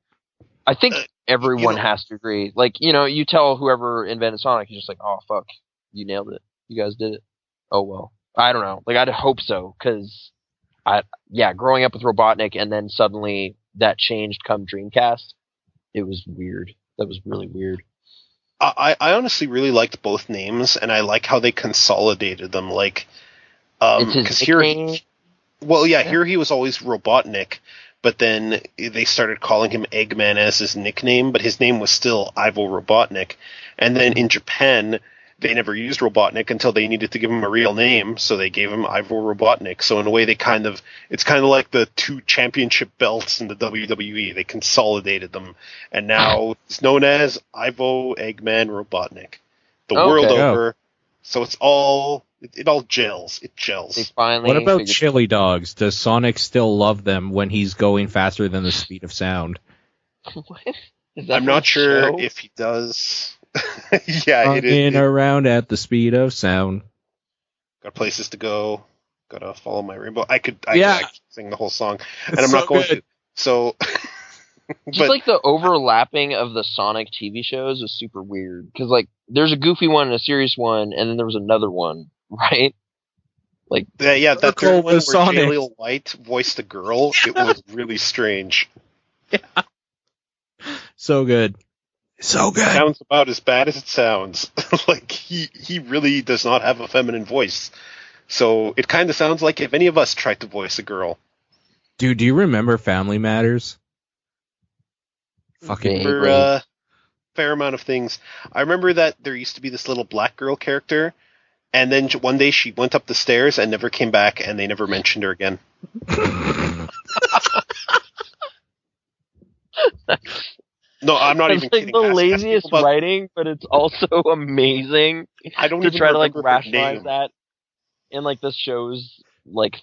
I think everyone has to agree. Like, you tell whoever invented Sonic, you're just like, oh fuck, you nailed it. You guys did it. Oh well. I don't know. Like, I'd hope so, because, growing up with Robotnik and then suddenly that changed come Dreamcast, it was weird. That was really weird. I honestly really liked both names, and I like how they consolidated them. Like, because here he was always Robotnik, but then they started calling him Eggman as his nickname, but his name was still Ivo Robotnik. And then in Japan, they never used Robotnik until they needed to give him a real name, so they gave him Ivo Robotnik. So in a way, it's kind of like the two championship belts in the WWE. They consolidated them, and now it's known as Ivo Eggman Robotnik. The world over, so it all gels. It gels. What about chili dogs? Does Sonic still love them when he's going faster than the speed of sound? What? Is that I'm not sure if he does. Yeah, it is. Running around at the speed of sound. Got places to go. Gotta follow my rainbow. I could sing the whole song, and I'm not going to. So, just like the overlapping of the Sonic TV shows was super weird. Because like, there's a goofy one and a serious one, and then there was another one, right? Like, that third one where Jaleel White voiced the girl. It was really strange. Yeah. So good. So good. It sounds about as bad as it sounds. Like, he really does not have a feminine voice. So it kind of sounds like if any of us tried to voice a girl. Dude, do you remember Family Matters? Fucking fair amount of things. I remember that there used to be this little black girl character, and then one day she went up the stairs and never came back, and they never mentioned her again. No, I'm not even kidding. It's like the laziest writing, but it's also amazing. I don't to even try to like remember her rationalize name. that. in like the show's like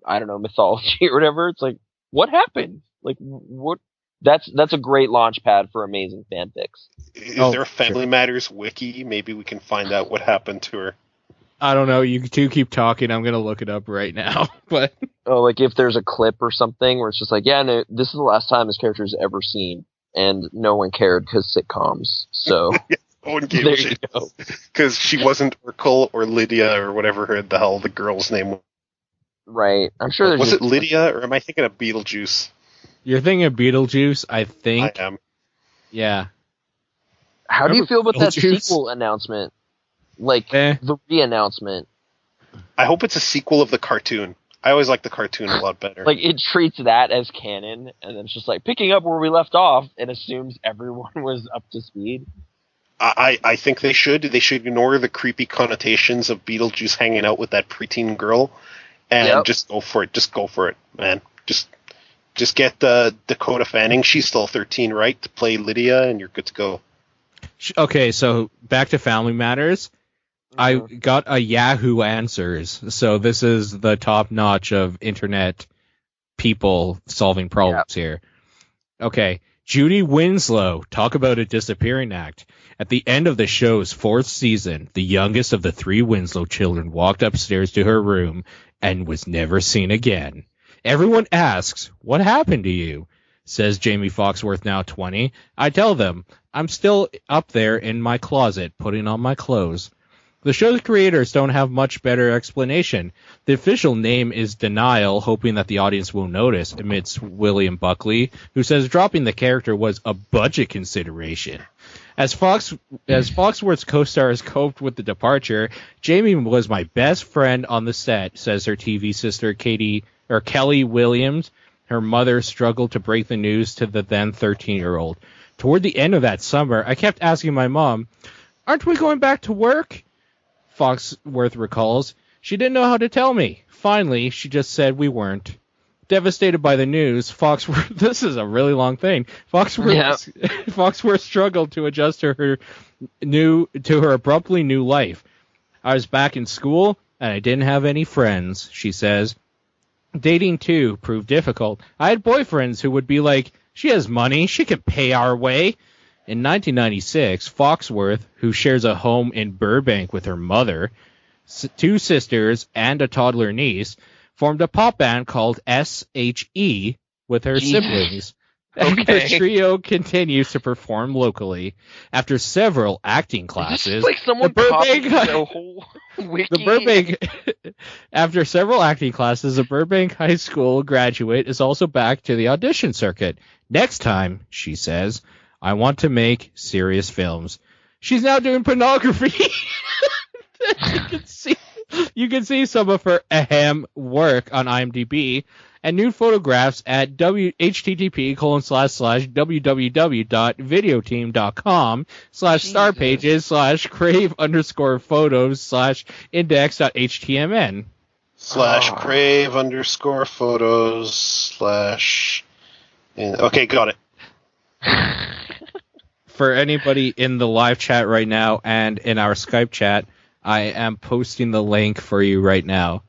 I don't know mythology or whatever. It's like what happened? Like what? That's a great launch pad for amazing fanfics. Is there a Family Matters wiki? Maybe we can find out what happened to her. I don't know. You two keep talking. I'm gonna look it up right now. But Like if there's a clip or something where it's just like, yeah, no, this is the last time this character is ever seen, and no one cared because sitcoms. So No one gave there a you shit go. because she wasn't Urkel or Lydia or whatever the hell the girl's name was. Right. I'm sure there's Was just, it Lydia or am I thinking of Beetlejuice? you're thinking of Beetlejuice, I think. I am. Yeah. How do you feel about that Beetlejuice? sequel announcement? Like Eh. the re-announcement. I hope it's a sequel of the cartoon. I always like the cartoon a lot better. Like it treats that as canon, and then it's just like picking up where we left off, and assumes everyone was up to speed. I think they should. They should ignore the creepy connotations of Beetlejuice hanging out with that preteen girl, and just go for it. Just go for it, man. Just get Dakota Fanning. She's still 13, right? To play Lydia, and you're good to go. Okay, so back to Family Matters. I got a Yahoo Answers, so this is the top notch of internet people solving problems here. Okay, Judy Winslow, talk about a disappearing act. At the end of the show's 4th season, the youngest of the 3 Winslow children walked upstairs to her room and was never seen again. Everyone asks, what happened to you? Says Jamie Foxworth, now 20. I tell them, I'm still up there in my closet putting on my clothes. The show's creators don't have much better explanation. The official name is Denial, hoping that the audience will notice, amidst William Buckley, who says dropping the character was a budget consideration. As Foxworth's co-stars coped with the departure, Jamie was my best friend on the set, says her TV sister Kelly Williams. Her mother struggled to break the news to the then 13-year-old. Toward the end of that summer, I kept asking my mom, aren't we going back to work? Foxworth recalls, she didn't know how to tell me. Finally, she just said we weren't. Devastated by the news, Foxworth, this is a really long thing. Foxworth struggled to adjust to her abruptly new life. I was back in school, and I didn't have any friends, she says. Dating, too, proved difficult. I had boyfriends who would be like, she has money, she can pay our way. In 1996, Foxworth, who shares a home in Burbank with her mother, 2 sisters, and a toddler niece, formed a pop band called SHE with her siblings. And the trio continues to perform locally. After several acting classes, like someone after several acting classes, a Burbank High School graduate is also back to the audition circuit. Next time, she says, I want to make serious films. She's now doing pornography. You can see some of her work on IMDb and nude photographs at http://www.videoteam.com/star-pages/crave_photos/index.html /crave_photos/ Okay, got it. For anybody in the live chat right now and in our Skype chat, I am posting the link for you right now.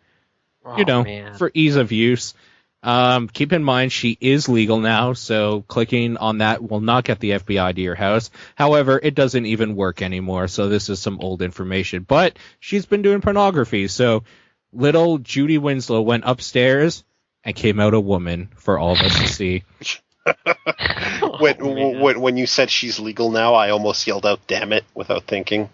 For ease of use. Keep in mind, she is legal now, so clicking on that will not get the FBI to your house. However, it doesn't even work anymore, so this is some old information. But she's been doing pornography, so little Judy Winslow went upstairs and came out a woman for all of us to see. When you said she's legal now, I almost yelled out, damn it, without thinking.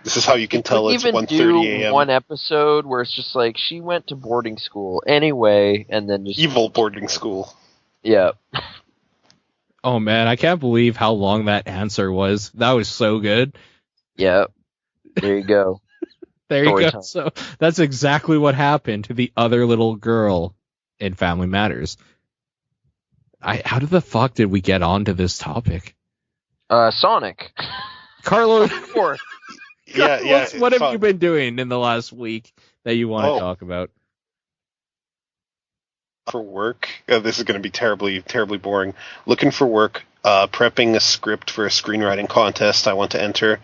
This is how you can tell it's 1:30 a.m. One episode where it's just like she went to boarding school anyway, and then just evil boarding school. Yeah. Oh man, I can't believe how long that answer was. That was so good. Yeah. There you go. There you go. Time. So that's exactly what happened to the other little girl in Family Matters. How the fuck did we get onto this topic? Sonic. Carlos. Yeah. What have you been doing in the last week that you want to talk about? for work. This is going to be terribly, terribly boring. Looking for work, prepping a script for a screenwriting contest I want to enter.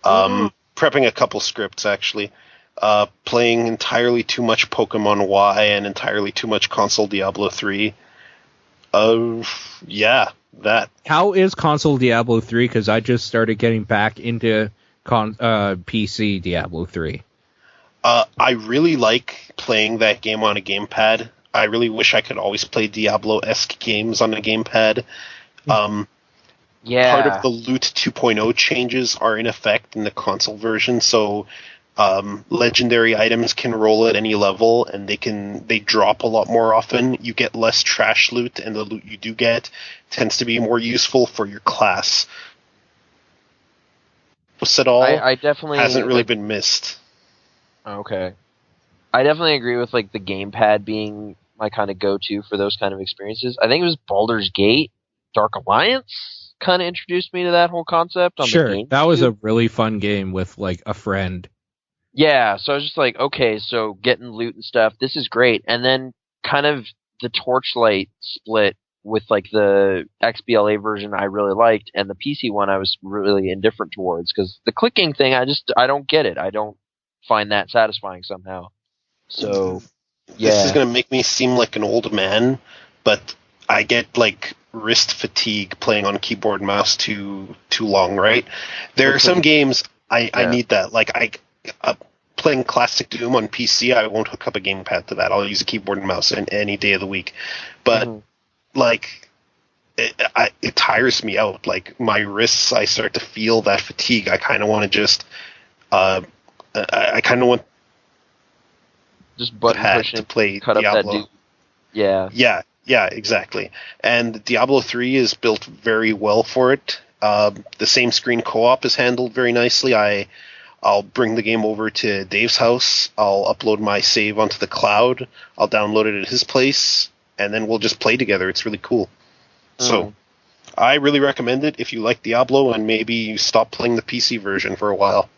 Prepping a couple scripts, actually. Playing entirely too much Pokemon Y and entirely too much console Diablo 3. Yeah, that. How is console Diablo 3? Because I just started getting back into PC Diablo 3. I really like playing that game on a gamepad. I really wish I could always play Diablo-esque games on a gamepad. Yeah. Part of the Loot 2.0 changes are in effect in the console version, so legendary items can roll at any level, and they drop a lot more often. You get less trash loot, and the loot you do get tends to be more useful for your class. At all, I definitely hasn't really been missed. Okay. I definitely agree with like the gamepad being my kind of go-to for those kind of experiences. I think it was Baldur's Gate, Dark Alliance kind of introduced me to that whole concept on the game. That was a really fun game with like a friend. Yeah, so I was just like, okay, so getting loot and stuff, this is great. And then kind of the Torchlight split with like the XBLA version I really liked, and the PC one I was really indifferent towards, because the clicking thing, I don't get it. I don't find that satisfying somehow. So, yeah. This is going to make me seem like an old man, but I get like wrist fatigue playing on keyboard and mouse too long, right? There are some games I need that. Like playing classic Doom on PC, I won't hook up a gamepad to that. I'll use a keyboard and mouse any day of the week. But like it tires me out. Like my wrists, I start to feel that fatigue. I kind of want to just I kind of want just button pushing to play cut Diablo. Up that dude. Yeah, exactly. And Diablo 3 is built very well for it. The same screen co-op is handled very nicely. I'll bring the game over to Dave's house. I'll upload my save onto the cloud. I'll download it at his place, and then we'll just play together. It's really cool. So I really recommend it if you like Diablo and maybe you stop playing the PC version for a while.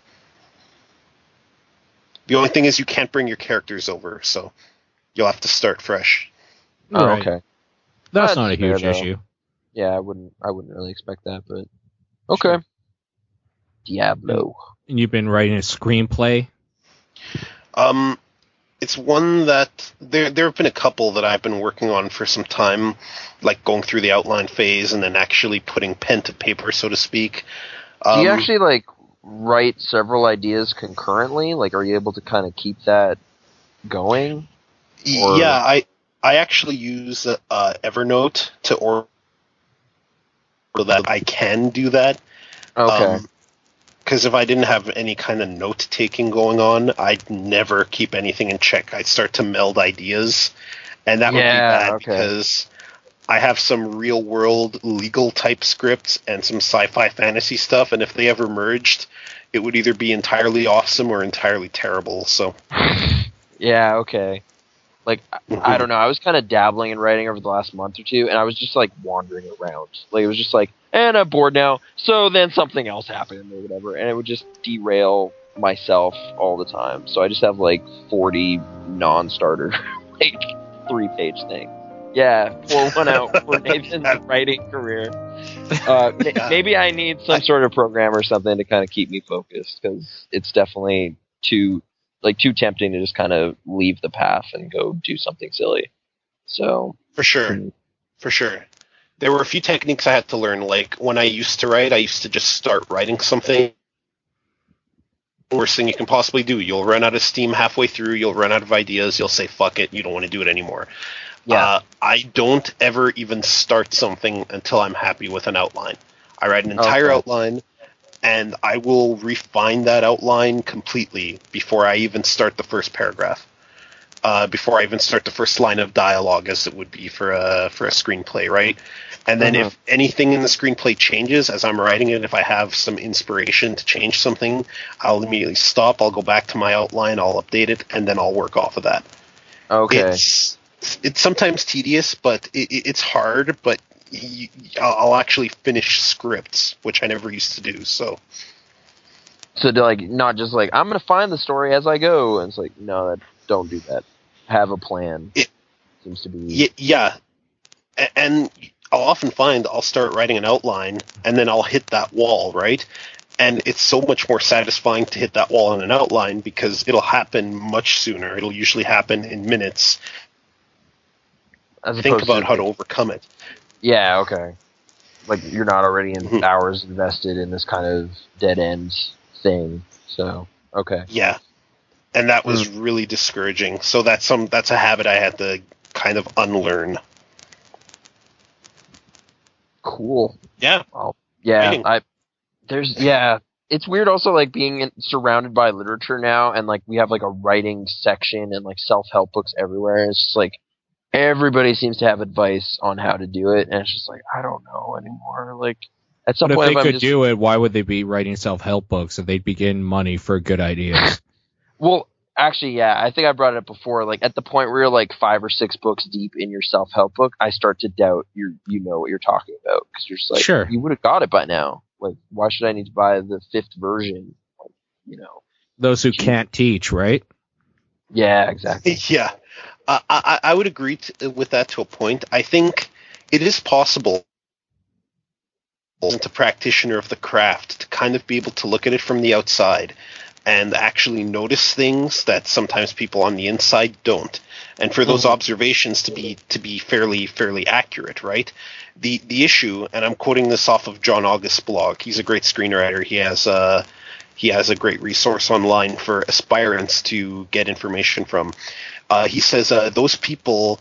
The only thing is you can't bring your characters over, so you'll have to start fresh. Oh, Right. okay. That's not a fair, huge though. issue. Yeah, I wouldn't really expect that, but okay. Sure. Diablo. And you've been writing a screenplay? It's one that there have been a couple that I've been working on for some time, like going through the outline phase and then actually putting pen to paper, so to speak. Do you actually like write several ideas concurrently? Like, are you able to kind of keep that going? Or... Yeah, I actually use Evernote to order that I can do that. Okay. Because if I didn't have any kind of note-taking going on, I'd never keep anything in check. I'd start to meld ideas, and that would be bad because I have some real-world legal-type scripts and some sci-fi fantasy stuff, and if they ever merged, it would either be entirely awesome or entirely terrible. So, yeah, okay. Like, I don't know, I was kind of dabbling in writing over the last month or two, and I was just, like, wandering around. Like, it was just like, and I'm bored now, so then something else happened or whatever, and it would just derail myself all the time. So I just have, like, 40 non-starter, like, 3-page things. Yeah, pour one out for Nathan's writing career. Maybe I need some sort of program or something to kind of keep me focused, because it's definitely too tempting to just kind of leave the path and go do something silly. So for sure. There were a few techniques I had to learn. Like when I used to write, I used to just start writing something. Worst thing you can possibly do. You'll run out of steam halfway through. You'll run out of ideas. You'll say, fuck it. You don't want to do it anymore. Yeah. I don't ever even start something until I'm happy with an outline. I write an entire outline, and I will refine that outline completely before I even start the first paragraph. Before I even start the first line of dialogue, as it would be for a screenplay, right? And then if anything in the screenplay changes as I'm writing it, if I have some inspiration to change something, I'll immediately stop. I'll go back to my outline, I'll update it, and then I'll work off of that. Okay. It's sometimes tedious, but it's hard, but I'll actually finish scripts, which I never used to do, so... So, like, not just like, I'm going to find the story as I go, and it's like, no, don't do that. Have a plan. seems to be. Yeah, and I'll often find I'll start writing an outline, and then I'll hit that wall, right? And it's so much more satisfying to hit that wall in an outline because it'll happen much sooner. It'll usually happen in minutes. Think about how to overcome it. Yeah, okay. Like, you're not already in Mhm. hours invested in this kind of dead-end thing, so, okay. Yeah. And that was really discouraging. So that's a habit I had to kind of unlearn. Cool. Yeah. Well, yeah, Writing. it's weird also, like, being surrounded by literature now, and, like, we have, like, a writing section and, like, self-help books everywhere. It's just, like, everybody seems to have advice on how to do it, and it's just, like, I don't know anymore. Like, at some But point, if they could do it, why would they be writing self-help books if they'd be getting money for good ideas? Well, actually, yeah, I think I brought it up before. Like, at the point where you're, like, 5 or 6 books deep in your self-help book, I start to doubt you know what you're talking about. Because you're just like, Sure. You would have got it by now. Like, why should I need to buy the 5th version? Like, you know. Those who can't teach, right? Yeah, exactly. Yeah. I would agree with that to a point. I think it is possible as a practitioner of the craft to kind of be able to look at it from the outside and actually notice things that sometimes people on the inside don't. And for those observations to be fairly accurate, right? The issue, and I'm quoting this off of John August's blog. He's a great screenwriter. He has a great resource online for aspirants to get information from. He says those people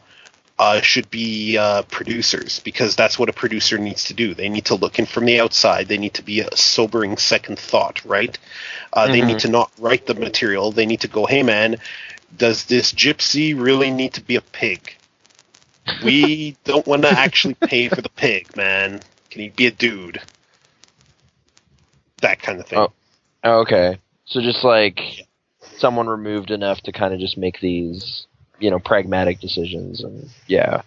should be producers, because that's what a producer needs to do. They need to look in from the outside. They need to be a sobering second thought, right? They need to not write the material. They need to go, hey man, does this gypsy really need to be a pig? We don't want to actually pay for the pig, man. Can he be a dude? That kind of thing. Oh, okay. So just, like, someone removed enough to kind of just make these, you know, pragmatic decisions. And yeah,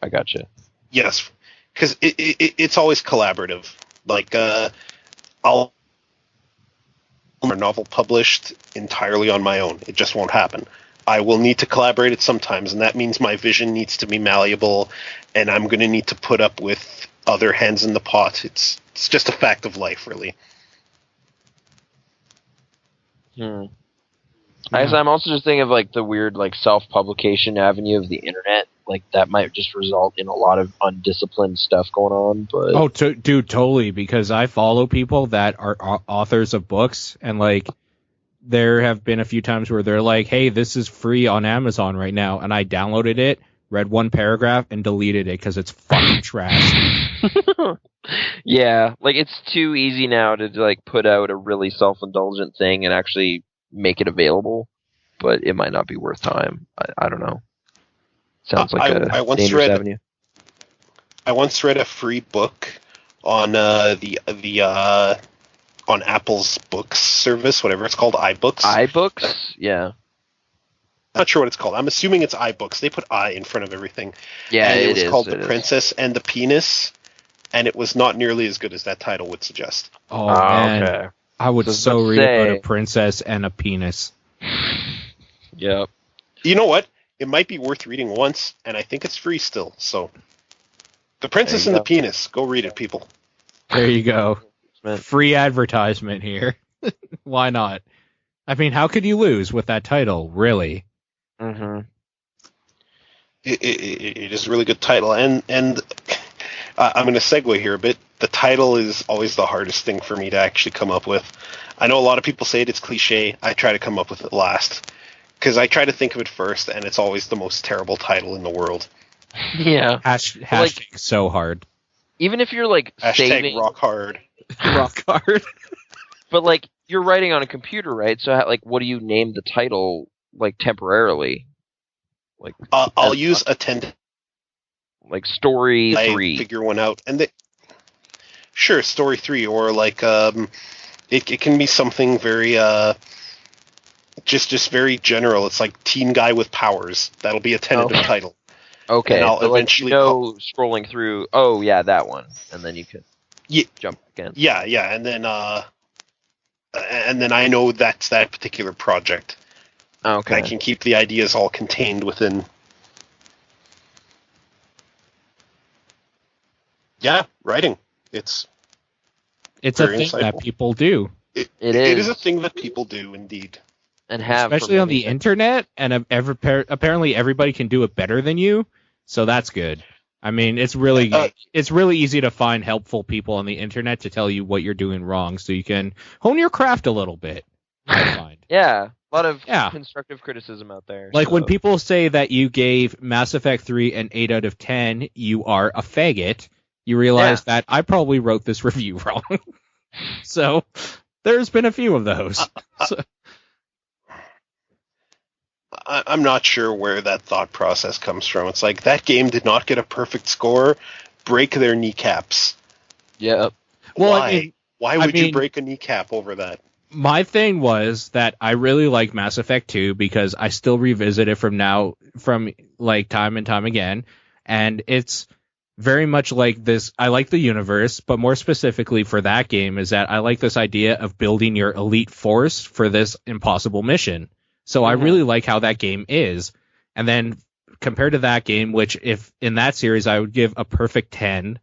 I gotcha. Yes, because it's always collaborative. Like, I'll have a novel published entirely on my own. It just won't happen. I will need to collaborate it sometimes, and that means my vision needs to be malleable, and I'm going to need to put up with other hands in the pot. It's just a fact of life, really. I guess I'm also just thinking of, like, the weird, like, self-publication avenue of the internet. Like, that might just result in a lot of undisciplined stuff going on. But Dude, totally, because I follow people that are authors of books, and, like, there have been a few times where they're like, hey, this is free on Amazon right now, and I downloaded it, read one paragraph, and deleted it because it's fucking trash. yeah, like, it's too easy now to, like, put out a really self-indulgent thing and actually make it available, but it might not be worth time. I don't know. Sounds like a dangerous avenue. I once read a free book on on Apple's books service, whatever it's called, iBooks. iBooks? Yeah. I'm not sure what it's called. I'm assuming it's iBooks. They put I in front of everything. Yeah, and it was called The Princess and the Penis, and it was not nearly as good as that title would suggest. Oh, man. Okay. I would so read about a princess and a penis. Yep. You know what? It might be worth reading once, and I think it's free still. So, The Princess and the Penis. Go read it, people. There you go. Free advertisement here. Why not? I mean, how could you lose with that title, really? Mm-hmm. It is a really good title, and I'm going to segue here a bit. The title is always the hardest thing for me to actually come up with. I know a lot of people say it's cliche. I try to come up with it last, because I try to think of it first, and it's always the most terrible title in the world. Yeah. Hashtag like, so hard. Even if you're, like, saving... rock hard. Rock hard. But, like, you're writing on a computer, right? So, like, what do you name the title, like, temporarily? Like, I'll use attend. Like, Story 3. Figure one out, and sure, Story 3, or like it can be something very just very general. It's like Teen Guy with Powers. That'll be a tentative title. Okay, and I'll but eventually scrolling through. Oh yeah, that one, and then you can jump again. Yeah, and then I know that's that particular project. Okay, I can keep the ideas all contained within. Yeah, writing. It's It's very a thing that insightful. people do. It is. is a thing that people do, indeed. And have for Especially on many the internet, and apparently everybody can do it better than you, so that's good. I mean, it's really easy to find helpful people on the internet to tell you what you're doing wrong, so you can hone your craft a little bit, I find. Yeah, a lot of Yeah. constructive criticism out there. Like so. when people say that you gave Mass Effect 3 an 8 out of 10, you are a faggot, you realize that I probably wrote this review wrong. So, there's been a few of those. I'm not sure where that thought process comes from. It's like, that game did not get a perfect score. Break their kneecaps. Yeah. Well, Why? I mean, Why would you break a kneecap over that? My thing was that I really like Mass Effect 2 because I still revisit it from like time and time again, and it's very much like this. I like the universe, but more specifically for that game is that I like this idea of building your elite force for this impossible mission. So I really like how that game is. And then compared to that game, which if in that series I would give a perfect 10,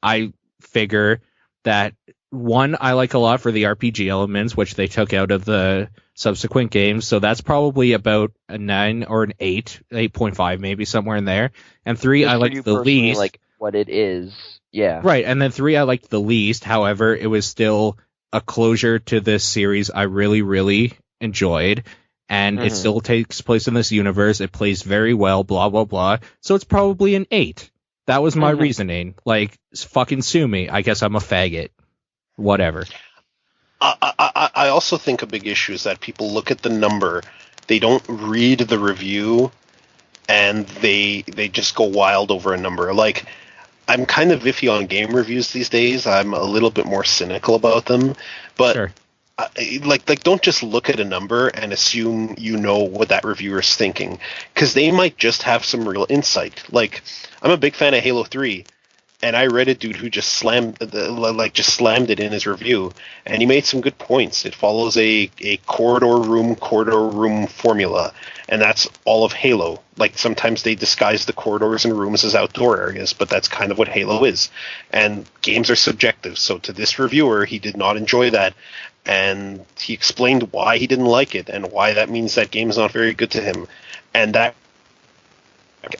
I figure that one I like a lot for the RPG elements, which they took out of the subsequent games. So that's probably about a 9 or an 8, 8.5 maybe, somewhere in there. And 3 Just I for like you the personally, least. like what it is. Yeah. Right, and then 3 I liked the least. However, it was still a closure to this series I really, really enjoyed. And it still takes place in this universe. It plays very well, blah, blah, blah. So it's probably an 8. That was my reasoning. Like, fucking sue me. I guess I'm a faggot. Whatever. I also think a big issue is that people look at the number, they don't read the review, and they just go wild over a number. Like, I'm kind of iffy on game reviews these days. I'm a little bit more cynical about them, but Sure. like don't just look at a number and assume you know what that reviewer's thinking, because they might just have some real insight. Like, I'm a big fan of Halo 3, and I read a dude who just slammed it in his review, and he made some good points. It follows a corridor room formula, and that's all of Halo. Like, sometimes they disguise the corridors and rooms as outdoor areas, but that's kind of what Halo is. And games are subjective, so to this reviewer, he did not enjoy that, and he explained why he didn't like it, and why that means that game is not very good to him. And that,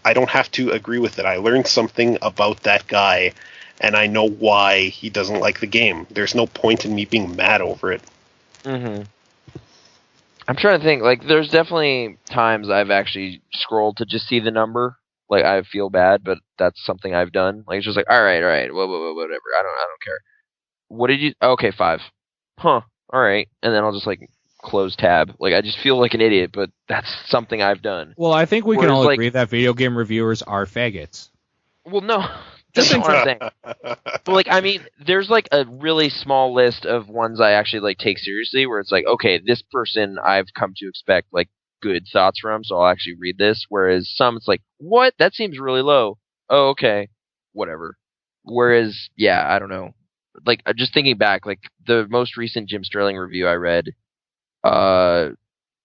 I don't have to agree with it. I learned something about that guy, and I know why he doesn't like the game. There's no point in me being mad over it. I'm trying to think. Like, there's definitely times I've actually scrolled to just see the number. Like, I feel bad, but that's something I've done. Like, it's just like, all right, whatever. I don't care. What did you? Okay, 5. Huh. All right, and then I'll just like close tab. Like, I just feel like an idiot, but that's something I've done. Well, I think we can Whereas, all like, agree that video game reviewers are faggots. Well, no, that's not what I'm saying. But like, I mean, there's like a really small list of ones I actually like take seriously, where it's like, okay, this person I've come to expect like good thoughts from, so I'll actually read this. Whereas some, it's like, what? That seems really low. Oh, okay, whatever. Whereas, yeah, I don't know. Like, just thinking back, like the most recent Jim Sterling review I read, was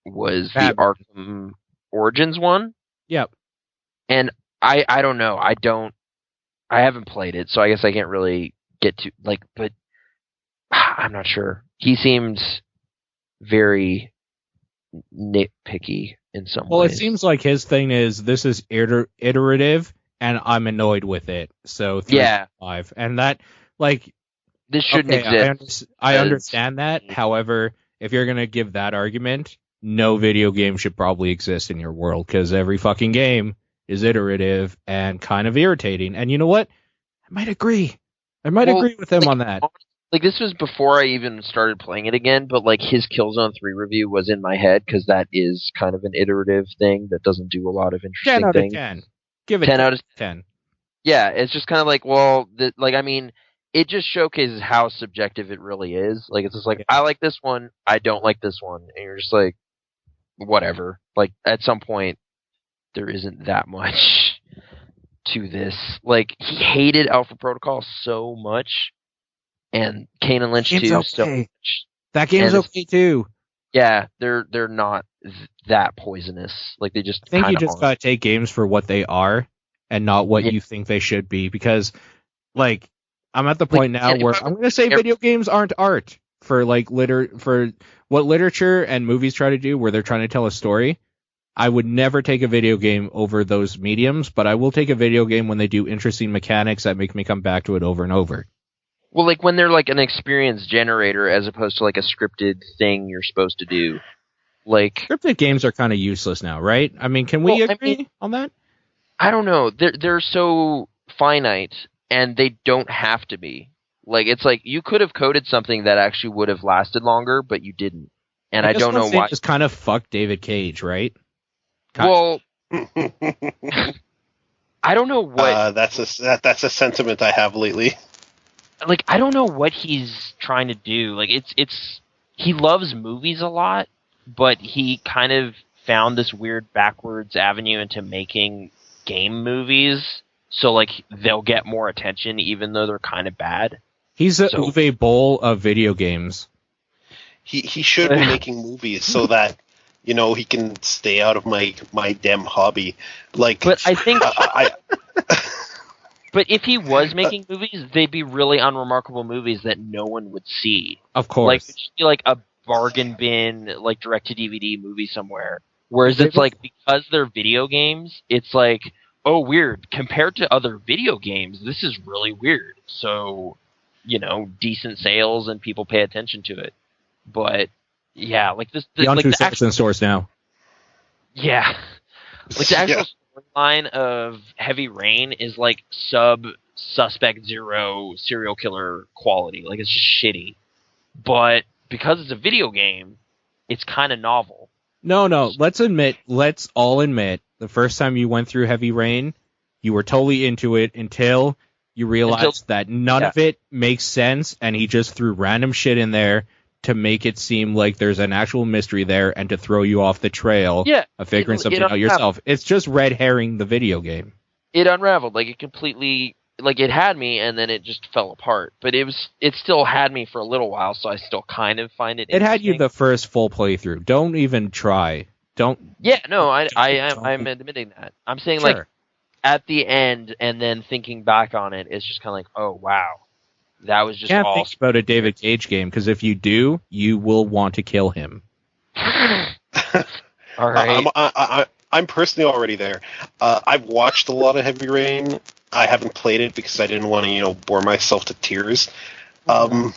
the Arkham Origins one. Yep. And I don't know. I haven't played it, so I guess I can't really get to, like, but I'm not sure. He seems very nitpicky in some ways. Well, it seems like his thing is this is iterative, and I'm annoyed with it. So 3.5, and that, like, this shouldn't exist. I understand that. However, if you're gonna give that argument, no video game should probably exist in your world, because every fucking game is iterative and kind of irritating. And you know what? I might agree. Agree with him on that. Like, this was before I even started playing it again, but like his Killzone 3 review was in my head, because that is kind of an iterative thing that doesn't do a lot of interesting 10 out things. Of 10. Give it 10 out of 10. Yeah, it's just kind of like, well, I mean, it just showcases how subjective it really is. Like, it's just like, I like this one, I don't like this one, and you're just like, whatever. Like, at some point, there isn't that much to this. Like, he hated Alpha Protocol so much, and Kane and Lynch too. So much. That game's okay too. Yeah, they're not that poisonous. Like, they just. I think you just gotta take games for what they are, and not what you think they should be, because Like, I'm at the point now where I'm going to say video games aren't art for like for what literature and movies try to do, where they're trying to tell a story. I would never take a video game over those mediums, but I will take a video game when they do interesting mechanics that make me come back to it over and over. Well, like when they're like an experience generator as opposed to like a scripted thing you're supposed to do. Like Scripted games are kind of useless now, right? I mean, can we agree on that? I don't know. They're so finite, and they don't have to be. Like it's like you could have coded something that actually would have lasted longer, but you didn't. And I don't know why. Just kind of fuck David Cage, right? Well, I don't know what. That's a sentiment I have lately. Like I don't know what he's trying to do. Like it's he loves movies a lot, but he kind of found this weird backwards avenue into making game movies. So like they'll get more attention even though they're kind of bad. He's a Uwe Boll of video games. He should be making movies so that he can stay out of my damn hobby. Like, but I think but if he was making movies, they'd be really unremarkable movies that no one would see. Of course. Like, it'd just be like a bargain bin, like, direct-to-DVD movie somewhere. Whereas it's like, because they're video games, it's like, oh, weird. Compared to other video games, this is really weird. So, decent sales and people pay attention to it. But, yeah, like this... Beyond like 2 cents in stores now. Yeah. Like, the actual storyline of Heavy Rain is like Suspect Zero serial killer quality. Like it's just shitty. But because it's a video game, it's kind of novel. No. Let's all admit, the first time you went through Heavy Rain, you were totally into it until you realized that none of it makes sense, and he just threw random shit in there to make it seem like there's an actual mystery there and to throw you off the trail of figuring something out yourself. It's just red herring the video game. It unraveled. Like, it completely... Like, it had me, and then it just fell apart. But it still had me for a little while, so I still kind of find it interesting. It had you the first full playthrough. Don't even try. Don't... Yeah, no, I'm admitting that. I'm saying, like, at the end, and then thinking back on it, it's just kind of like, oh, wow. That was just can't think about a David Cage game, because if you do, you will want to kill him. All right. I'm personally already there. I've watched a lot of Heavy Rain. I haven't played it because I didn't want to, bore myself to tears. You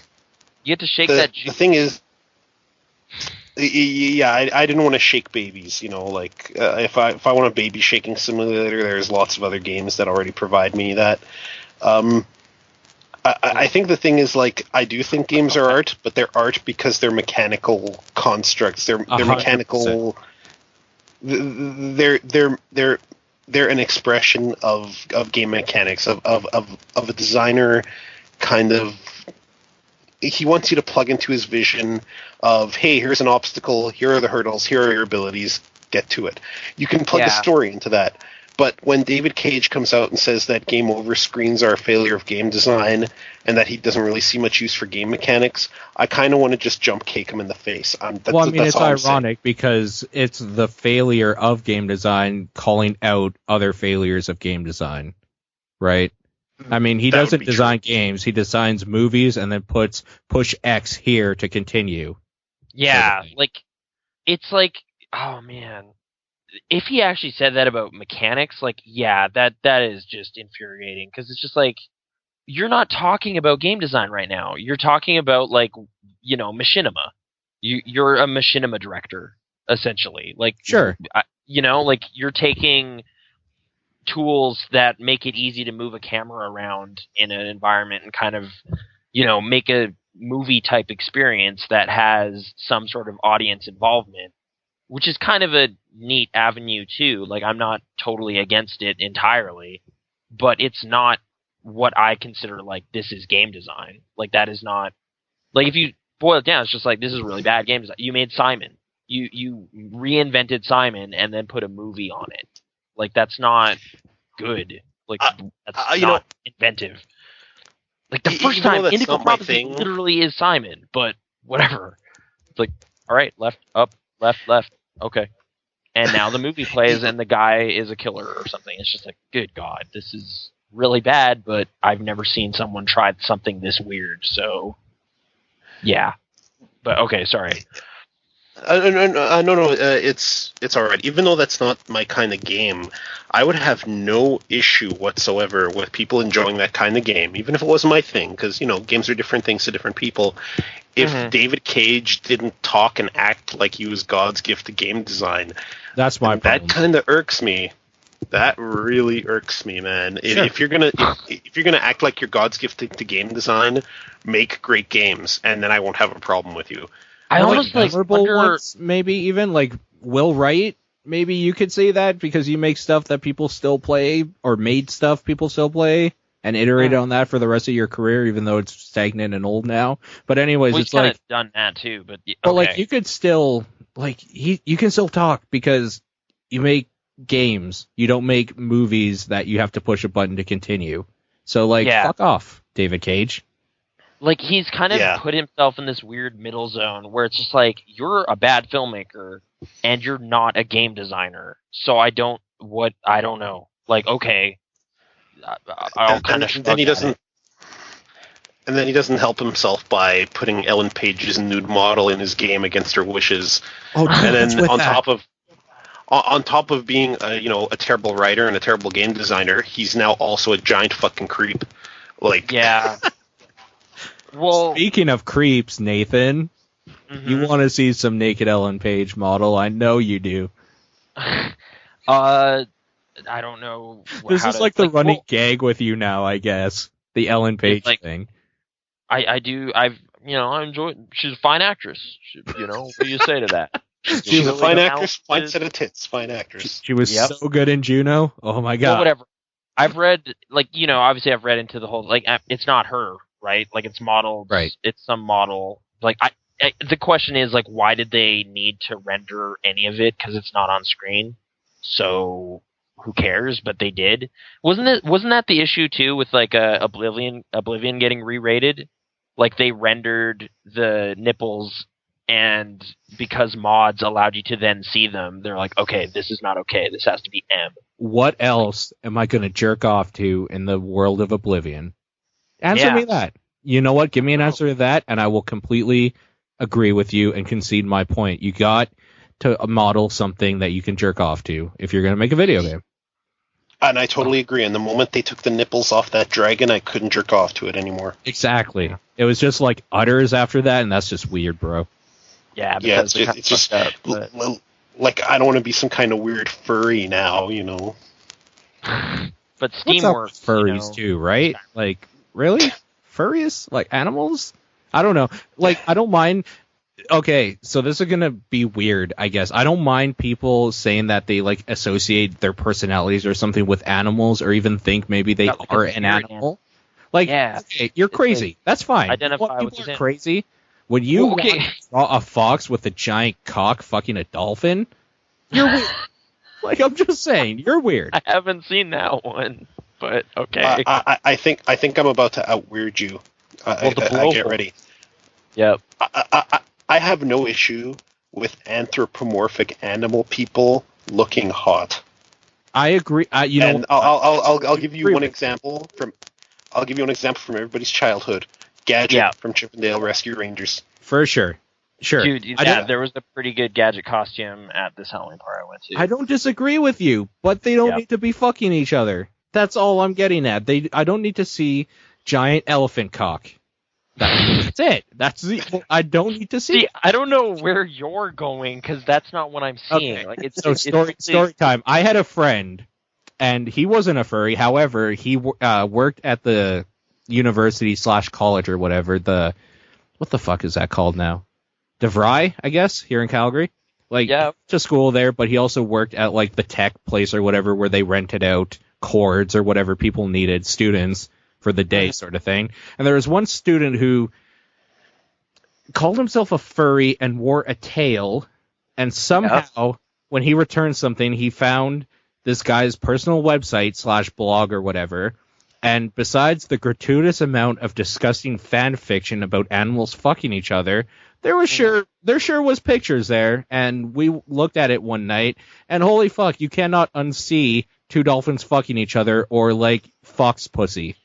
get to shake that. The thing is, I didn't want to shake babies. Like if I want a baby shaking simulator, there's lots of other games that already provide me that. I think the thing is, like, I do think games are art, but they're art because they're mechanical constructs. They're mechanical. They're an expression of game mechanics of a designer kind of. He wants you to plug into his vision of, hey, here's an obstacle, here are the hurdles, here are your abilities, get to it. You can plug a story into that. But when David Cage comes out and says that game over screens are a failure of game design and that he doesn't really see much use for game mechanics, I kind of want to just jump kick him in the face. It's ironic because it's the failure of game design calling out other failures of game design, right? I mean, he doesn't design games. He designs movies and then puts push X here to continue. Yeah, like, it's like, oh, man. If he actually said that about mechanics, like, yeah, that is just infuriating, because it's just like, you're not talking about game design right now. You're talking about, like, machinima. You're a machinima director, essentially. Like, sure, like, you're taking tools that make it easy to move a camera around in an environment and kind of, make a movie type experience that has some sort of audience involvement, which is kind of a neat avenue too. Like, I'm not totally against it entirely, but it's not what I consider, like, this is game design. Like, that is not, like, if you boil it down, it's just like, this is really bad game design. You made Simon. You reinvented Simon and then put a movie on it. Like, that's not good. Like, that's not inventive. Like, the first time Indigo Prophecy literally is Simon, but whatever. It's like, all right, left, up, left. Okay. And now the movie plays and the guy is a killer or something. It's just like, good God, this is really bad, but I've never seen someone try something this weird. So, yeah. But okay, sorry. No, it's all right. Even though that's not my kind of game, I would have no issue whatsoever with people enjoying that kind of game, even if it wasn't my thing, because, games are different things to different people. If David Cage didn't talk and act like he was God's gift to game design, That's my problem. that kind of irks me. That really irks me, man. Sure. If you're gonna act like you're God's gift to game design, make great games, and then I won't have a problem with you. I almost memorable wonder... ones, maybe even like Will Wright. Maybe you could say that because you make stuff that people still play, or made stuff people still play, and iterate on that for the rest of your career, even though it's stagnant and old now. But anyways, We've it's like done that too. But okay. But like you could still you can still talk because you make games. You don't make movies that you have to push a button to continue. So fuck off, David Cage. Like, he's kind of put himself in this weird middle zone where it's just like, you're a bad filmmaker and you're not a game designer. So I don't know. Like, okay, I'll kind of. And then he doesn't. And then he doesn't help himself by putting Ellen Page's nude model in his game against her wishes. Oh, and then on top of being a terrible writer and a terrible game designer, he's now also a giant fucking creep. Yeah. Well, speaking of creeps, Nathan, you want to see some naked Ellen Page model? I know you do. I don't know. This is the running gag with you now, I guess. The Ellen Page thing. I do. I enjoy it. She's a fine actress. What do you say to that? She's a fine actress. Fine set of tits. Fine actress. She was so good in Juno. Oh my god. Well, whatever. I've read obviously I've read into the whole it's not her. Right, it's modeled. Right, it's some model. The question is why did they need to render any of it? Because it's not on screen. So who cares? But they did. Wasn't that the issue too with Oblivion getting re-rated? They rendered the nipples, and because mods allowed you to then see them, they're like, okay, this is not okay. This has to be M. What else am I going to jerk off to in the world of Oblivion? Answer me that. You know what? Give me an answer to that, and I will completely agree with you and concede my point. You got to model something that you can jerk off to if you're going to make a video game. And I totally agree. And the moment they took the nipples off that dragon, I couldn't jerk off to it anymore. Exactly. It was just udders after that, and that's just weird, bro. Yeah, it's just I don't want to be some kind of weird furry now, But Steamworks furries too, right? Really? Furries? Animals? I don't know. I don't mind. Okay, so this is going to be weird, I guess. I don't mind people saying that they, associate their personalities or something with animals or even think maybe they are an animal. Okay, you're crazy. That's fine. Identify with people are crazy. When you want to draw a fox with a giant cock fucking a dolphin, you're weird. I'm just saying, you're weird. I haven't seen that one. But okay. I think I'm about to outweird you. I get ready. Yep. I have no issue with anthropomorphic animal people looking hot. I agree. I'll give you one example from everybody's childhood. Gadget from Chip 'n Dale Rescue Rangers. For sure. Sure. Dude, there was a pretty good Gadget costume at this Halloween party I went to. I don't disagree with you, but they don't need to be fucking each other. That's all I'm getting at. I don't need to see giant elephant cock. That's it. I don't need to see. I don't know where you're going because that's not what I'm seeing. Okay. Story time. I had a friend, and he wasn't a furry. However, he worked at the university / college or whatever. What the fuck is that called now? DeVry, I guess, here in Calgary. To school there, but he also worked at the tech place or whatever where they rented out cords or whatever people needed, students for the day sort of thing. And there was one student who called himself a furry and wore a tail, and somehow when he returned something, he found this guy's personal website / blog or whatever, And besides the gratuitous amount of disgusting fan fiction about animals fucking each other, there sure was pictures there, and we looked at it one night, and holy fuck, you cannot unsee two dolphins fucking each other or like fox pussy.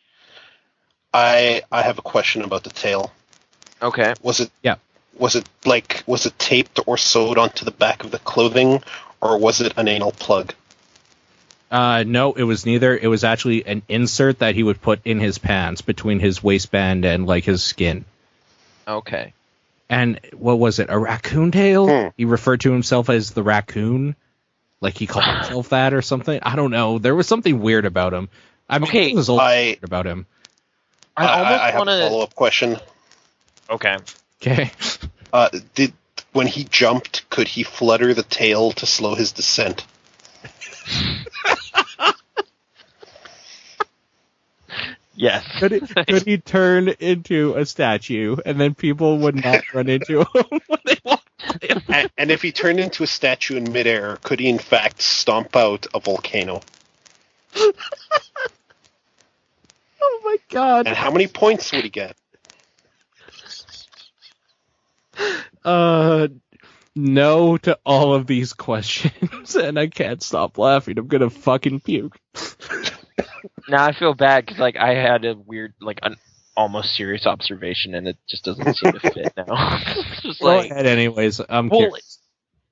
I have a question about the tail. Okay. Was it Yeah. was it taped or sewed onto the back of the clothing, or was it an anal plug? No, it was neither. It was actually an insert that he would put in his pants between his waistband and like his skin. Okay. And what was it? A raccoon tail? He referred to himself as the raccoon. Like he called himself that or something. I don't know. There was something weird about him. I mean, Okay, it was a lot weird about him. I have a follow-up question. Okay. Okay. When he jumped, could he flutter the tail to slow his descent? Yes. Could he turn into a statue and then people would not run into him when they walked by him? And if he turned into a statue in midair, could he in fact stomp out a volcano? Oh my god. And how many points would he get? No to all of these questions, and I can't stop laughing. I'm gonna fucking puke. Now I feel bad because like I had a weird, like an almost serious observation, and it just doesn't seem to fit now. It's just Go like, ahead anyways. I'm well, curious.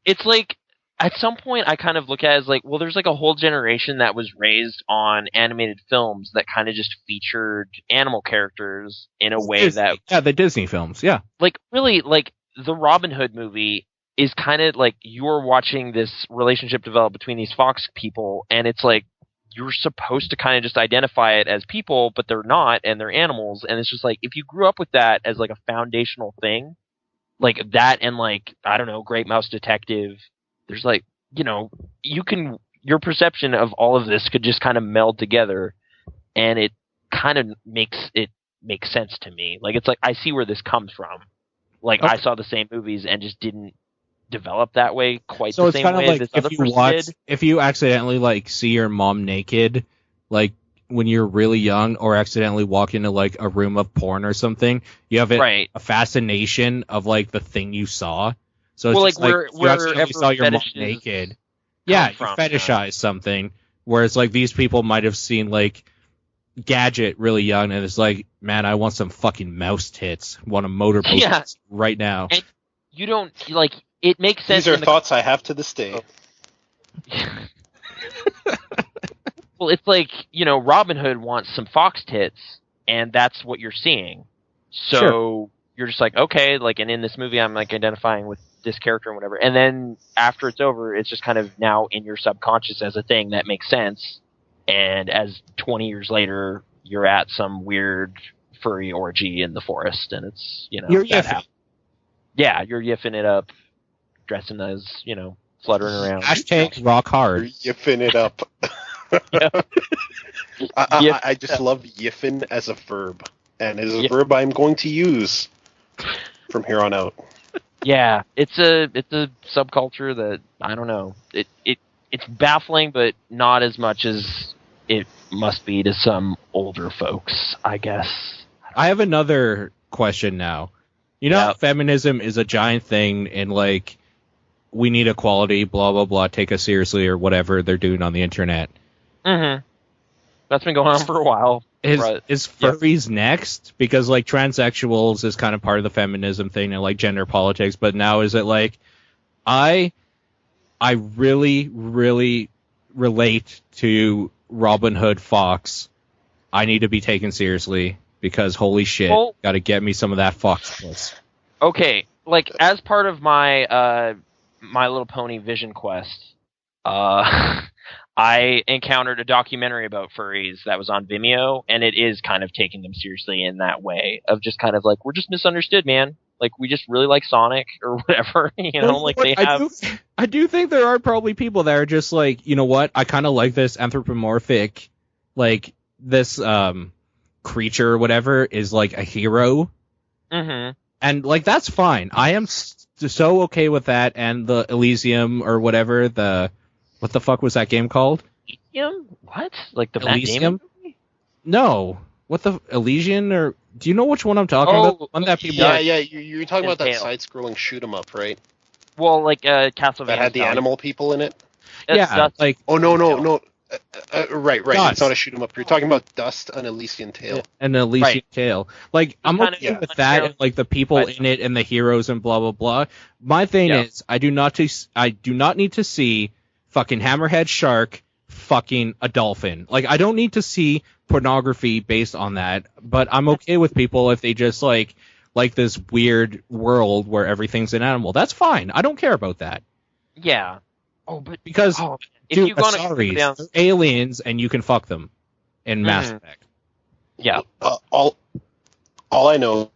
it's like at some point I kind of look at it as like, well, there's like a whole generation that was raised on animated films that kind of just featured animal characters in a way that, Yeah, the Disney films, yeah. like, really, like the Robin Hood movie is kind of like you're watching this relationship develop between these fox people, and it's like you're supposed to kind of just identify it as people, but they're not, and they're animals. And it's just like, if you grew up with that as like a foundational thing, like that, and like, I don't know, Great Mouse Detective, there's like, you know, your perception of all of this could just kind of meld together, and it kind of makes sense to me. Like, it's like, I see where this comes from. Like, Okay. I saw the same movies and just didn't develop that way quite So the it's same kind of way like this if other you person did. if you accidentally like see your mom naked, like when you're really young, or accidentally walk into like a room of porn or something, you have Right. a fascination of like the thing you saw. So it's Well, just like, like you accidentally wherever saw your mom fetishes naked. Yeah, you from, fetishize something. Whereas like these people might have seen like Gadget really young, and it's like, man, I want some fucking mouse tits. Want a motorboat Yeah. right now. And you don't, like, it makes sense. These are in the thoughts I have to this day. Well, it's like, you know, Robin Hood wants some fox tits, and that's what you're seeing. So Sure. you're just like, okay, like, and in this movie, I'm like identifying with this character and whatever. And then after it's over, it's just kind of now in your subconscious as a thing that makes sense. And as 20 years later, you're at some weird furry orgy in the forest, and it's, you know, You're that yiffing. happens. Yeah, you're yiffing it up, dressing as, you know, fluttering around. Hashtag rock hard. You're yiffing it up. Yeah. I just love yiffing as a verb. And as a Yif. verb I'm going to use from here on out. Yeah, it's a subculture that, I don't know. It's baffling, but not as much as it must be to some older folks, I guess. I have another question now. You know, Yep. feminism is a giant thing, and like, we need equality, blah blah blah, take us seriously, or whatever they're doing on the internet. Mm-hmm. That's been going on for a while. Is Right. furries next? Because like transsexuals is kind of part of the feminism thing, and like gender politics. But now is it like, I really relate to Robin Hood Fox. I need to be taken seriously because holy shit, Well- got to get me some of that fox puss. Okay, like, as part of my My Little Pony Vision Quest, I encountered a documentary about furries that was on Vimeo, and it is kind of taking them seriously in that way of just kind of like, we're just misunderstood, man. Like, we just really like Sonic or whatever, you know, like they have. I do think there are probably people that are just like, you know what? I kind of like this anthropomorphic, like this creature or whatever is like a hero, Mm-hmm. and like that's fine. I am so okay with that. And the Elysium or whatever, what the fuck was that game called? What? Like the Matt Elysium? Damon movie? No. What the Elysian or do you know which one I'm talking about? One that people Yeah. You're talking about that Handheld. side-scrolling shoot 'em up, right? Well, like Castlevania. That had the animal people in it. Yeah, like Oh no. Right. Dust. It's not a shoot 'em up. You're talking about Dust, an Elysian Tale. an Elysian Right. Tale. Like I'm kind of okay with that and like the people in it and the heroes and blah blah blah. My thing is I do not need to see fucking hammerhead shark fucking a dolphin. Like I don't need to see pornography based on that, but I'm okay with people if they just like this weird world where everything's an animal. That's fine. I don't care about that. Yeah. Oh, but Because if dude, you're gonna sorry, down, they're aliens and you can fuck them in Mass Effect. yeah. All I know,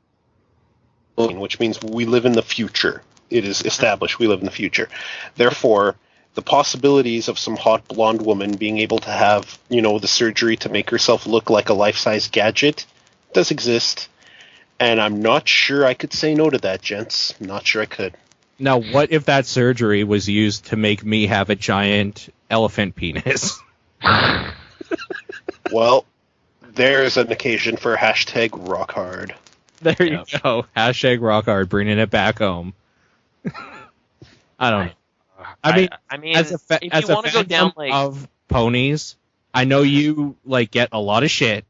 which means we live in the future. It is established we live in the future. Therefore, the possibilities of some hot blonde woman being able to have, the surgery to make herself look like a life-size gadget does exist. And I'm not sure I could say no to that, gents. Not sure I could. Now, what if that surgery was used to make me have a giant elephant penis? Well, there's an occasion for hashtag rock hard. There you go. Hashtag rock hard, bringing it back home. I don't know. I mean, as if you want to go down like of ponies, I know you like get a lot of shit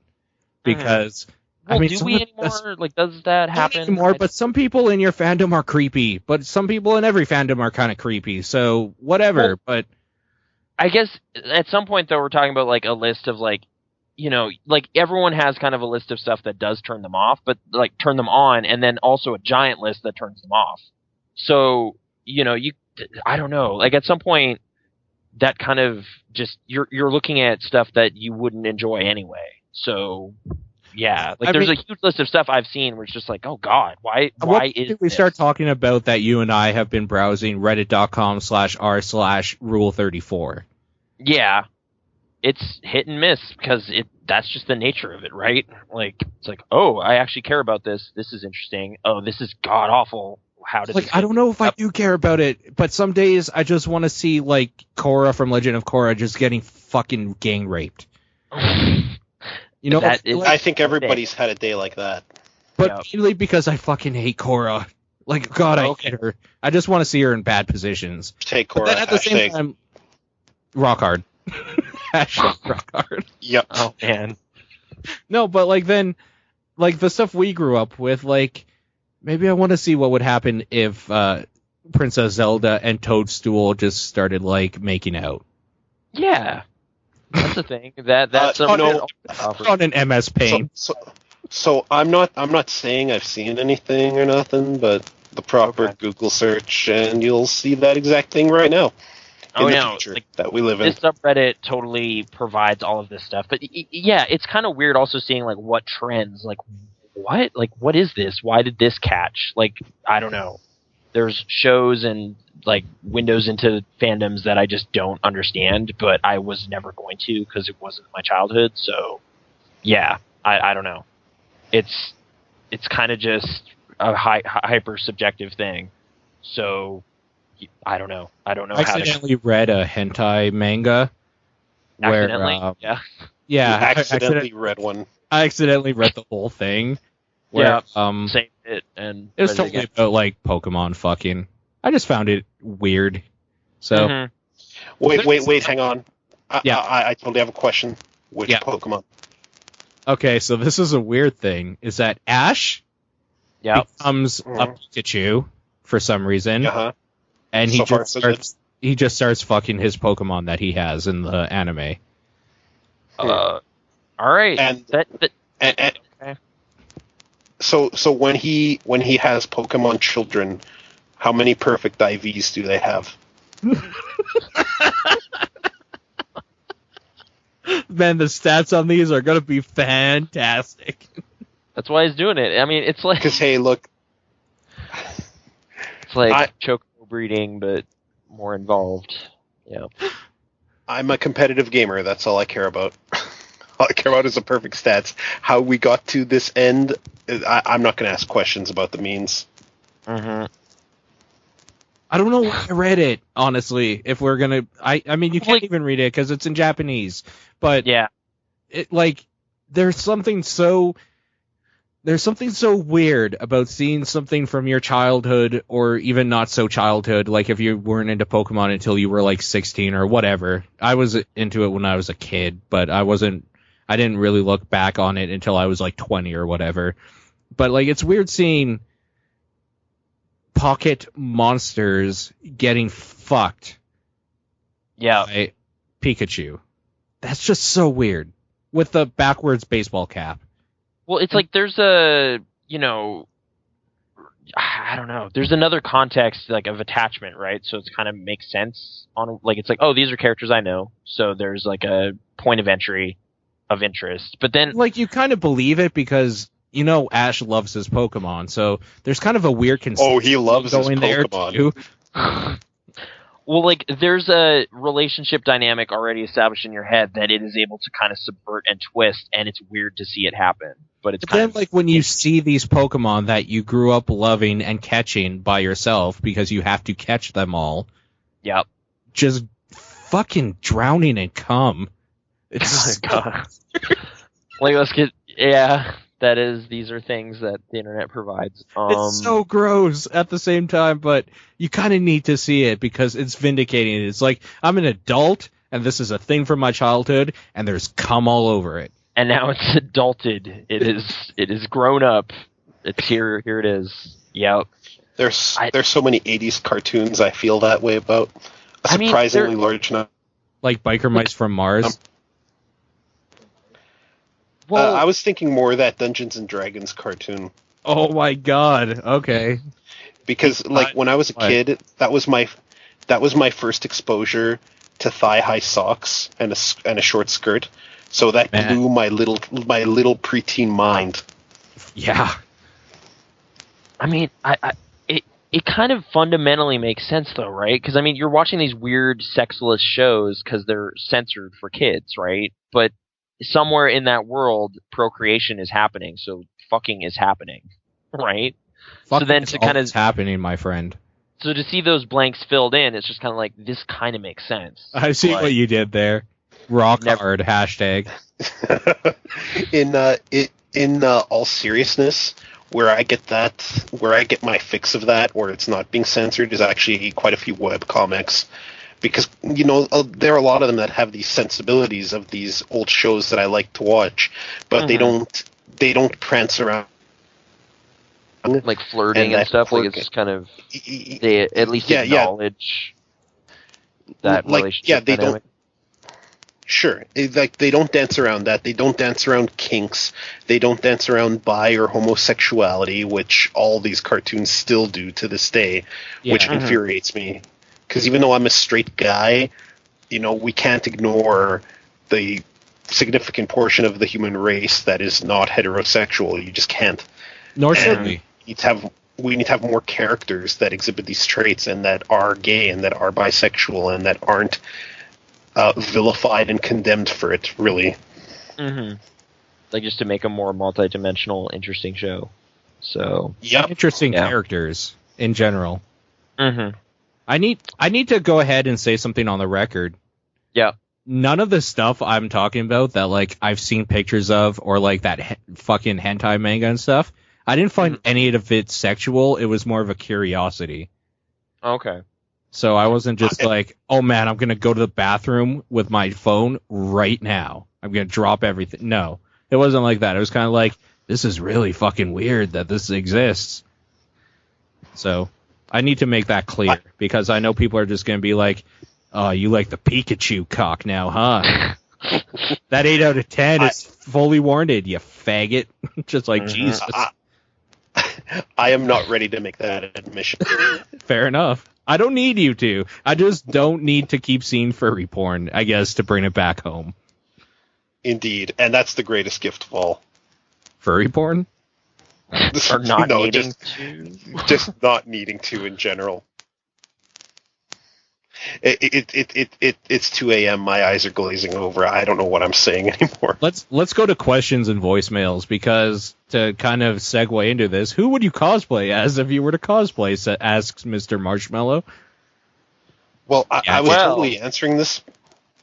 because. Well, I mean, do we anymore? Like, does that happen? Anymore, but some people in your fandom are creepy. But some people in every fandom are kind of creepy. So whatever. Well, but I guess at some point though, we're talking about like a list of like, like everyone has kind of a list of stuff that does turn them off, but like turn them on, and then also a giant list that turns them off. So I don't know. Like at some point, that kind of just you're looking at stuff that you wouldn't enjoy anyway. So. Yeah, like there's a huge list of stuff I've seen where it's just like, oh god, why is we this? Start talking about that you and I have been browsing reddit.com/r/rule34. Yeah, it's hit and miss because that's just the nature of it, right? Like it's like, oh, I actually care about this. This is interesting. Oh, this is god awful. How did I don't know if I do care about it, but some days I just want to see like Korra from Legend of Korra just getting fucking gang raped. I think everybody's had a day like that. But mainly because I fucking hate Korra. Like, God, I hate her. I just want to see her in bad positions. Take Korra. But then at the same time, rock hard. Hashtag rock hard. Yep. Oh, man. No, but like then, like the stuff we grew up with, like maybe I want to see what would happen if Princess Zelda and Toadstool just started like making out. Yeah. That's the thing. That's on an MS Paint. So I'm not saying I've seen anything or nothing, but the proper Google search and you'll see that exact thing right now. In the future that we live in. This subreddit totally provides all of this stuff, but yeah, it's kind of weird also seeing like what trends, like what is this? Why did this catch? Like I don't know. There's shows and like windows into fandoms that I just don't understand, but I was never going to because it wasn't my childhood. So, yeah, I don't know. It's kind of just a hyper subjective thing. So, I don't know. I accidentally read a hentai manga. Accidentally, yeah. Accidentally read one. I accidentally read the whole thing. Where, saved it and it was totally about like Pokemon fucking. I just found it weird. So wait, hang on. I totally have a question. Which Pokemon? Okay, so this is a weird thing. Is that Ash becomes a Pikachu for some reason, and he just starts fucking his Pokemon that he has in the anime. All right, and So when he has Pokemon children, how many perfect IVs do they have? Man, the stats on these are gonna be fantastic. That's why he's doing it. I mean, it's like because hey, look, it's like choco breeding, but more involved. Yeah. I'm a competitive gamer. That's all I care about. All I care about is the perfect stats. How we got to this end, I'm not going to ask questions about the means. Mm-hmm. I don't know why I read it, honestly. If we're going to... I mean, you can't even read it because it's in Japanese. But, yeah, it like there's something so weird about seeing something from your childhood, or even not so childhood, like if you weren't into Pokemon until you were like 16 or whatever. I was into it when I was a kid, but I didn't really look back on it until I was like 20 or whatever. But like, it's weird seeing pocket monsters getting fucked by Pikachu. That's just so weird. With the backwards baseball cap. Well, it's like there's a, I don't know. There's another context like of attachment, right? So it kind of makes sense on like, it's like, oh, these are characters I know. So there's like a point of entry of interest. But then like, you kind of believe it because Ash loves his Pokemon. So there's kind of a weird he loves his going there Pokemon. Too. Well, like, there's a relationship dynamic already established in your head that it is able to kind of subvert and twist, and it's weird to see it happen. But it's kind of like when you see these Pokemon that you grew up loving and catching by yourself because you have to catch them all. Yep. Just fucking drowning in cum. It's God. Like, these are things that the internet provides. It's so gross at the same time, but you kind of need to see it because it's vindicating. It's like, I'm an adult, and this is a thing from my childhood, and there's cum all over it. And now it's adulted. It is grown up. It's here it is. Yep. There's so many 80s cartoons I feel that way about. A surprisingly large number. Like Biker Mice from Mars? Well, I was thinking more of that Dungeons and Dragons cartoon. Oh my god, okay. Because when I was a kid, that was my first exposure to thigh-high socks and a short skirt. So that blew my little preteen mind. Yeah. I mean, it kind of fundamentally makes sense though, right? Because I mean, you're watching these weird sexless shows because they're censored for kids, right? But somewhere in that world, procreation is happening, so fucking is happening, right? Fucking so then to kind of happening, my friend. So to see those blanks filled in, it's just kind of like, this kind of makes sense. I see what you did there. Rock hard hashtag. In all seriousness, where I get my fix of that, where it's not being censored, is actually quite a few web comics. Because, there are a lot of them that have these sensibilities of these old shows that I like to watch, but they don't prance around. Like flirting and stuff, like it's just kind of, they at least acknowledge that relationship dynamic. Sure. They don't dance around that. They don't dance around kinks. They don't dance around bi or homosexuality, which all these cartoons still do to this day, which infuriates me. Because even though I'm a straight guy, we can't ignore the significant portion of the human race that is not heterosexual. You just can't. Nor should we. We need to have more characters that exhibit these traits and that are gay and that are bisexual and that aren't vilified and condemned for it, really. Mm-hmm. Like, just to make a more multi-dimensional, interesting show. So, interesting characters in general. Mm-hmm. I need to go ahead and say something on the record. Yeah. None of the stuff I'm talking about that, like, I've seen pictures of, or like that fucking hentai manga and stuff, I didn't find any of it sexual. It was more of a curiosity. Okay. So I wasn't just like, oh man, I'm going to go to the bathroom with my phone right now. I'm going to drop everything. No, it wasn't like that. It was kind of like, this is really fucking weird that this exists. So I need to make that clear because I know people are just going to be like, oh, you like the Pikachu cock now, huh? That 8 out of 10 is fully warranted, you faggot. Just like, Jesus. I am not ready to make that admission. Fair enough. I don't need you to. I just don't need to keep seeing furry porn, I guess, to bring it back home. Indeed. And that's the greatest gift of all. Furry porn? Or not needing to? Just not needing to in general. It's 2 a.m. My eyes are glazing over. I don't know what I'm saying anymore. Let's go to questions and voicemails, because to kind of segue into this, who would you cosplay as if you were to cosplay? Asks Mr. Marshmallow. Well, I was totally answering this.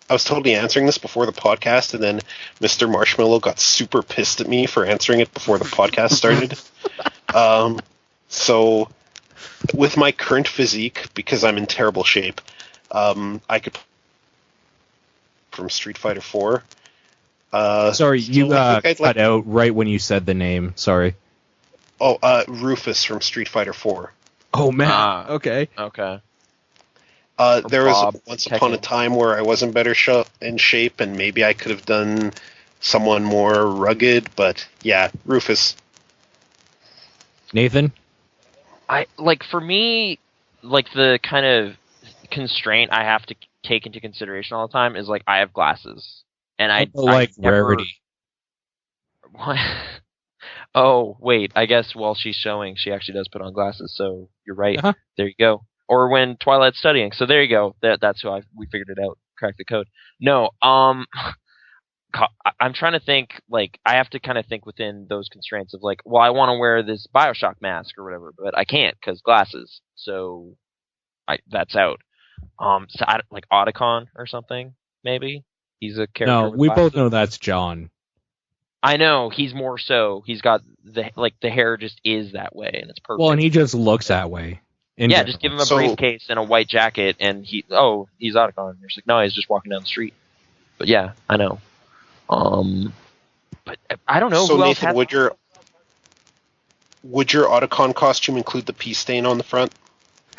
I was totally answering this before the podcast, and then Mr. Marshmallow got super pissed at me for answering it before the podcast started. So, with my current physique, because I'm in terrible shape, I could from Street Fighter 4. Sorry, you I'd cut out right when you said the name. Sorry. Oh, Rufus from Street Fighter 4. Oh man. Okay. Okay. There was Bob once upon a Tekken. time where I wasn't better in shape, and maybe I could have done someone more rugged, but yeah, Rufus. Nathan. For me, like the kind of constraint I have to take into consideration all the time is like I have glasses, and I rarity. What? Oh wait, I guess while she's showing, she actually does put on glasses. So you're right. Uh-huh. There you go. Or when Twilight's studying. So there you go. That's who we figured it out. Cracked the code. No. I'm trying to think. Like I have to kind of think within those constraints of like, well, I want to wear this Bioshock mask or whatever, but I can't because glasses. So that's out. So like Otacon or something, maybe. He's a character. No, with we glasses. both know that's John. I know he's more so. He's got the hair just is that way, and it's perfect. Well, and he just looks that way. Yeah, just give him a briefcase and a white jacket, and he's Otacon. You're just like, no, he's just walking down the street. But yeah, I know. But I don't know. So who Nathan, else would your Otacon costume include the pea stain on the front?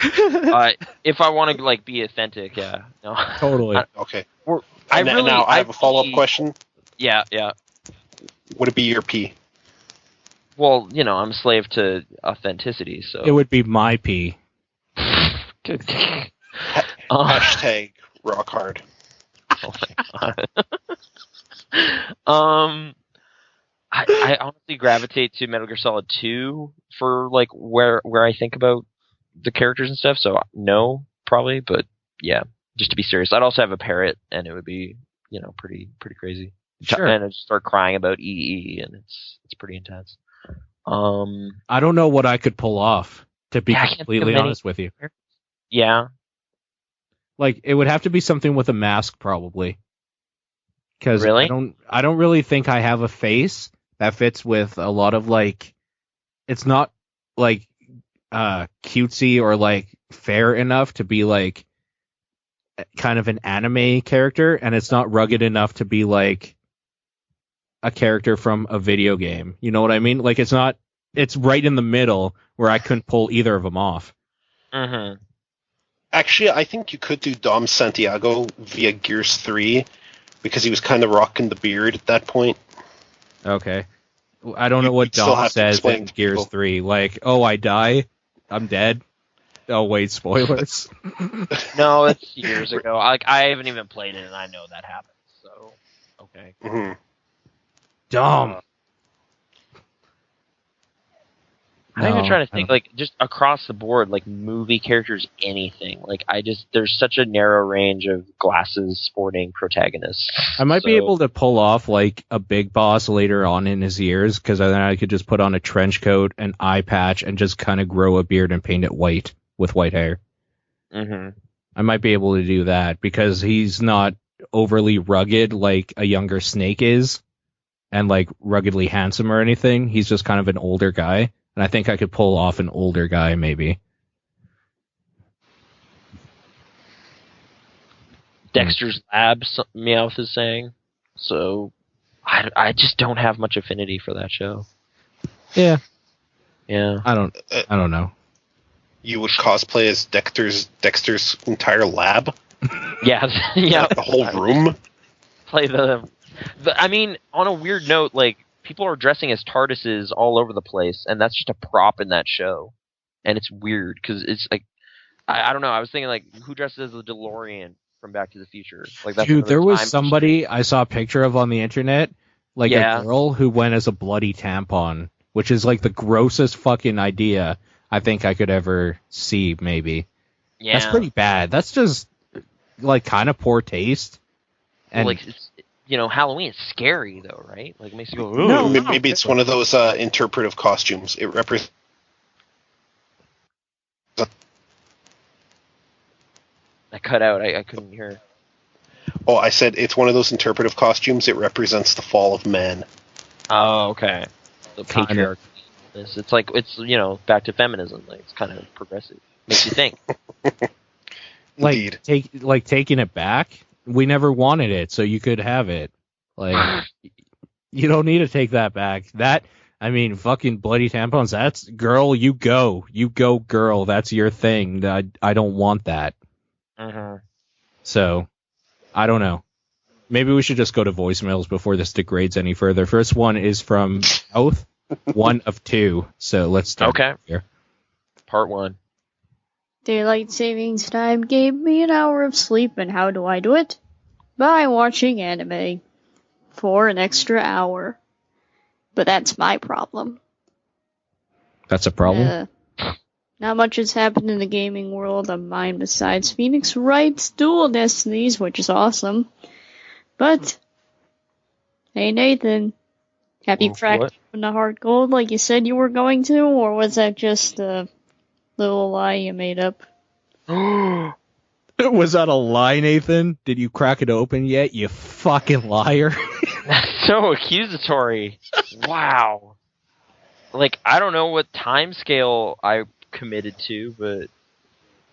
if I want to like be authentic, yeah, no, Totally. Okay. I have a follow-up question. Yeah. Would it be your pee? Well, I'm a slave to authenticity, so It would be my pee. Hashtag rock hard. Oh my god. I honestly gravitate to Metal Gear Solid 2 for like where I think about the characters and stuff. So no, probably, but yeah, just to be serious, I'd also have a parrot, and it would be pretty crazy. Sure. And I'd start crying about EE, and it's pretty intense. I don't know what I could pull off, to be Yeah, I can't think completely of many- honest with you. Yeah, Like, it would have to be something with a mask, probably. Because Really? I don't really think I have a face that fits with a lot of, like, it's not, like, cutesy or, like, fair enough to be, like, kind of an anime character, and it's not rugged enough to be, like, a character from a video game. You know what I mean? Like, it's right in the middle where I couldn't pull either of them off. mm-hmm. Actually, I think you could do Dom Santiago via Gears 3 because he was kind of rocking the beard at that point. Okay. I don't know what you'd still Dom have to says explain in to Gears people. 3. Like, oh, I die? I'm dead? Oh, wait, spoilers. No, it's years ago. Like I haven't even played it, and I know that happens. So okay. Hmm. Dom. I'm even trying to I think, don't- like, just across the board, like, movie characters, anything. Like, there's such a narrow range of glasses sporting protagonists. I might be So- able to pull off, like, a big boss later on in his years, because then I could just put on a trench coat, an eye patch, and just kind of grow a beard and paint it white with white hair. Mhm. I might be able to do that, because he's not overly rugged like a younger Snake is, and, like, ruggedly handsome or anything. He's just kind of an older guy. And I think I could pull off an older guy, maybe. Dexter's Lab, Meowth is saying. So, I just don't have much affinity for that show. Yeah. Yeah. I don't know. You would cosplay as Dexter's entire lab? Yeah. Yeah. The whole room? Play I mean, on a weird note, like, people are dressing as TARDISes all over the place, and that's just a prop in that show. And it's weird, because it's like, I don't know, I was thinking, like, who dresses as the DeLorean from Back to the Future? Like, that's Dude, another there was time somebody I saw a picture of on the internet, like Yeah. a girl who went as a bloody tampon, which is like the grossest fucking idea I think I could ever see, maybe. Yeah. That's pretty bad. That's just, like, kind of poor taste. And Like, it's, Halloween is scary, though, right? Like, it makes you go, ooh. No, Maybe it's one of those interpretive costumes. It represents. I cut out. I couldn't hear. Oh, I said it's one of those interpretive costumes. It represents the fall of man. Oh, okay. The Kind of. patriarchy. It's like it's back to feminism. Like it's kind of progressive. Makes you think. Indeed. Taking it back. We never wanted it, so you could have it. Like, you don't need to take that back. Fucking bloody tampons. That's girl. You go, girl. That's your thing. I don't want that. So, I don't know. Maybe we should just go to voicemails before this degrades any further. First one is from Oath, 1 of 2. So let's start here. Part 1. Daylight savings time gave me an hour of sleep, and how do I do it? By watching anime for an extra hour. But that's my problem. That's a problem? Not much has happened in the gaming world of mine besides Phoenix Wright's dual Destinies, which is awesome. But, hey Nathan, have you cracked open the heart gold like you said you were going to, or was that just a little lie you made up? Was that a lie, Nathan? Did you crack it open yet, you fucking liar? That's so accusatory. Wow. Like, I don't know what time scale I committed to, but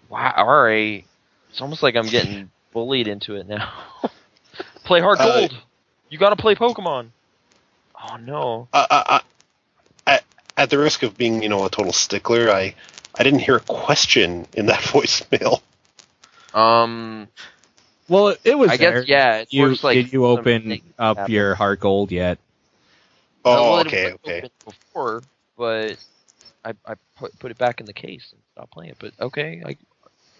wow, alright. It's almost like I'm getting bullied into it now. Play Heart Gold. You gotta play Pokemon. Oh no. At the risk of being, a total stickler, I didn't hear a question in that voicemail. Well, it was. I guess It's worse like. Did you open up your Heart Gold yet? Oh, okay. Before, but I put it back in the case and stopped playing it. But okay,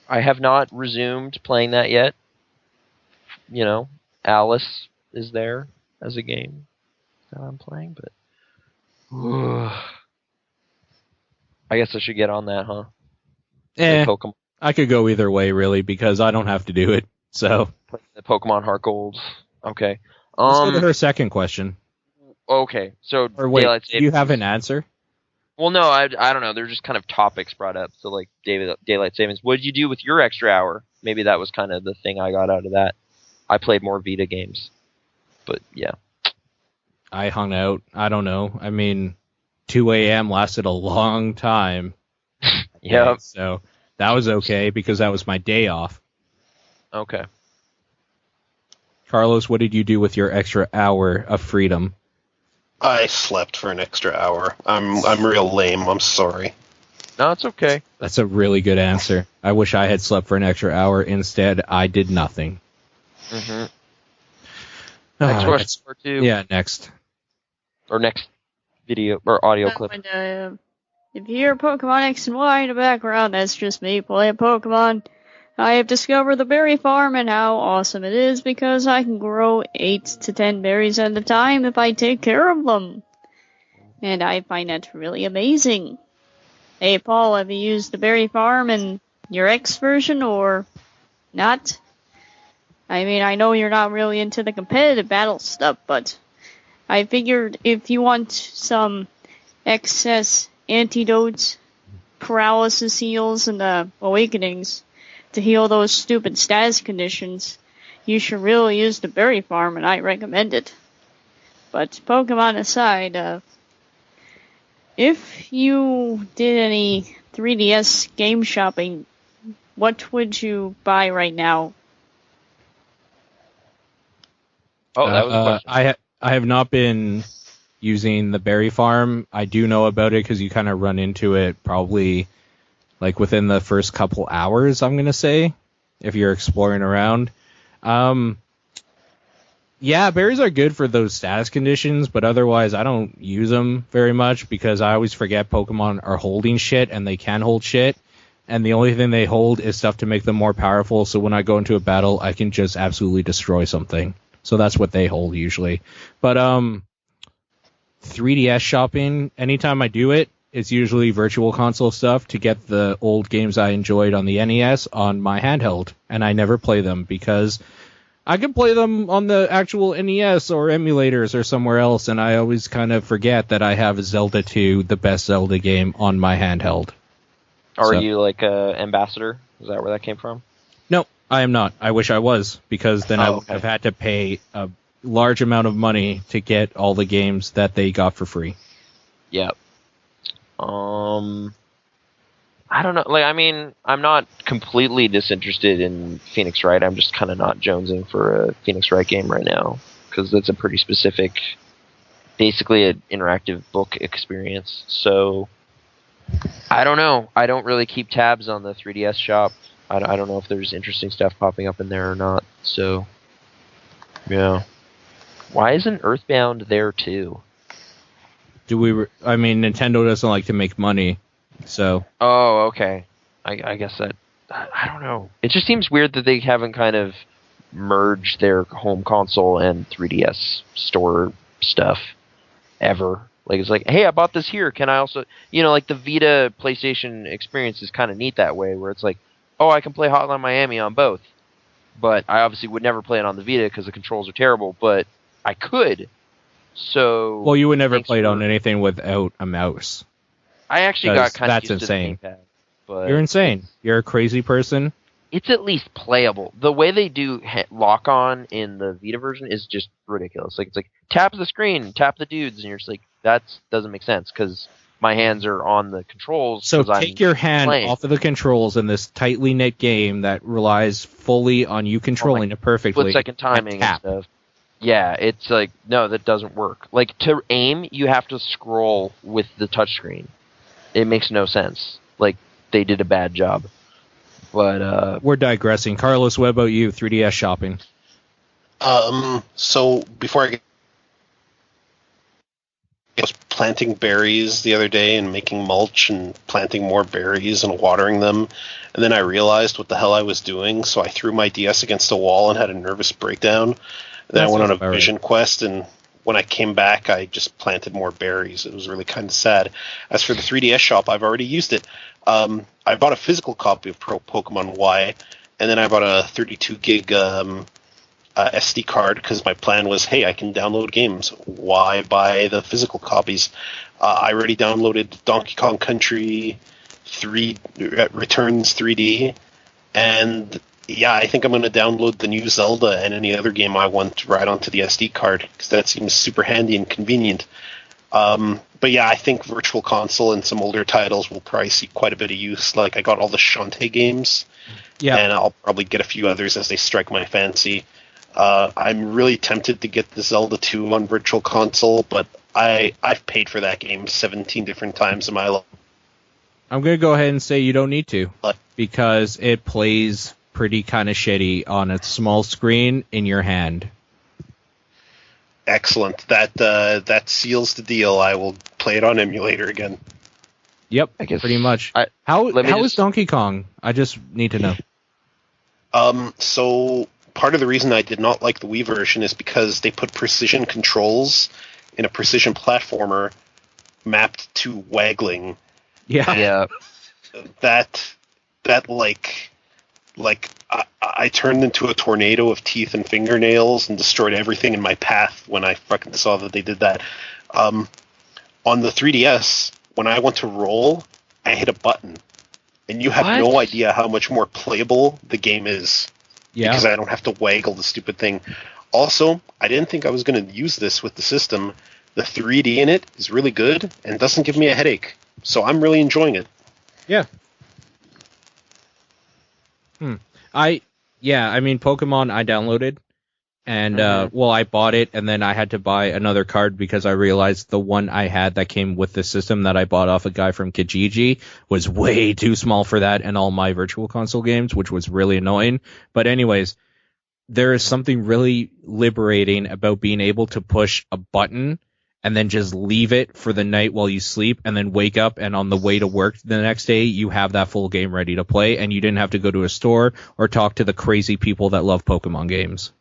I have not resumed playing that yet. Alice is there as a game that I'm playing, but I guess I should get on that, huh? Pokemon. I could go either way, really, because I don't have to do it. So the Pokemon Heart Gold. Okay. Let's go to her second question. Okay, so or wait, do you have an answer? Well, no, I don't know. They're just kind of topics brought up. So, like, daylight savings. What did you do with your extra hour? Maybe that was kind of the thing I got out of that. I played more Vita games. But, yeah. I hung out. I don't know. 2 a.m. lasted a long time. Yeah. So, that was okay, because that was my day off. Okay. Carlos, what did you do with your extra hour of freedom? I slept for an extra hour. I'm real lame. I'm sorry. No, it's okay. That's a really good answer. I wish I had slept for an extra hour. Instead, I did nothing. Mm-hmm. Next question, part 2. Yeah, next. Or next video or audio clip. If you hear Pokemon X and Y in the background, that's just me playing Pokemon. I have discovered the berry farm and how awesome it is because I can grow 8 to 10 berries at a time if I take care of them. And I find that really amazing. Hey Paul, have you used the berry farm in your X version or not? I know you're not really into the competitive battle stuff, but I figured if you want some excess antidotes, paralysis heals, and awakenings to heal those stupid status conditions, you should really use the berry farm, and I recommend it. But Pokemon aside, if you did any 3DS game shopping, what would you buy right now? Oh, that was a question. I have not been using the berry farm. I do know about it because you kind of run into it probably like within the first couple hours, I'm going to say, if you're exploring around. Yeah, berries are good for those status conditions, but otherwise I don't use them very much because I always forget Pokemon are holding shit, and they can hold shit, and the only thing they hold is stuff to make them more powerful, so when I go into a battle, I can just absolutely destroy something. So that's what they hold usually. But 3DS shopping, anytime I do it, it's usually virtual console stuff to get the old games I enjoyed on the NES on my handheld, and I never play them because I can play them on the actual NES or emulators or somewhere else, and I always kind of forget that I have Zelda 2, the best Zelda game, on my handheld. Are you like a ambassador? Is that where that came from? No, I am not. I wish I was, because then I would have had to pay a large amount of money to get all the games that they got for free. Yep. I don't know. Like, I mean, I'm not completely disinterested in Phoenix Wright. I'm just kind of not jonesing for a Phoenix Wright game right now, because that's a pretty specific, basically an interactive book experience. So, I don't know. I don't really keep tabs on the 3DS shop. I don't know if there's interesting stuff popping up in there or not. So, yeah. Why isn't Earthbound there too? I mean, Nintendo doesn't like to make money, so. Oh, okay. I guess that, I don't know. It just seems weird that they haven't kind of merged their home console and 3DS store stuff ever. Like, it's like, hey, I bought this here. Can I also, like the Vita PlayStation experience is kind of neat that way, where it's like, oh, I can play Hotline Miami on both. But I obviously would never play it on the Vita because the controls are terrible, but I could. So. Well, you would never play it on anything without a mouse. I actually got kind of that's used insane. to the gamepad. But You're insane. You're a crazy person. It's at least playable. The way they do lock on in the Vita version is just ridiculous. Like, it's like, tap the screen, tap the dudes, and you're just like, that doesn't make sense because my hands are on the controls. So take your hand off of the controls in this tightly knit game that relies fully on you controlling it perfectly. Split-second timing and stuff. Yeah, it's like, no, that doesn't work. Like, to aim, you have to scroll with the touchscreen. It makes no sense. Like, they did a bad job. But we're digressing. Carlos, what about you? 3DS shopping. So before I was planting berries the other day and making mulch and planting more berries and watering them, and then I realized what the hell I was doing, so I threw my DS against a wall and had a nervous breakdown. Then I went on a vision quest, and when I came back, I just planted more berries. It was really kind of sad. As for the 3DS shop, I've already used it. I bought a physical copy of Pokemon Y, and then I bought a 32 gig SD card because my plan was, hey, I can download games. Why buy the physical copies? I already downloaded Donkey Kong Country 3 Returns 3D, and yeah, I think I'm going to download the new Zelda and any other game I want right onto the SD card because that seems super handy and convenient. But yeah, I think Virtual Console and some older titles will probably see quite a bit of use. Like, I got all the Shantae games, and I'll probably get a few others as they strike my fancy. I'm really tempted to get the Zelda 2 on Virtual Console, but I've paid for that game 17 different times in my life. I'm going to go ahead and say you don't need to, because it plays pretty kind of shitty on a small screen in your hand. Excellent. That seals the deal. I will play it on emulator again. Yep, I guess pretty much. How is Donkey Kong? I just need to know. So part of the reason I did not like the Wii version is because they put precision controls in a precision platformer mapped to waggling. Yeah. That I turned into a tornado of teeth and fingernails and destroyed everything in my path when I fucking saw that they did that. On the 3DS, when I went to roll, I hit a button. And you have no idea how much more playable the game is. Yeah. Because I don't have to waggle the stupid thing. Also, I didn't think I was going to use this with the system. The 3D in it is really good and doesn't give me a headache. So I'm really enjoying it. Yeah. I mean, Pokemon I downloaded, and I bought it, and then I had to buy another card because I realized the one I had that came with the system that I bought off a guy from Kijiji was way too small for that and all my Virtual Console games, which was really annoying. But anyways, there is something really liberating about being able to push a button and then just leave it for the night while you sleep, and then wake up, and on the way to work the next day, you have that full game ready to play, and you didn't have to go to a store or talk to the crazy people that love Pokemon games.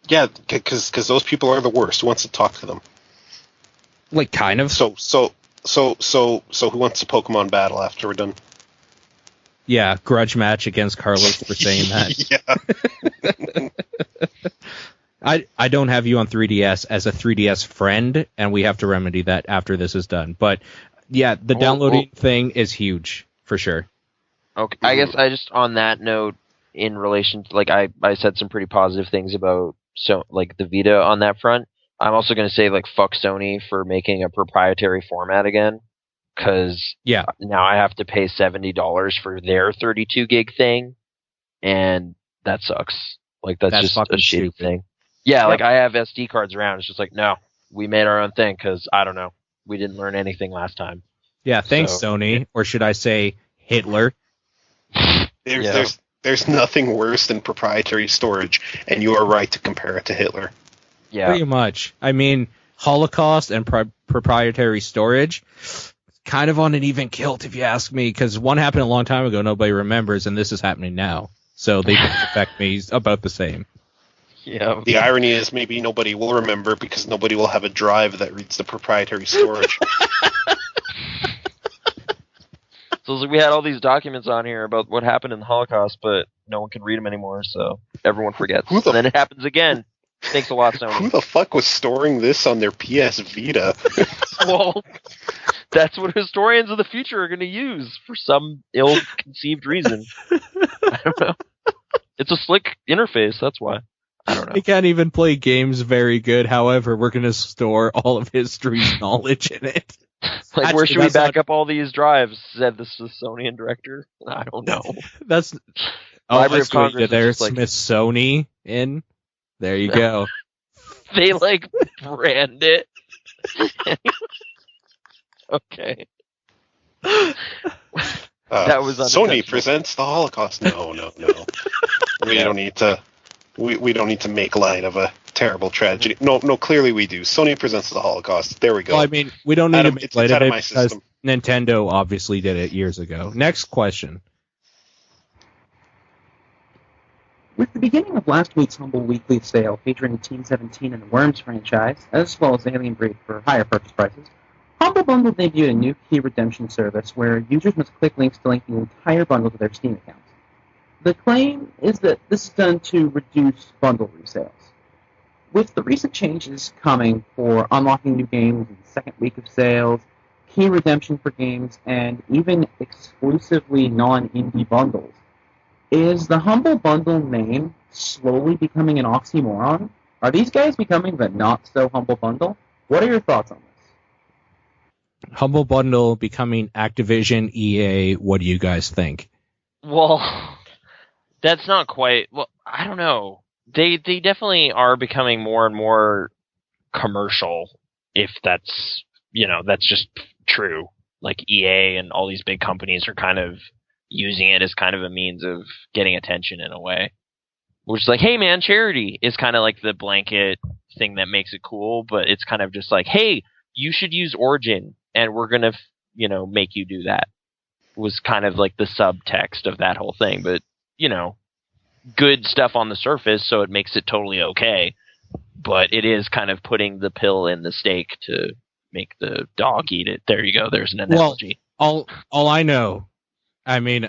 Yeah, because those people are the worst. Who wants to talk to them? Like, kind of. So who wants a Pokemon battle after we're done? Yeah, grudge match against Carlos for saying that. Yeah. I don't have you on 3DS as a 3DS friend, and we have to remedy that after this is done. But yeah, the downloading thing is huge, for sure. Okay, I guess I just on that note, in relation to like I said some pretty positive things about the Vita on that front. I'm also going to say like fuck Sony for making a proprietary format again, because now I have to pay $70 for their 32 gig thing, and that sucks. Like that's just a shitty thing. Yeah, like I have SD cards around. It's just like no, we made our own thing because I don't know, we didn't learn anything last time. Yeah, thanks Sony, or should I say Hitler? There's nothing worse than proprietary storage, and you are right to compare it to Hitler. Yeah, pretty much. I mean, Holocaust and proprietary storage, kind of on an even kilt, if you ask me, because one happened a long time ago, nobody remembers, and this is happening now. So they both affect me about the same. Yeah. The irony is maybe nobody will remember because nobody will have a drive that reads the proprietary storage. So we had all these documents on here about what happened in the Holocaust, but no one can read them anymore, so everyone forgets. And then it happens again. Thanks a lot, Sony. Who the fuck was storing this on their PS Vita? Well, that's what historians of the future are going to use for some ill-conceived reason. I don't know. It's a slick interface, that's why. I don't know. They can't even play games very good, however, we're going to store all of history's knowledge in it. Like, where should we back up all these drives? Said the Smithsonian director. I don't know. That's Library of Congress. There's Smithsonian in. There you go. They brand it. That was Sony presents the Holocaust. No. We don't need to. We don't need to make light of a terrible tragedy. No, clearly we do. Sony presents the Holocaust. There we go. Well, I mean, we don't need to make light of it because Nintendo obviously did it years ago. Next question. With the beginning of last week's Humble Weekly sale featuring Team 17 and the Worms franchise, as well as Alien Breed for higher purchase prices, Humble Bundle debuted a new key redemption service where users must click links to link the entire bundle to their Steam accounts. The claim is that this is done to reduce bundle resales. With the recent changes coming for unlocking new games in the second week of sales, key redemption for games, and even exclusively non-indie bundles, is the Humble Bundle name slowly becoming an oxymoron? Are these guys becoming the not-so-Humble Bundle? What are your thoughts on this? Humble Bundle becoming Activision, EA, what do you guys think? Well, that's not quite... Well, I don't know. They definitely are becoming more and more commercial, if that's, that's just true. Like EA and all these big companies are kind of using it as kind of a means of getting attention in a way. Which is like, hey man, charity is kind of like the blanket thing that makes it cool, but it's kind of just like, hey, you should use Origin, and we're gonna, make you do that. Was kind of like the subtext of that whole thing, but, good stuff on the surface, so it makes it totally okay. But it is kind of putting the pill in the steak to make the dog eat it. There you go. There's an analogy. Well, all I know, I mean,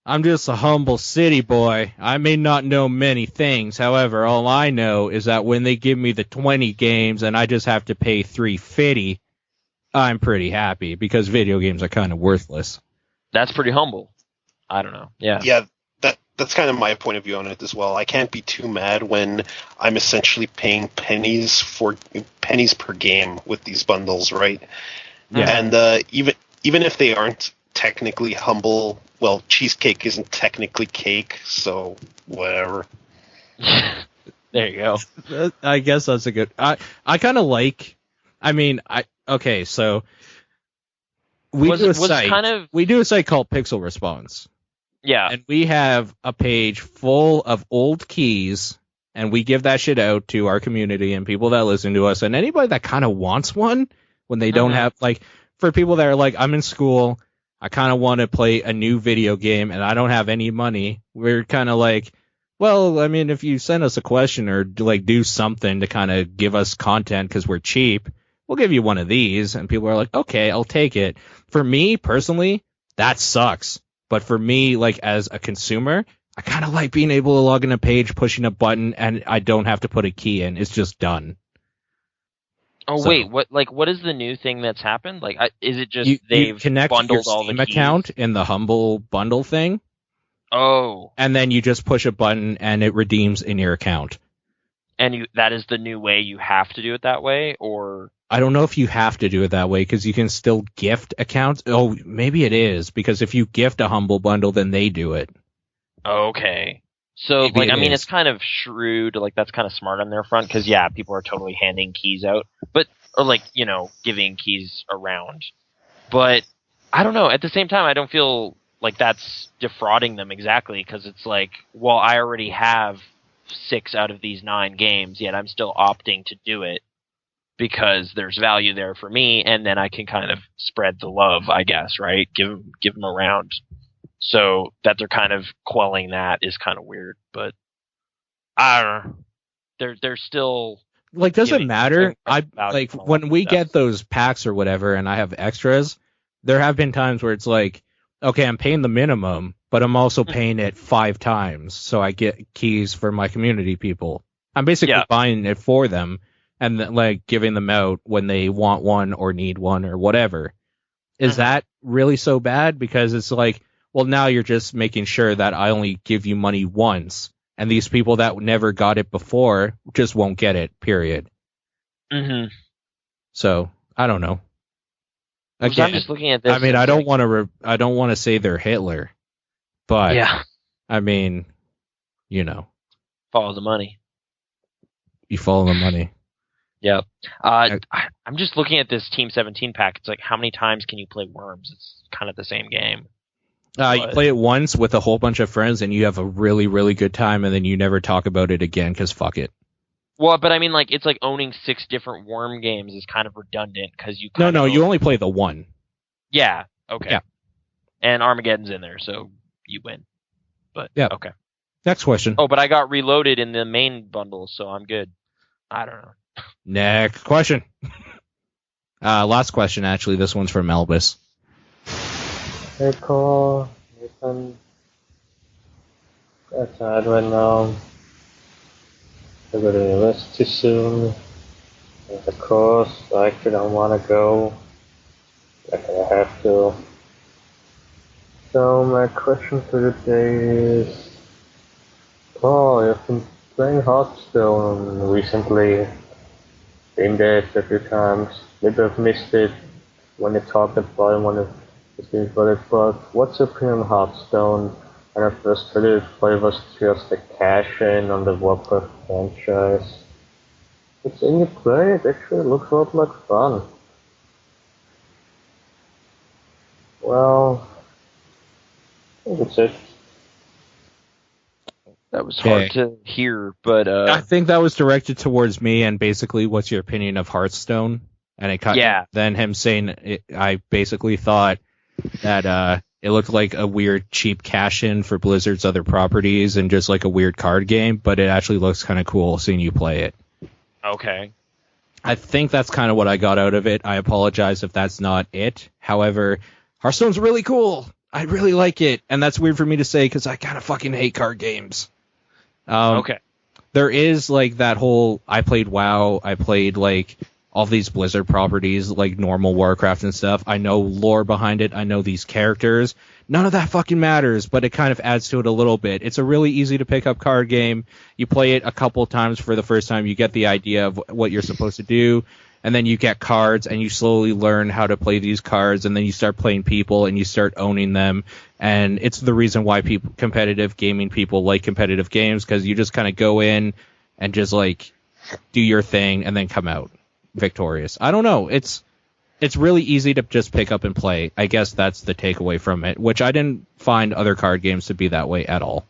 I'm just a humble city boy. I may not know many things. However, all I know is that when they give me the 20 games and I just have to pay $3.50, I'm pretty happy because video games are kind of worthless. That's pretty humble. I don't know. Yeah. Yeah. That's kind of my point of view on it as well. I can't be too mad when I'm essentially paying pennies per game with these bundles, right? Yeah. And even if they aren't technically humble, well, cheesecake isn't technically cake, so whatever. There you go. I guess that's a good. I kind of like. I mean, so we do a site called Pixel Response. Yeah. And we have a page full of old keys, and we give that shit out to our community and people that listen to us, and anybody that kind of wants one when they don't have, for people that are like, I'm in school, I kind of want to play a new video game, and I don't have any money, we're kind of like, well, I mean, if you send us a question or do something to kind of give us content because we're cheap, we'll give you one of these. And people are like, okay, I'll take it. For me, personally, that sucks. But for me, as a consumer, I kind of like being able to log in a page, pushing a button, and I don't have to put a key in. It's just done. Oh So- wait, what is the new thing that's happened? Like, is it just You they've connect your bundled all the Steam keys? account in the Humble bundle thing, Oh, and then you just push a button and it redeems in your account. and that is the new way. You have to do it that way, or I don't know if you have to do it that way because you can still gift accounts. Oh, maybe it is because if you gift a Humble bundle, then they do it. okay. So, Maybe like, it I mean, is. it's kind of shrewd. Like, that's kind of smart on their front because, yeah, people are totally handing keys out, or like, giving keys around. But I don't know. At the same time, I don't feel like that's defrauding them exactly because it's like, well, I already have 6 out of these 9 games, yet I'm still opting to do it because there's value there for me, and then I can kind of spread the love, I guess, right? Give them around. So that they're kind of quelling that is kind of weird, but I don't know. They're still Like, does it giving matter? value Like and all when that we stuff. get those packs or whatever, and I have extras. There have been times where it's like, okay, I'm paying the minimum, but I'm also paying it 5 times, so I get keys for my community people. I'm basically Yeah. buying it for them and then, like, giving them out when they want one or need one or whatever. Is that really so bad? Because it's like, well, now you're just making sure that I only give you money once, and these people that never got it before just won't get it, period. Mm-hmm. So, I don't know. I'm just looking at this. I mean, and I it's don't like, want to say they're Hitler, but yeah, I mean, follow the money. you follow the money. Yep. I'm just looking at this Team 17 pack. It's like, how many times can you play Worms? It's kind of the same game. You play it once with a whole bunch of friends, and you have a really, really good time, and then you never talk about it again because fuck it. Well, but I mean, like, it's like owning 6 different Worm games is kind of redundant because you. No, you only play the one. Yeah. Okay. Yeah. And Armageddon's in there, so you win. But Yeah. Okay. Next question. Oh, but I got reloaded in the main bundle, so I'm good. I don't know. Next question. Last question, actually. This one's from Elvis. Hey Cole, Nathan. I'm tired right now. I go to university soon. There's a course I actually don't want to go. Like I have to. So my question for the day is, Paul, you've been playing Hearthstone recently. Been there a few times. Maybe I've missed it when you talked about it, when it's been about it, but what's your opinion on Hearthstone? When I first heard it, I thought it was just a cash-in on the Warcraft franchise. It's in you play, it actually looks a lot like fun. Well, I think that's it. That was Okay. hard to hear, but I think that was directed towards me, and basically, what's your opinion of Hearthstone? And then him saying, I basically thought that it looked like a weird cheap cash-in for Blizzard's other properties and just like a weird card game, but it actually looks kind of cool seeing you play it. okay. I think that's kind of what I got out of it. I apologize if that's not it. However, Hearthstone's really cool. I really like it, and that's weird for me to say because I kind of fucking hate card games. Okay. There is like that whole, I played WoW, I played like all these Blizzard properties, like normal Warcraft and stuff. I know lore behind it. I know these characters. None of that fucking matters, but it kind of adds to it a little bit. It's a really easy to pick up card game. You play it a couple times for the first time. You get the idea of what you're supposed to do. And then you get cards and you slowly learn how to play these cards. And then you start playing people and you start owning them. And it's the reason why competitive gaming people like competitive games, because you just kind of go in and just like do your thing and then come out victorious. I don't know. It's really easy to just pick up and play. I guess that's the takeaway from it, which I didn't find other card games to be that way at all.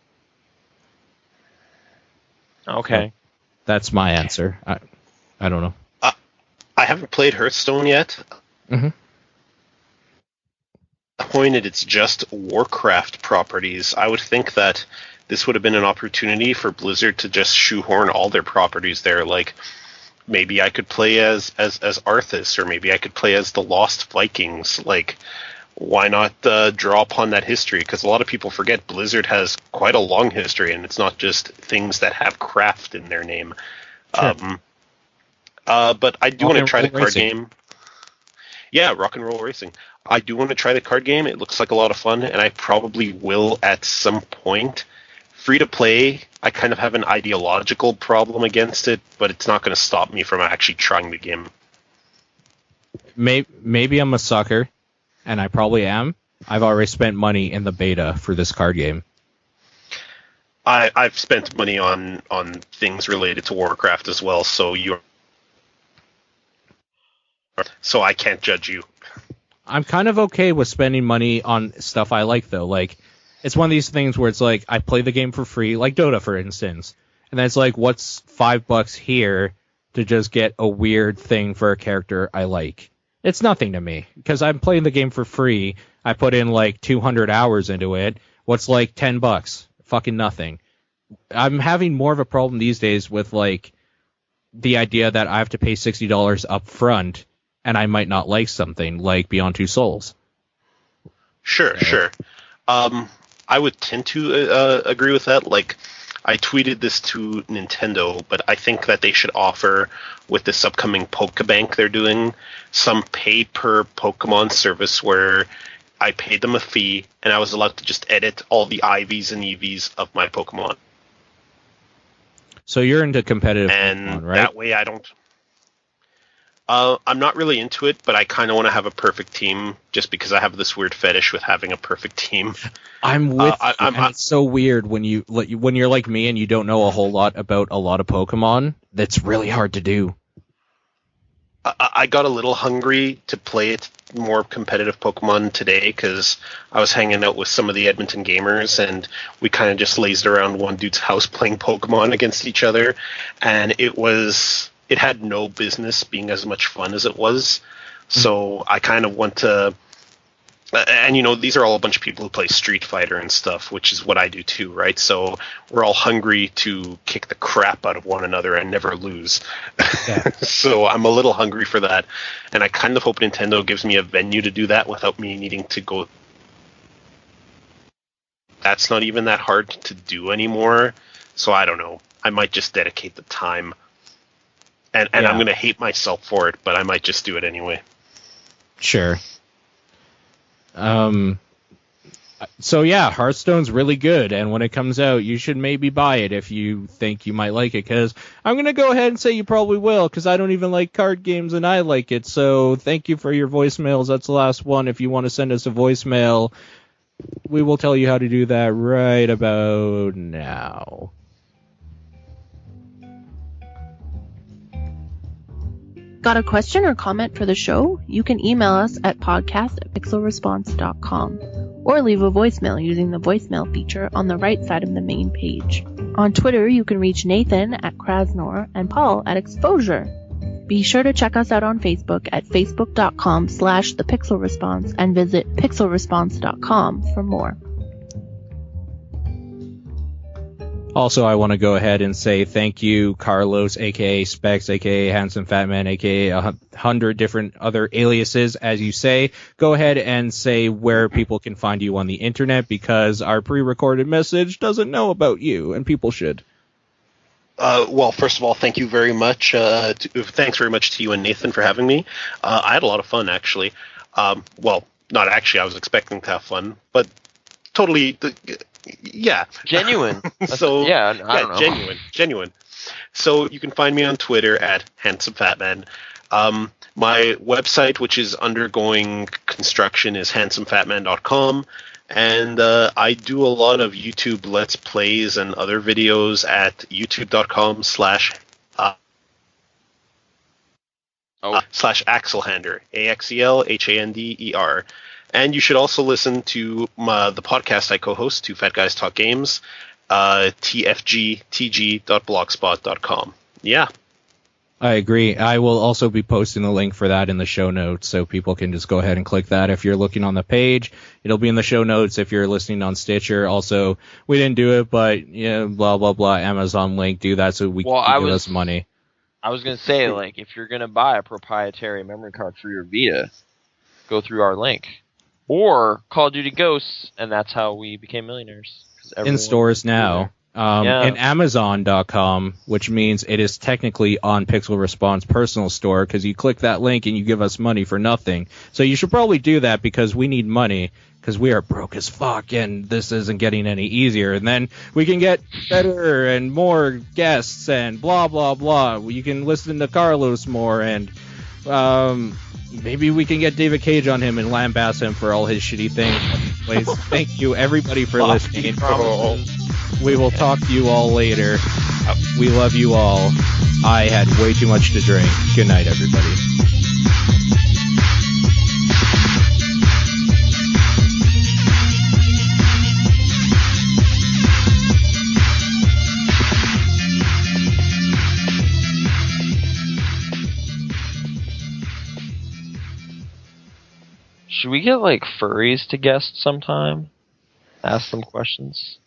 Okay. So that's my answer. I don't know. I haven't played Hearthstone yet. Mm-hmm. Pointed, it's just Warcraft properties. I would think that this would have been an opportunity for Blizzard to just shoehorn all their properties there. Like, maybe I could play as Arthas, or maybe I could play as the Lost Vikings. Like, why not draw upon that history? Because a lot of people forget Blizzard has quite a long history, and it's not just things that have craft in their name. Sure. But I do Rock want to and try the roll card racing. game. Yeah, rock and roll racing. I do want to try the card game. It looks like a lot of fun, and I probably will at some point. Free to play, I kind of have an ideological problem against it, but it's not going to stop me from actually trying the game. Maybe I'm a sucker, and I probably am. I've already spent money in the beta for this card game. I've spent money on things related to Warcraft as well, so I can't judge you. I'm kind of okay with spending money on stuff I like, though. Like, it's one of these things where it's like, I play the game for free, like Dota, for instance. And then it's like, what's $5 here to just get a weird thing for a character I like? It's nothing to me, because I'm playing the game for free. I put in like 200 hours into it. What's like $10? Fucking nothing. I'm having more of a problem these days with like the idea that I have to pay $60 up front and I might not like something like Beyond Two Souls. Sure. I would tend to agree with that. Like, I tweeted this to Nintendo, but I think that they should offer, with this upcoming Pokebank they're doing, some pay per Pokemon service where I paid them a fee and I was allowed to just edit all the IVs and EVs of my Pokemon. So you're into competitive And Pokemon, right? that way I don't... I'm not really into it, but I kind of want to have a perfect team just because I have this weird fetish with having a perfect team. I'm with you, and it's so weird when you're like me and you don't know a whole lot about a lot of Pokemon. That's really hard to do. I got a little hungry to play it more competitive Pokemon today because I was hanging out with some of the Edmonton gamers and we kind of just lazed around one dude's house playing Pokemon against each other, and it had no business being as much fun as it was. So I kind of want to, and these are all a bunch of people who play Street Fighter and stuff, which is what I do too, right? So we're all hungry to kick the crap out of one another and never lose. Yeah. So I'm a little hungry for that, and I kind of hope Nintendo gives me a venue to do that without me needing to go. That's not even that hard to do anymore. So I don't know. I might just dedicate the time. And I'm going to hate myself for it, but I might just do it anyway. Sure. So yeah, Hearthstone's really good, and when it comes out, you should maybe buy it if you think you might like it, because I'm going to go ahead and say you probably will, because I don't even like card games and I like it, so thank you for your voicemails. That's the last one. If you want to send us a voicemail, we will tell you how to do that right about now. Got a question or comment for the show? You can email us at podcast@pixelresponse.com or leave a voicemail using the voicemail feature on the right side of the main page. On Twitter, you can reach Nathan at Krasnor and Paul at Exposure. Be sure to check us out on Facebook at facebook.com/thepixelresponse and visit pixelresponse.com for more. Also, I want to go ahead and say thank you, Carlos, a.k.a. Specs, a.k.a. Handsomefatman, a.k.a. 100 different other aliases, as you say. Go ahead and say where people can find you on the internet, because our pre-recorded message doesn't know about you, and people should. Well, first of all, thank you very much. Thanks very much to you and Nathan for having me. I had a lot of fun, actually. Well, not actually. I was expecting to have fun, but totally... Yeah. Genuine. So I don't know. Genuine. So you can find me on Twitter at Handsomefatman. My website, which is undergoing construction, is handsomefatman.com, and I do a lot of YouTube Let's Plays and other videos at youtube.com//Axelhander, AXELHANDER. And you should also listen to the podcast I co-host, Two Fat Guys Talk Games, tfgtg.blogspot.com. Yeah. I agree. I will also be posting the link for that in the show notes, so people can just go ahead and click that. If you're looking on the page, it'll be in the show notes. If you're listening on Stitcher, also, we didn't do it, but, blah, blah, blah, Amazon link, do that so we can give us money. I was going to say, like, if you're going to buy a proprietary memory card for your Vita, go through our link. Or Call of Duty Ghosts, and that's how we became millionaires. In stores now. And Amazon.com, which means it is technically on Pixel Respawn's personal store, because you click that link and you give us money for nothing. So you should probably do that, because we need money, because we are broke as fuck, and this isn't getting any easier. And then we can get better and more guests and blah, blah, blah. You can listen to Carlos more, and maybe we can get David Cage on him and lambaste him for all his shitty things. Anyways, thank you, everybody, for listening. We will talk to you all later. We love you all. I had way too much to drink. Good night, everybody. Should we get like furries to guest sometime? Ask them questions.